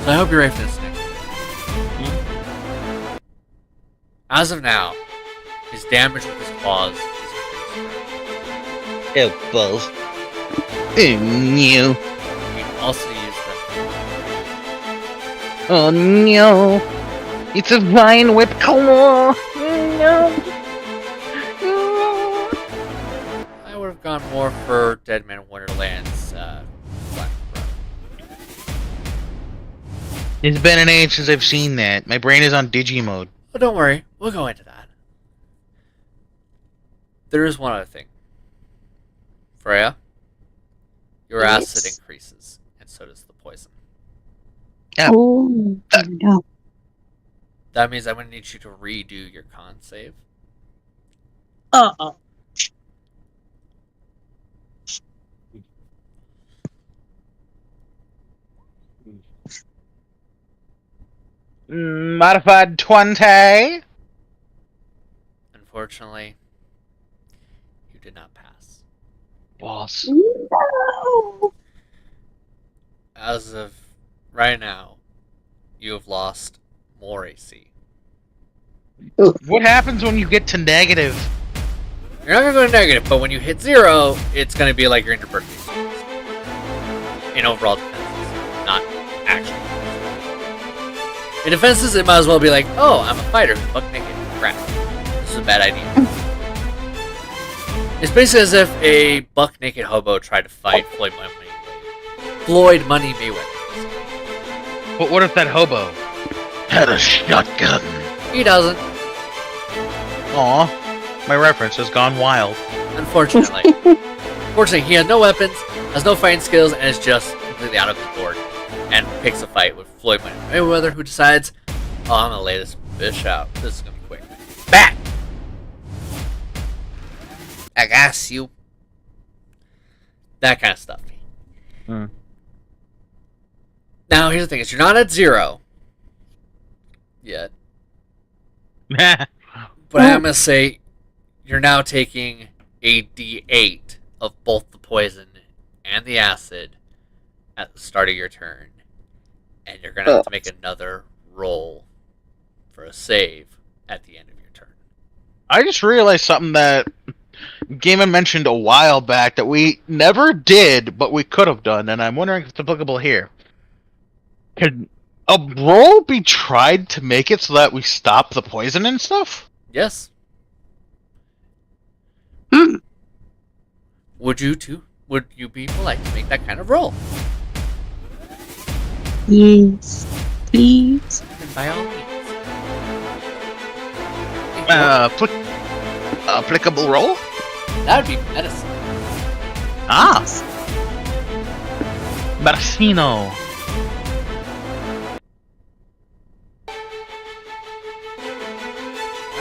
So I hope you're ready for this next. As of now, his damage with his claws is increasing. Oh, balls. Oh, no. You can also use them. Oh, no. It's a vine whip claw. No. I would have gone more for Dead Man Wonderland's Black Bro. It's been an age since I've seen that. My brain is on Digi mode. But don't worry, we'll go into that. There is one other thing. Freya, your Yes. acid increases, and so does the poison. Yeah. Oh, no. That means I'm going to need you to redo your con save. Uh-oh. Modified 20. Unfortunately, you did not pass. Boss. No. As of right now, you have lost more AC. What happens when you get to negative? You're not going to go to negative, but when you hit 0, it's going to be like you're in your birthday series. In overall defenses, not actual. In defenses, it might as well be like, oh, I'm a fighter who's buck naked. Crap. This is a bad idea. It's basically as if a buck naked hobo tried to fight Floyd Money Mayweather. But what if that hobo had a shotgun? He doesn't, Aw, my reference has gone wild. unfortunately. Fortunately, he has no weapons, has no fighting skills, and is just completely out of his board. And picks a fight with Floyd Mayweather, who decides, oh, I'm gonna lay this bitch out. This is gonna be quick. Back! I got you. That kind of stuff. Hmm. Now, here's the thing: is you're not at 0 yet, but I'm gonna say you're now taking a D8 of both the poison and the acid at the start of your turn, and you're gonna have to make another roll for a save at the end of your turn. I just realized something that Gaiman mentioned a while back that we never did, but we could have done, and I'm wondering if it's applicable here. Could a roll be tried to make it so that we stop the poison and stuff? Yes. Hmm. Would you be polite to make that kind of roll? Yes. Please. And by all means. Applicable roll? That would be medicine. Ah. Marcino.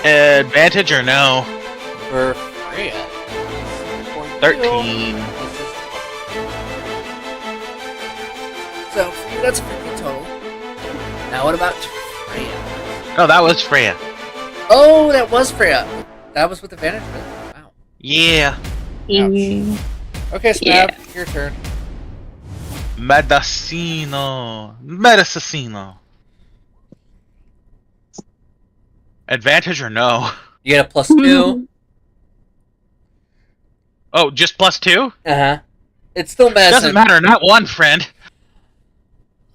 Advantage or no? For Freya. 13. So for you, that's 15 total. Now what about Freya? Oh, that was Freya. Oh, that was Freya. That was with advantage. Wow. Yeah. Yeah. Okay, Snap, your turn. Medicino. Medicino. Advantage or no? You get a +2. Oh, just +2? Uh-huh. It's still medicine. Doesn't matter, not one, friend.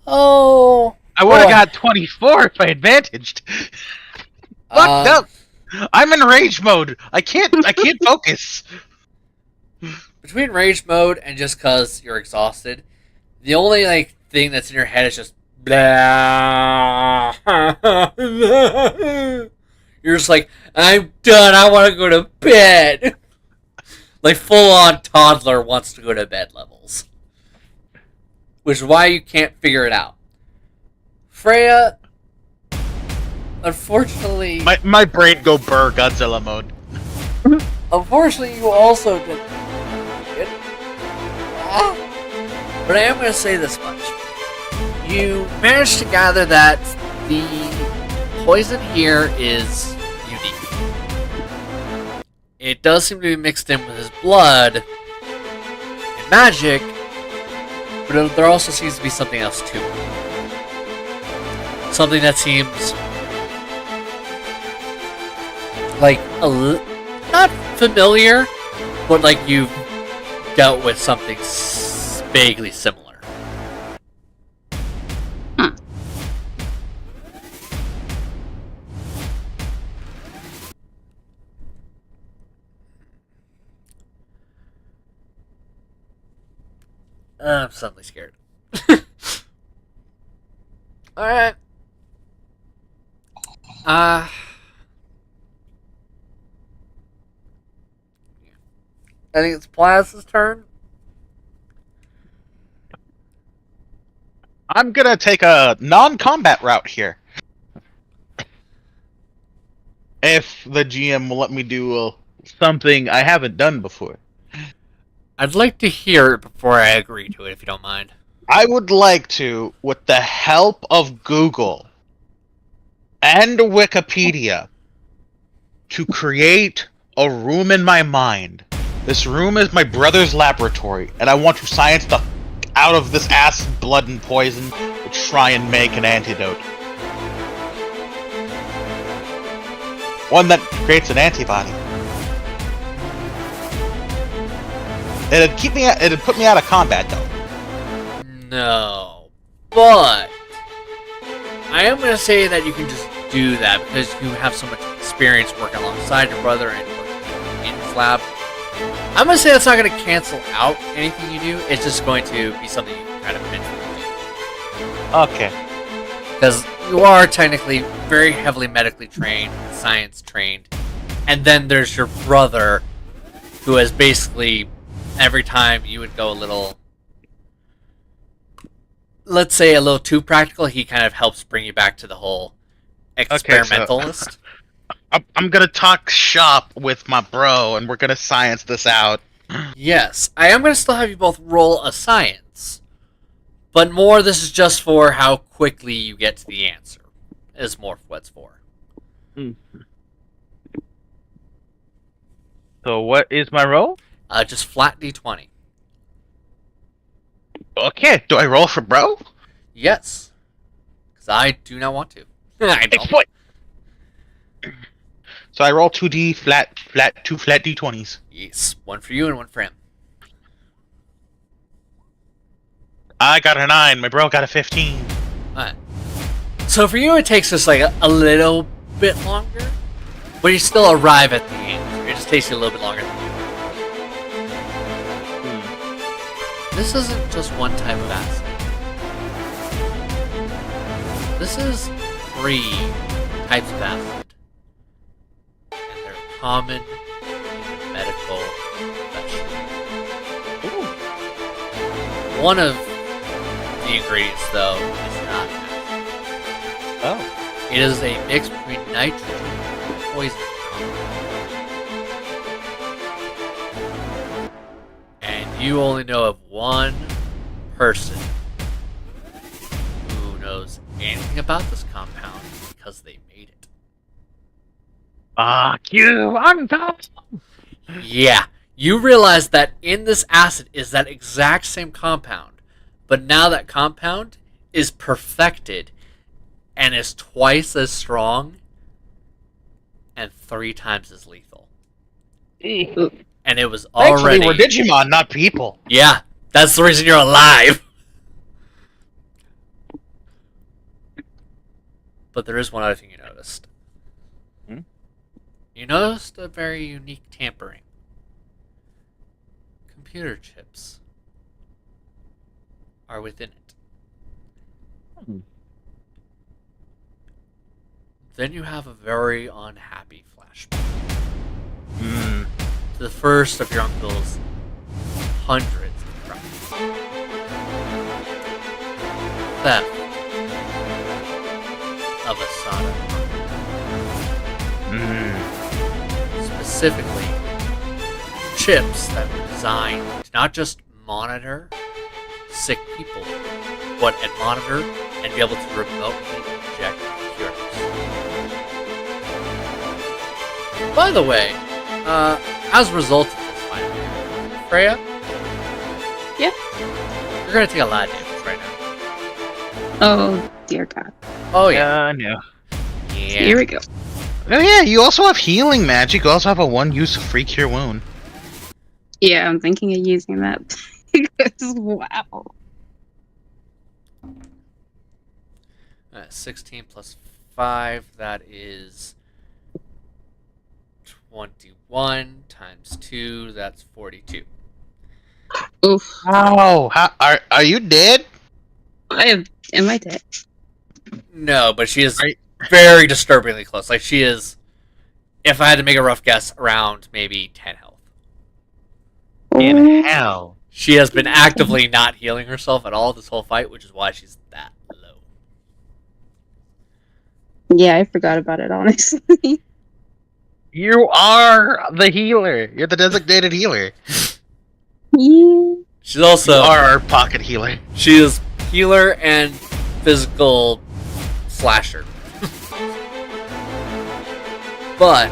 Oh. I would have got 24 if I advantaged. Fuck no. I'm in rage mode. I can't focus. Between rage mode and just cause you're exhausted, the only thing that's in your head is just blah. You're just like, I'm done. I want to go to bed. Like full on toddler wants to go to bed levels. Which is why you can't figure it out. Freya, unfortunately... My brain go burr Godzilla mode. Unfortunately, you also did... But I am going to say this much. You managed to gather that the poison here is unique. It does seem to be mixed in with his blood and magic, but there also seems to be something else too. Something that seems like not familiar, but like you've dealt with something vaguely similar. Huh. I'm suddenly scared. Alright. I think it's Plaz's turn. I'm gonna take a non-combat route here. If the GM will let me do something I haven't done before. I'd like to hear it before I agree to it, if you don't mind. I would like to, with the help of Google and Wikipedia, to create a room in my mind. This room is my brother's laboratory, and I want to science the out of this ass blood and poison to try and make an antidote. One that creates an antibody. It'd put me out of combat though. No. But I am going to say that you can just do that because you have so much experience working alongside your brother and working in his lab. I'm going to say that's not going to cancel out anything you do. It's just going to be something you can kind of mentally do. Okay. Because you are technically very heavily medically trained, science trained. And then there's your brother who has basically, every time you would go a little, let's say a little too practical, he kind of helps bring you back to the whole experimentalist. Okay, so I'm gonna talk shop with my bro, and we're gonna science this out. Yes, I am going to still have you both roll a science. But more, this is just for how quickly you get to the answer. Is more what it's for. So what is my roll? Just flat d20. Okay, do I roll for bro? Yes. Because I do not want to. I don't. Foot. So I roll 2d two flat d20s. Yes, one for you and one for him. I got a 9. My bro got a 15. Alright. So for you, it takes just like a little bit longer, but you still arrive at the end. It just takes you a little bit longer than you. This isn't just one type of acid. This is 3 types of acid. And they're common in the medical profession. One of the ingredients, though, is not acid. Oh. It is a mix between nitrogen and poison compound. And you only know of one person who knows anything about this compound because they made it. Fuck you, Uncle! Yeah, you realize that in this acid is that exact same compound, but now that compound is perfected and is twice as strong and 3 times as lethal. And it was Thankfully, already... we're Digimon, not people. Yeah, that's the reason you're alive. But there is one other thing you noticed. Hmm? You noticed a very unique tampering. Computer chips are within it. Hmm. Then you have a very unhappy flashback Hmm. to the first of your uncle's hundreds of crimes. Theft of a Sonic. Specifically, chips that were designed to not just monitor sick people, but and monitor and be able to remotely inject cures. By the way, as a result of this fight, Freya, Yeah. you're gonna take a lot of damage right now. Oh dear God. Oh yeah, No. yeah. Here we go. Oh yeah, you also have healing magic. You also have a 1-use free cure wound. Yeah, I'm thinking of using that. Because wow. 16 plus 5, that is 21 times 2, that's 42. Oof. Oh, are you dead? Am I dead? No, but she is Right. very disturbingly close. Like, she is, if I had to make a rough guess, around maybe 10 health. In hell. She has been actively not healing herself at all this whole fight, which is why she's that low. Yeah, I forgot about it, honestly. You are the healer. You're the designated healer. Yeah. She's also... You are our pocket healer. She is healer and physical slasher. But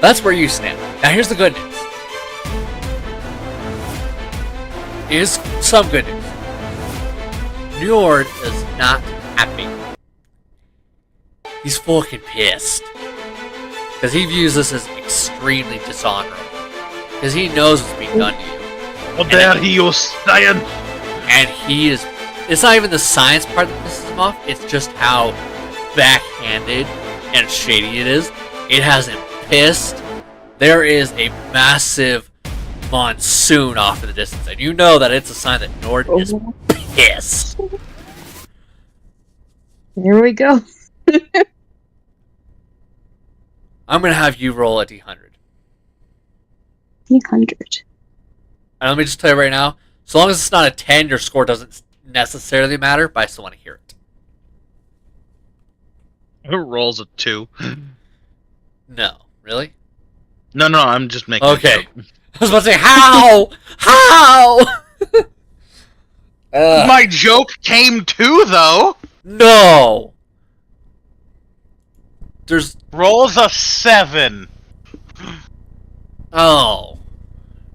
that's where you stand. Now here's the good news. Here's some good news. Njord is not happy. He's fucking pissed. Because he views this as extremely dishonorable. Because he knows what's being done to you. How dare he use science? And he is... It's not even the science part that pisses him off. It's just how backhanded and shady it is. It has him pissed. There is a massive monsoon off in the distance. And you know that it's a sign that Nord is pissed. Here we go. I'm going to have you roll a d100. 300. And let me just tell you right now, so long as it's not a 10, your score doesn't necessarily matter, but I still want to hear it. Who rolls a 2? No. Really? No, I'm just making. Okay. A joke. I was about to say, how? How? My joke came too, though. No. There's... Rolls a 7. Oh.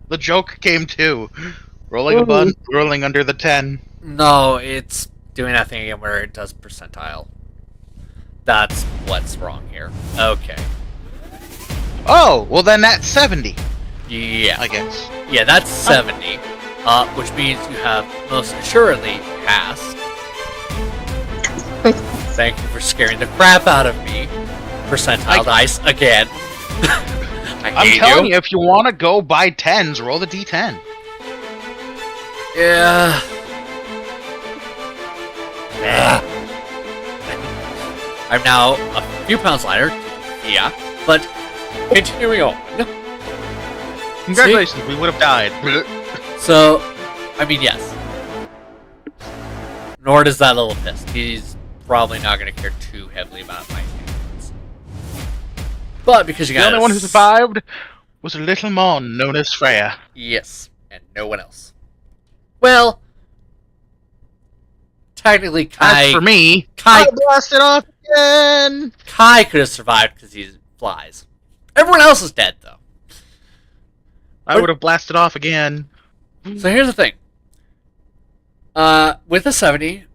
The joke came too. Rolling under the 10. No, it's doing that thing again where it does percentile. That's what's wrong here. Okay. Oh, well then that's 70, Yeah. I guess. Yeah, that's 70. Which means you have most assuredly passed. Thank you for scaring the crap out of me. Percentile dice again. I I'm hate telling you, if you want to go by 10s, roll the d10. Yeah. I'm now a few pounds lighter. Yeah. But continuing on. Congratulations, we would have died. So, I mean, yes. Nor does that little fist. He's probably not going to care too heavily about my opinions. But because you The got only one who survived was a little mon known as Freya. Yes, and no one else. Well, technically, Kai. As for me, Kai, I blasted off again. Kai could have survived because he flies. Everyone else is dead, though. I would have blasted off again. So here's the thing. With a 70,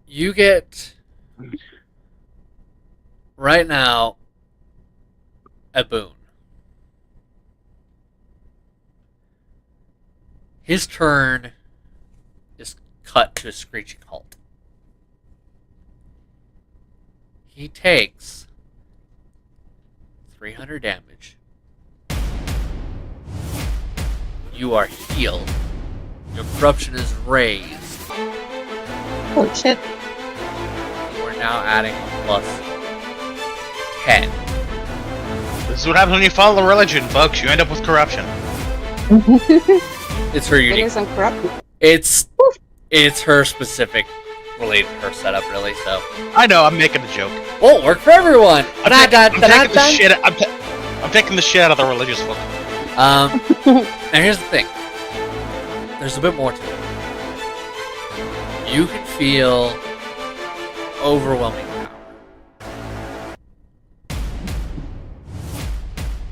you get right now a boon. His turn is cut to a screeching halt. He takes 300 damage. You are healed. Your corruption is raised. Holy shit. You are now adding a plus 10. This is what happens when you follow religion, folks. You end up with corruption. It's her It unique. is uncorrupted. It's her specific related to her setup, really. So I know, I'm making a joke. won't work for everyone. I'm taking the shit. I'm taking the shit out of the religious folk. Now here's the thing. There's a bit more to it. You can feel overwhelming power.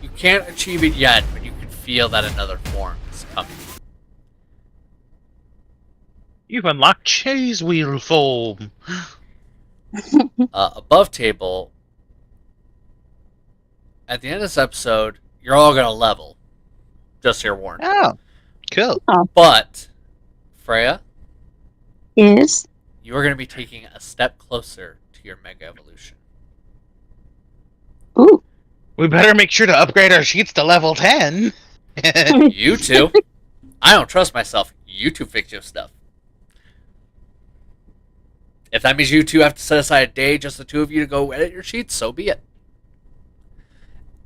You can't achieve it yet, but you can feel that another form is coming. You've unlocked cheese wheel form. Above table, at the end of this episode, you're all gonna level. Just so you're warned. Oh, cool. But, Freya, Yes. you are gonna be taking a step closer to your Mega Evolution. Ooh. We better make sure to upgrade our sheets to level 10. You two. I don't trust myself. You two fix your stuff. If that means you two have to set aside a day, just the two of you, to go edit your sheets, so be it.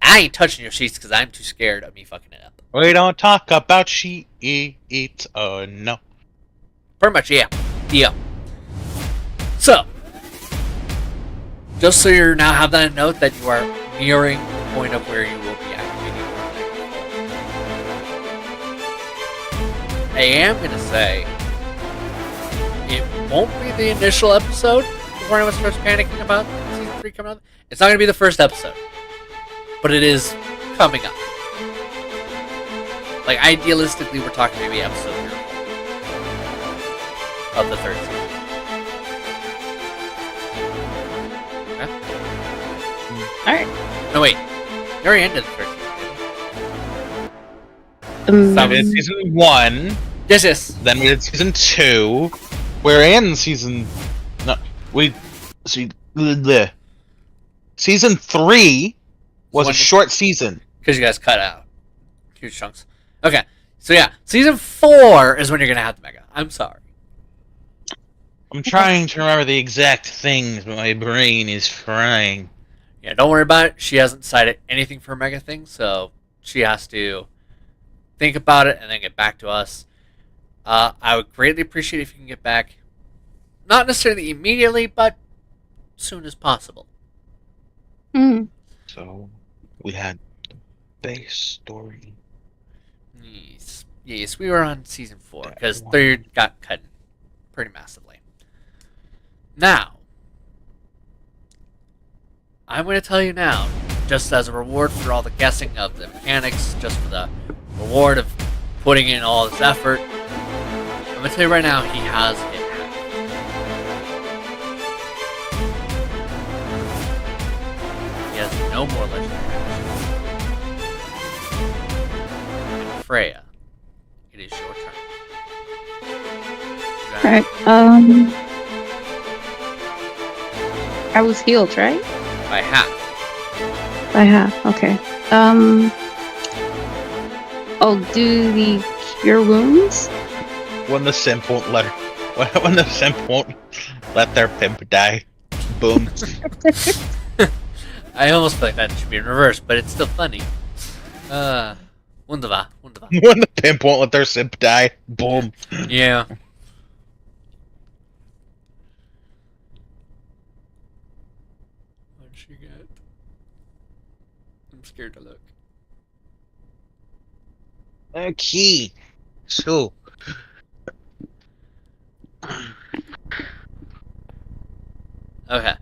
I ain't touching your sheets because I'm too scared of me fucking it up. We don't talk about sheets, oh no. Pretty much, yeah. Yeah. So, just so you now have that note that you are nearing the point of where you will be activating your Mega. I am going to say, it won't be the initial episode before anyone starts panicking about season 3 coming out. It's not going to be the first episode. But it is coming up. Like, idealistically, we're talking maybe episode 0 of the 3rd season. Okay? Alright. No, wait. You already ended the 3rd season. So we did season 1, Yes. then we did season 2. We're in season... No, we... bleh. Season 3 was a short season. Because you guys cut out huge chunks. Okay. So, yeah. Season 4 is when you're going to have the Mega. I'm sorry. I'm trying to remember the exact things, but my brain is frying. Yeah, don't worry about it. She hasn't decided anything for a Mega thing, so she has to think about it and then get back to us. I would greatly appreciate if you can get back. Not necessarily immediately, but soon as possible. Mm. So, we had the base story. Yes, we were on season 4 because 3rd got cut pretty massively. Now, I'm going to tell you now, just as a reward for all the guessing of the mechanics, just for the reward of putting in all this effort, I'm going to tell you right now, he has it. He has no more legendary actions. And Freya, it is your turn. Alright, I was healed, right? By half. By half, okay. I'll do the cure wounds. When the simp won't let her, when the simp won't let their pimp die. Boom. I almost feel like that should be in reverse, but it's still funny. Wunderbar. When the pimp won't let their simp die. Boom. Yeah. What'd she get? I'm scared to look. Okay. So. Okay.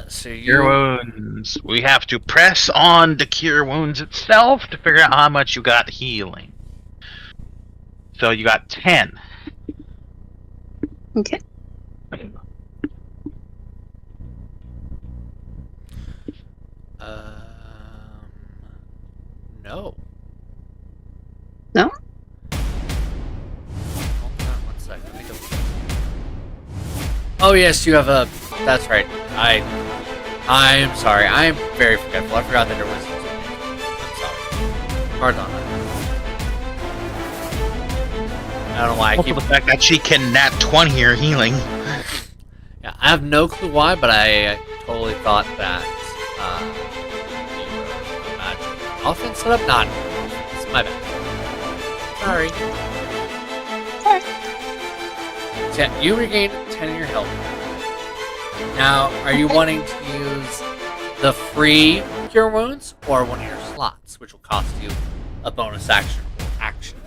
So you... Cure wounds. We have to press on the cure wounds itself to figure out how much you got healing. So you got 10. Okay. No. No? Hold on 1 second. Let me double check. Oh yes, you have a... That's right. I'm sorry. I'm very forgetful. I forgot that there was... I'm sorry. Hard on that. I don't know why I Also keep... the fact that she can nat 20 your healing. Yeah, I have no clue why, but I totally thought that the magic offense set up not. It's my bad. Sorry. So yeah, you regain 10 of your health. Now, are you wanting to use the free cure wounds or one of your slots, which will cost you a bonus action or action?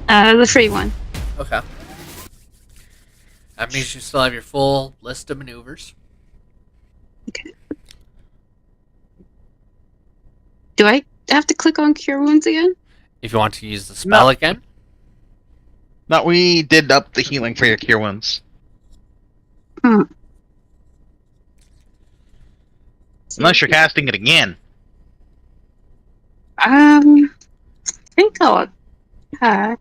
The free one. Okay. That means you still have your full list of maneuvers. Okay. Do I have to click on cure wounds again? If you want to use the spell again. No, we did up the healing for your cure wounds. Unless you're casting it again. I think I'll attack.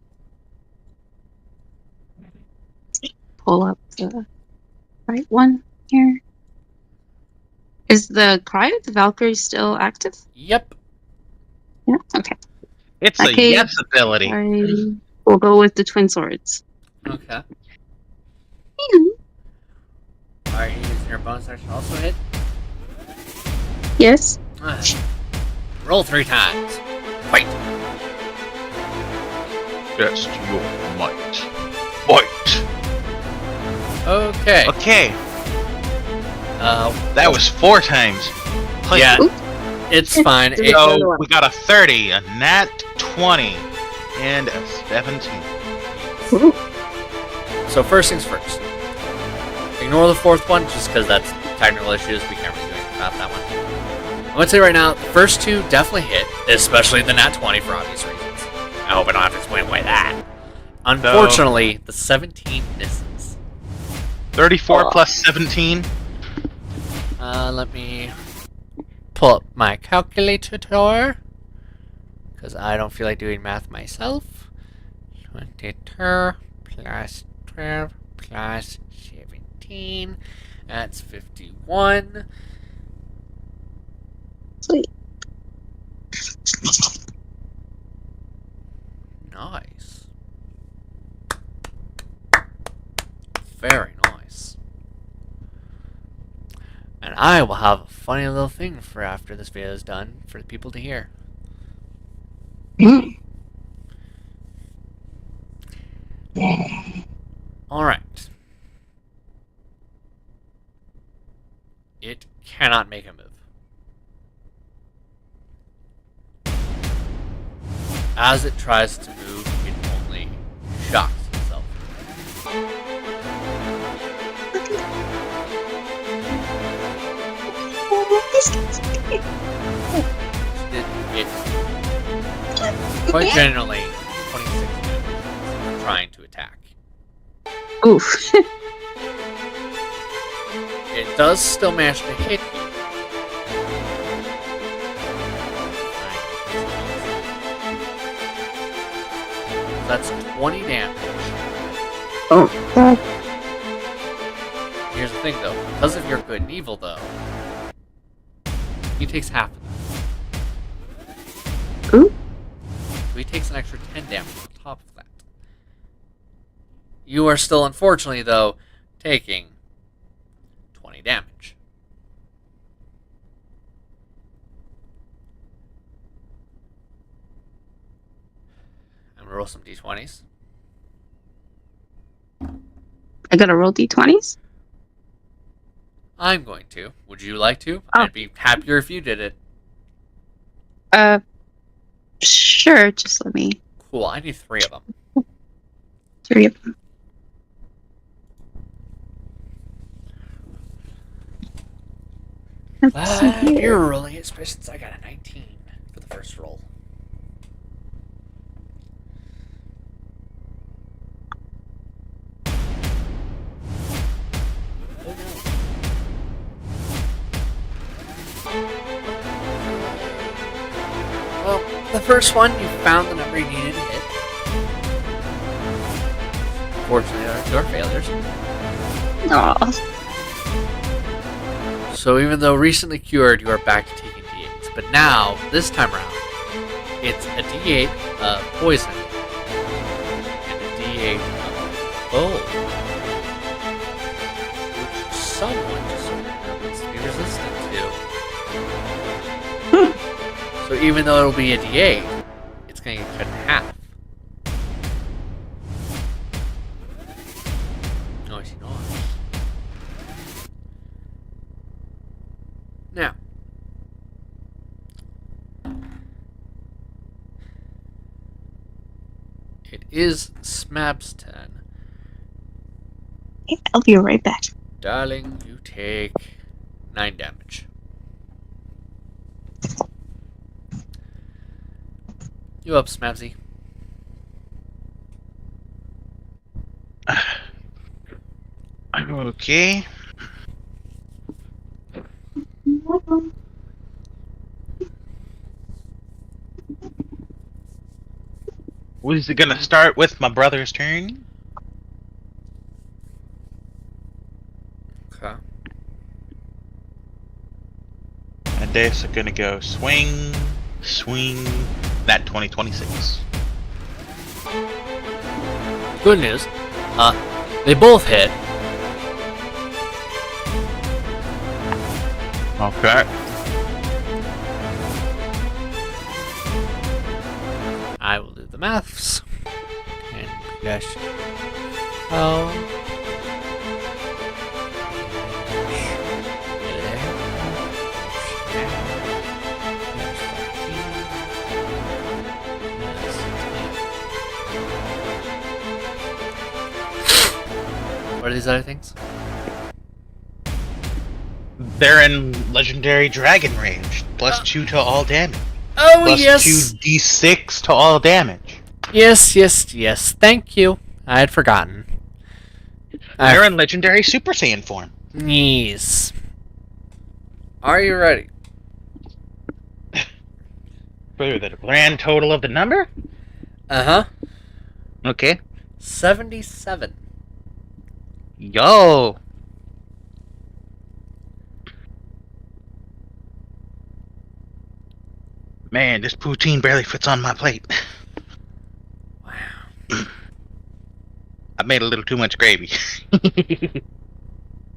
Pull up the right one here. Is the Cry of the Valkyrie still active? Yep. Yeah, okay. It's a Okay. yes ability. I will go with the twin swords. Okay. Are you using your bonus action also hit? Yes. Roll 3 times. Fight. Just your might. Fight. Okay. Okay, that was 4 times. Yeah, Oop. it's fine. Did it- So we got a 30, a nat 20, and a 17. Ooh. So first things first. Ignore the 4th one, just because that's technical issues. We can't really do anything about that one. I'm going to say right now, the first 2 definitely hit, especially the nat 20 for obvious reasons. I hope I don't have to explain why that. Unfortunately, the 17 misses. 34 plus 17. Let me pull up my calculator, because I don't feel like doing math myself. 22 plus 12 plus 17. That's 51. Sweet. Nice. Very nice. And I will have a funny little thing for after this video is done for the people to hear. Alright. It cannot make a move. As it tries to move, it only shocks itself. It quite generally 26 damage trying to attack. Oof. It does still manage to hit you, That's 20 damage. Oh, God. Here's the thing, though. Because of your good and evil, though, he takes half of that. Ooh. So he takes an extra 10 damage on top of that. You are still, unfortunately, though, taking 20 damage. I'm gonna roll some d20s. I gotta roll d20s? I'm going to. Would you like to? Oh. I'd be happier if you did it. Sure, just let me... Cool, I need 3 of them. 3 of them. Let's see here. You're rolling it, especially since I got a 19 for the first roll. Well, the first one, you found the number you needed to hit. Fortunately, there are 2 failures. Aw. So even though recently cured, you are back to taking d8s. But now, this time around, it's a d8 of poison and a d8 of gold, which someone just happens to be resistant to. So even though it'll be a d8, it's going to get cut in half. No, I see not. Now, it is Smab's turn. I'll be right back. Darling, you take 9 damage. You up, Smabsy? I'm okay. Was it gonna start with my brother's turn? Okay. And Dave's gonna go swing, swing, that 2026. Good news. They both hit. Okay. I will do the maths. And yes. Oh. What are these other things? They're in legendary dragon range. Plus 2 to all damage. Oh, Plus yes. 2d6 to all damage. Yes, yes, yes. Thank you. I had forgotten. They're in legendary Super Saiyan form. Yes. Are you ready? For the grand total of the number? Uh-huh. Okay. 77. Yo. Man, this poutine barely fits on my plate. Wow. I made a little too much gravy.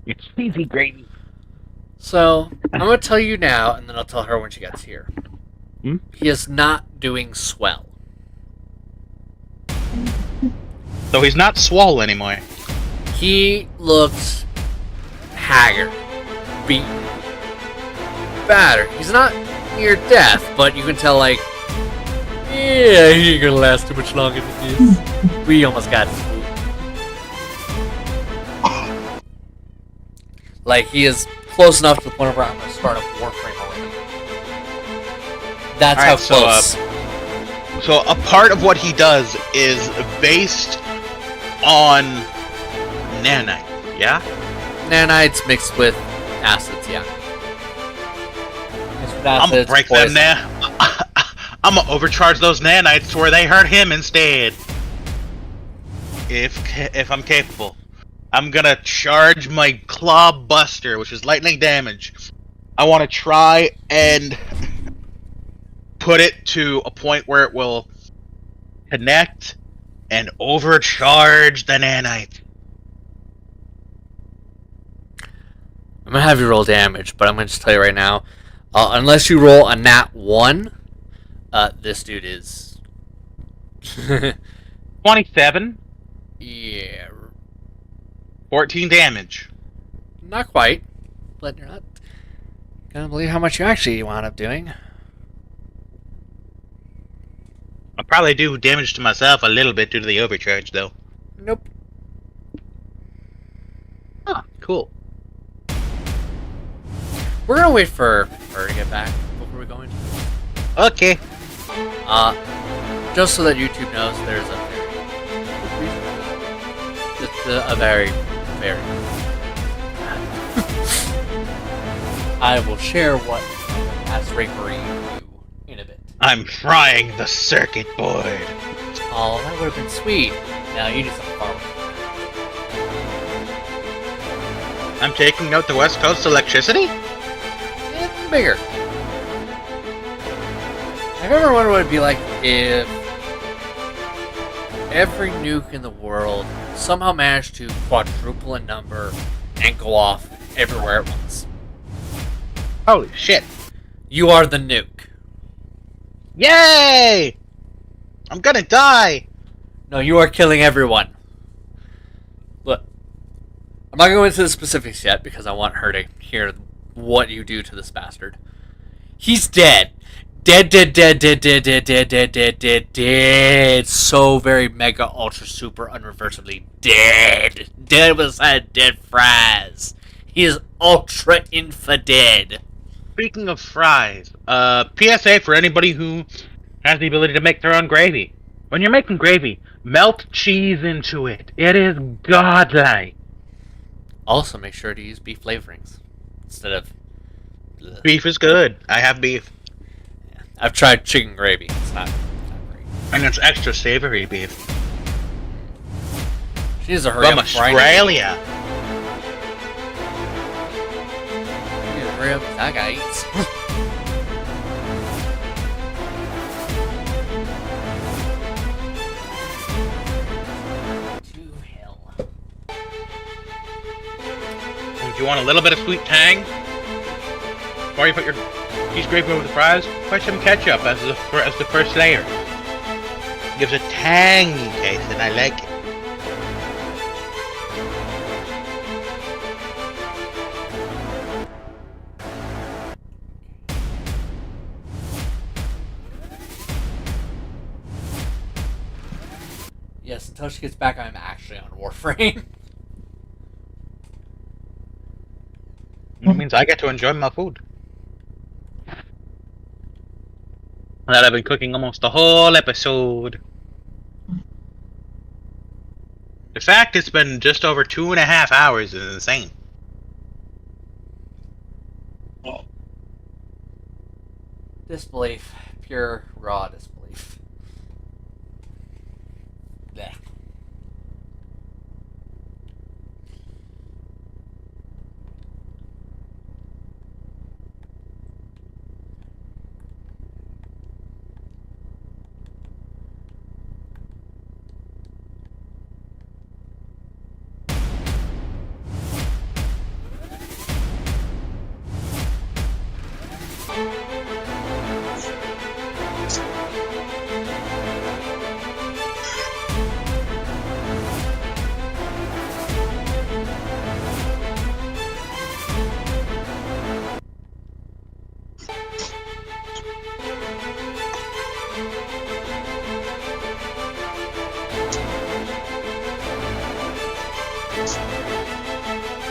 It's cheesy gravy. So, I'm going to tell you now, and then I'll tell her when she gets here. Hmm? He is not doing swell. So he's not swole anymore. He looks haggard, beaten, battered. He's not near death, but you can tell, like, yeah, he ain't gonna last too much longer than this. We almost got his food. Like, he is close enough to the point where I'm gonna start a warframe already. That's how Alright, close. So a part of what he does is based on nanite, yeah? Nanites mixed with acids, yeah. Mixed with I'm gonna acids, break poison. them now. I'm gonna overcharge those nanites to where they hurt him instead. if I'm capable. I'm gonna charge my Claw Buster, which is lightning damage. I want to try and put it to a point where it will connect and overcharge the nanite. I'm gonna have you roll damage, but I'm gonna just tell you right now, unless you roll a nat 1, this dude is 27. yeah, 14 damage. not quite, but you're not gonna believe how much you actually wound up doing. I'll probably do damage to myself a little bit due to the overcharge, though. Nope. Huh, cool. We're gonna wait for her to get back before we go into it. Okay. Just so that YouTube knows, there's a very, very. I will share what has Rapery do in a bit. I'm frying the circuit board. Oh, that would have been sweet. Now you just have to I'm taking out the West Coast electricity? it's bigger. Have you ever wondered what it'd be like if every nuke in the world somehow managed to quadruple in number and go off everywhere at once? Holy shit. You are the nuke. Yay! I'm gonna die! No, you are killing everyone. Look, I'm not going to go into the specifics yet because I want her to hear what you do to this bastard. He's dead. Dead, dead, dead, dead, dead, dead, dead, dead, dead, dead, dead. So very mega, ultra, super, unreversibly dead. Dead beside dead fries. He is ultra infa-dead. Speaking of fries, PSA for anybody who has the ability to make their own gravy. When you're making gravy, melt cheese into it. It is godlike. Also, make sure to use beef flavorings instead of. Ugh. Beef is good. I have beef. Yeah. I've tried chicken gravy. It's not great. And it's extra savory beef. She needs to hurry From up. Australia. She needs to hurry up. That guy eats. To hell. If you want a little bit of sweet tang, before you put your cheese gravy over the fries, put some ketchup as the first layer. Gives a tangy taste, and I like it. Yes, until she gets back, I'm actually on Warframe. It means I get to enjoy my food. That I've been cooking almost the whole episode. In fact, it's been just over 2.5 hours. It's insane. Disbelief. Pure, raw disbelief. Blech.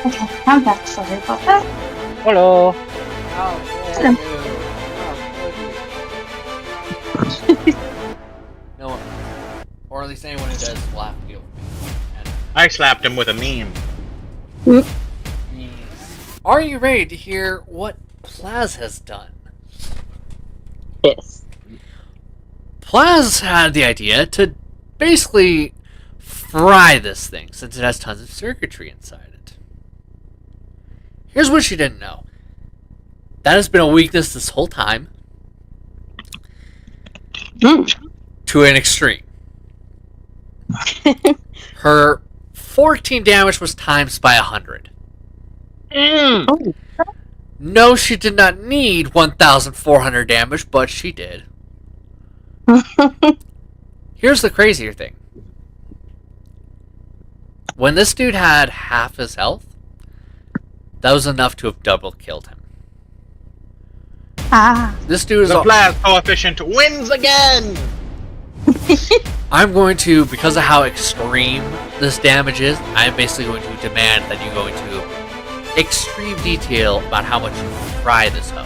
Okay, I'm back. Sorry about that. Hello. No one, or at least anyone who does, will have to deal with me. And I slapped him with a meme. yes. Are you ready to hear what Plaz has done? Yes. Plaz had the idea to basically fry this thing since it has tons of circuitry inside it. Here's what she didn't know. That has been a weakness this whole time to an extreme. Her 14 damage was times by 100. Oh. No, she did not need 1,400 damage, but she did. Here's the crazier thing. When this dude had half his health, that was enough to have double killed him. This dude is The blast coefficient wins again! I'm going to, because of how extreme this damage is, I'm basically going to demand that you go into extreme detail about how much you fry this hoe.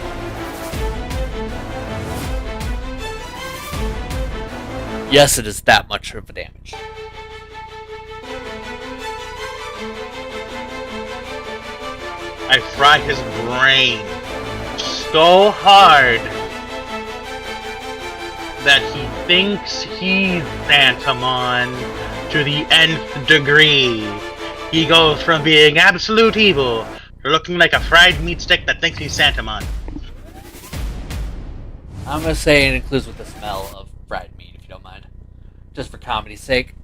Yes, it is that much of a damage. I fry his brain so hard that he thinks he's Santamon to the nth degree. He goes from being absolute evil to looking like a fried meat stick that thinks he's Santamon. I'm going to say it includes with the smell of fried meat, if you don't mind. Just for comedy's sake.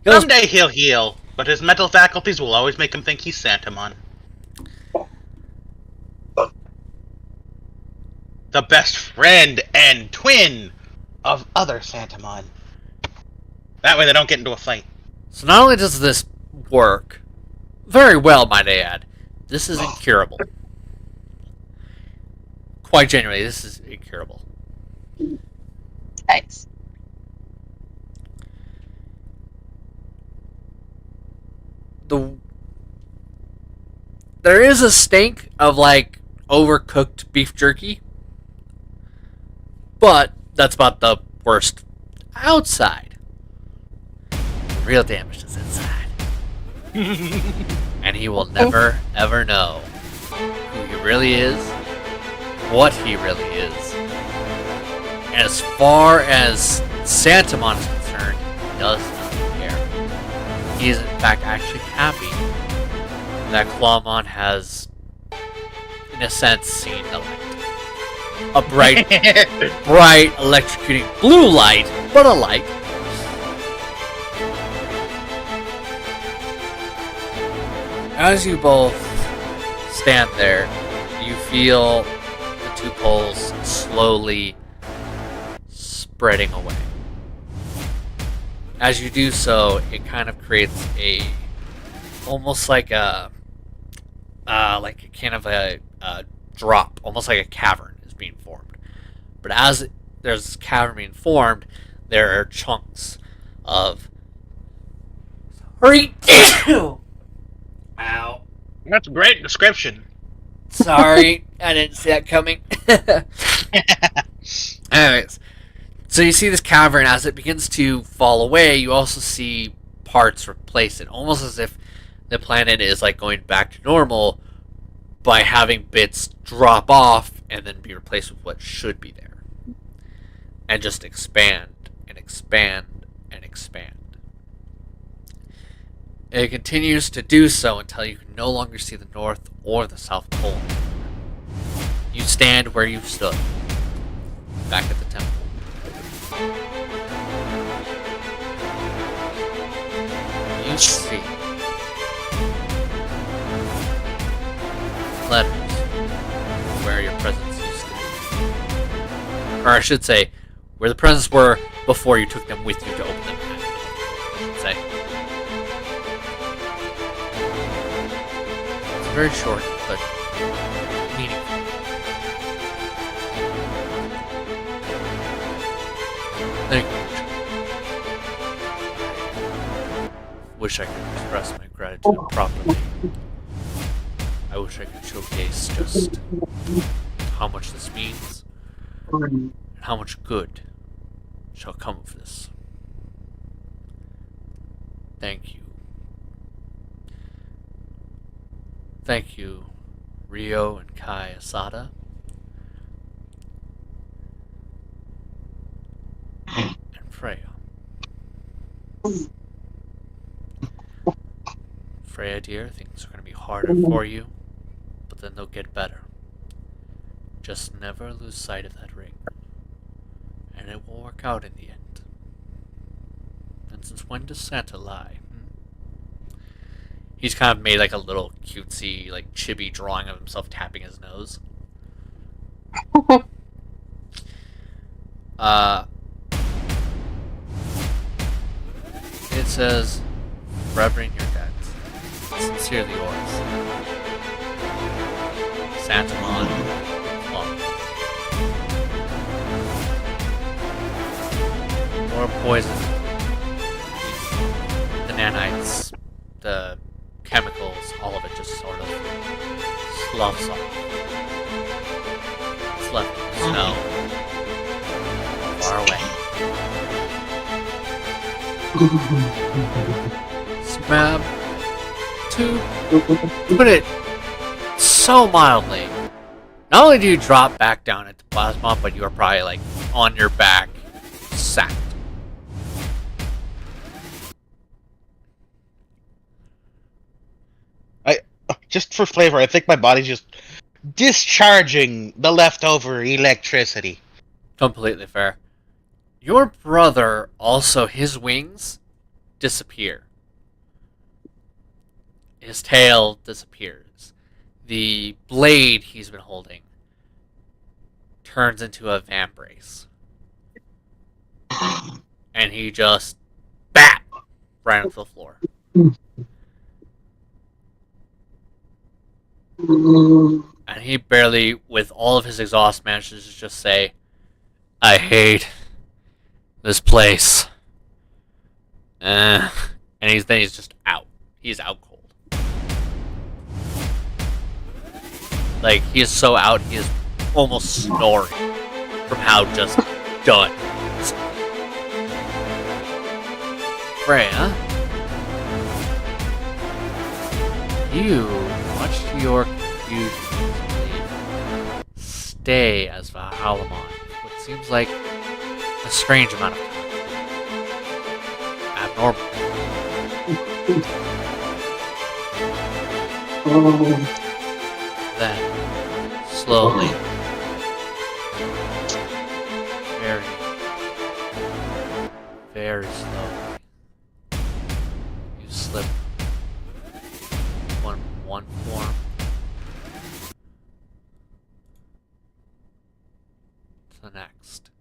Someday he'll heal, but his mental faculties will always make him think he's Santamon. The best friend and twin of other Santamon. That way they don't get into a fight. So not only does this work very well, might I add, this is incurable. Quite genuinely, this is incurable. Nice. There is a stink of like overcooked beef jerky, but that's about the worst outside. Real damage is inside. And he will never, ever know who he really is, what he really is. And as far as Santamon is concerned, he does not care. He is in fact actually happy that Clawmon has, in a sense, seen the light. A bright, bright, electrocuting blue light, but a light. As you both stand there, you feel the two poles slowly spreading away. As you do so, it kind of creates almost like a kind of a drop, almost like a cavern is being formed. But as there's this cavern being formed, there are chunks of. Sorry. Ow. That's a great description. Sorry, I didn't see that coming. Anyways, so you see this cavern as it begins to fall away. You also see parts replace it, almost as if the planet is like going back to normal by having bits drop off and then be replaced with what should be there, and just expand and expand and expand. It continues to do so until you can no longer see the North or the South Pole. You stand where you stood, back at the temple. You see letters where your presence used to be. Or I should say, where the presents were before you took them with you to open them. I should say. Very short, but meaningful. Thank you. Wish I could express my gratitude properly. I wish I could showcase just how much this means and how much good shall come of this. Thank you. Thank you, Rio and Kai Asada. And Freya. Freya, dear, things are going to be harder for you, but then they'll get better. Just never lose sight of that ring, and it will work out in the end. And since when does Santa lie? He's kind of made like a little cutesy, like chibi drawing of himself tapping his nose. It says, forever in your debt. Sincerely yours. Santamon. Or poison. The nanites, the chemicals, all of it just sort of sloughs off. It's left in the snow. Far away. Smab. To put it so mildly, not only do you drop back down into plasma, but you are probably like on your back, sacked. Just for flavor, I think my body's just discharging the leftover electricity. Completely fair. Your brother also, his wings disappear. His tail disappears. The blade he's been holding turns into a vambrace. And he just BAP! Right onto the floor. And he barely, with all of his exhaust, manages to just say, I hate this place. And he's just out. He's out cold. Like, he is so out, he is almost snoring from how just done. Freya, you, much to your confusion, stay as Valhallamon for what seems like a strange amount of time. Abnormal. Then, slowly, very, very slowly, you slip one form to the next.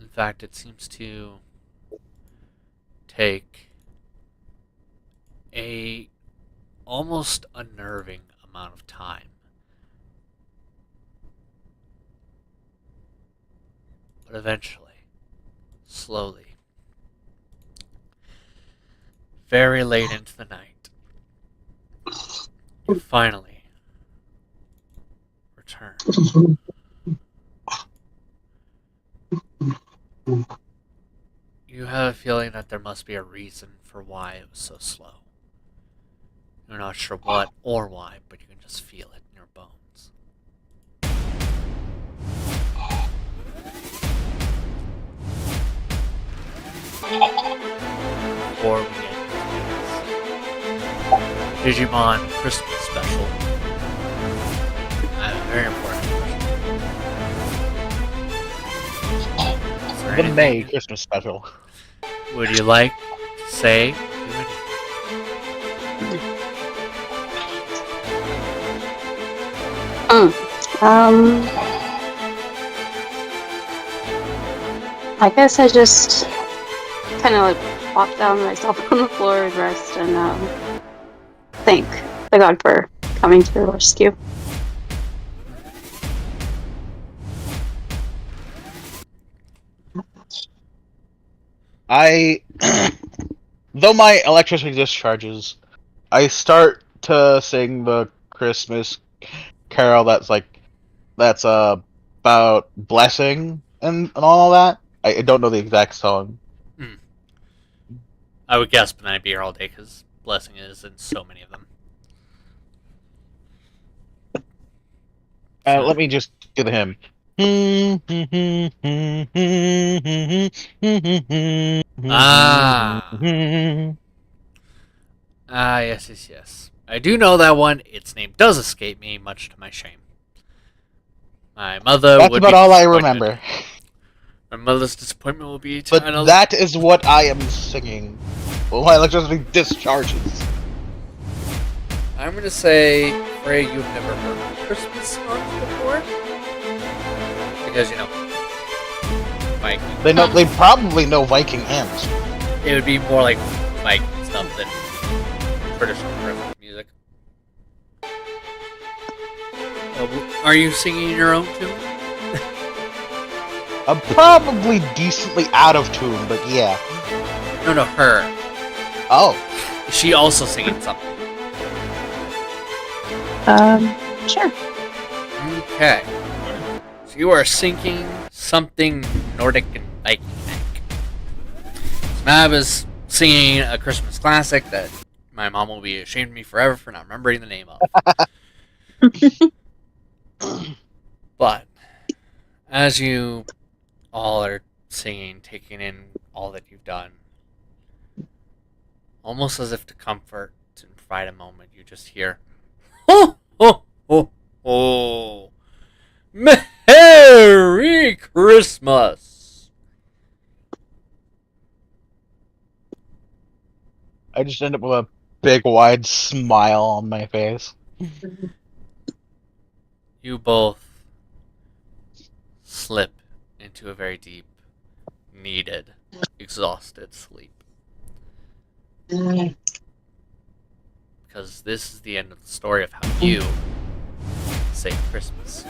In fact, it seems to take a almost unnerving amount of time. But eventually, slowly, very late into the night, you finally return. You have a feeling that there must be a reason for why it was so slow. You're not sure what or why, but you can just feel it in your bones. Before we get into this Digimon Christmas special, I have a very important question. The May Christmas special. Would you like to say I guess I just kind of like plop down myself on the floor and rest and thank the God for coming to the rescue. Though my electricity discharges, I start to sing the Christmas carol that's about blessing and all that. I don't know the exact song. I would guess, but I'd be here all day because blessing is in so many of them. Let me just do the hymn. Ah. Ah, yes. I do know that one. Its name does escape me, much to my shame. My mother That's would about be all I disappointed. remember. My mother's disappointment will be But eternal. that is what I am singing. Well, my electricity discharges. I'm gonna say, Frey, you've never heard Christmas songs before, because Viking. They probably know Viking hymns. It would be more like Viking stuff than traditional Christmas music. Are you singing your own tune? I'm probably decently out of tune, but yeah. No, her. Oh. Is she also singing something? Sure. Okay. So you are singing something Nordic and Viking. Mab is singing a Christmas classic that my mom will be ashamed of me forever for not remembering the name of. But as you all are singing, taking in all that you've done, almost as if to comfort and provide a moment, you just hear, "Ho ho ho ho! Merry Christmas!" I just end up with a big wide smile on my face. You both slip into a very deep, needed, exhausted sleep. Because this is the end of the story of how you say Christmas.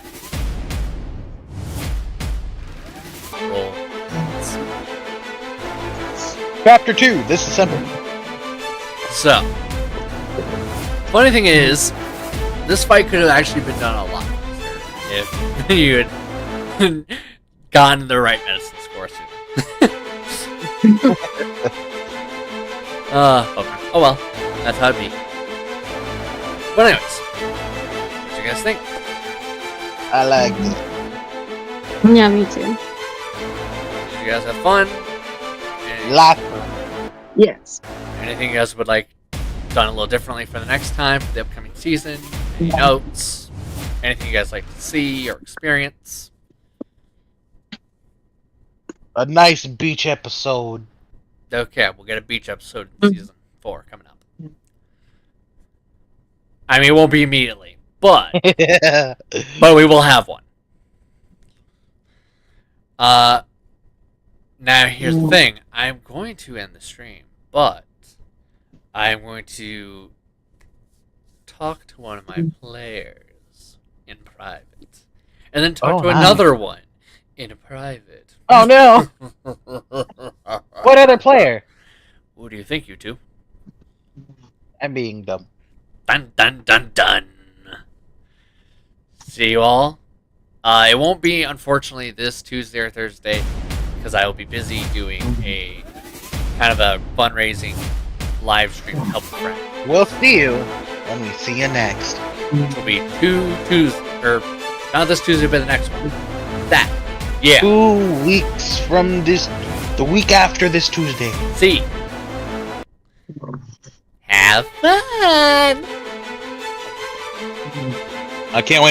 Roll. Chapter 2, this is simple. So, funny thing is, this fight could have actually been done a lot easier if you had gotten the right medicine score sooner. Okay. Oh well, that's how it be. But anyways, what do you guys think? I like this. Yeah, me too. Did you guys have fun? Laugh. Yes. Anything you guys would like done a little differently for the next time, for the upcoming season? Any notes? Anything you guys like to see or experience? A nice beach episode. Okay, we'll get a beach episode in season 4 coming up. I mean, it won't be immediately, but we will have one. Now here's the thing. I'm going to end the stream, but I'm going to talk to one of my players in private, and then talk to another one in private. Oh no! What other player? Who do you think, you two? I'm being dumb. Dun dun dun dun. See you all. It won't be, unfortunately, this Tuesday or Thursday, because I will be busy doing a kind of a fundraising live stream to help a friend. We'll see you when we see you next. Which will be 2 Tuesdays, or not this Tuesday, but the next one. That. Yeah. 2 weeks from this, the week after this Tuesday. See. Have fun. I can't wait for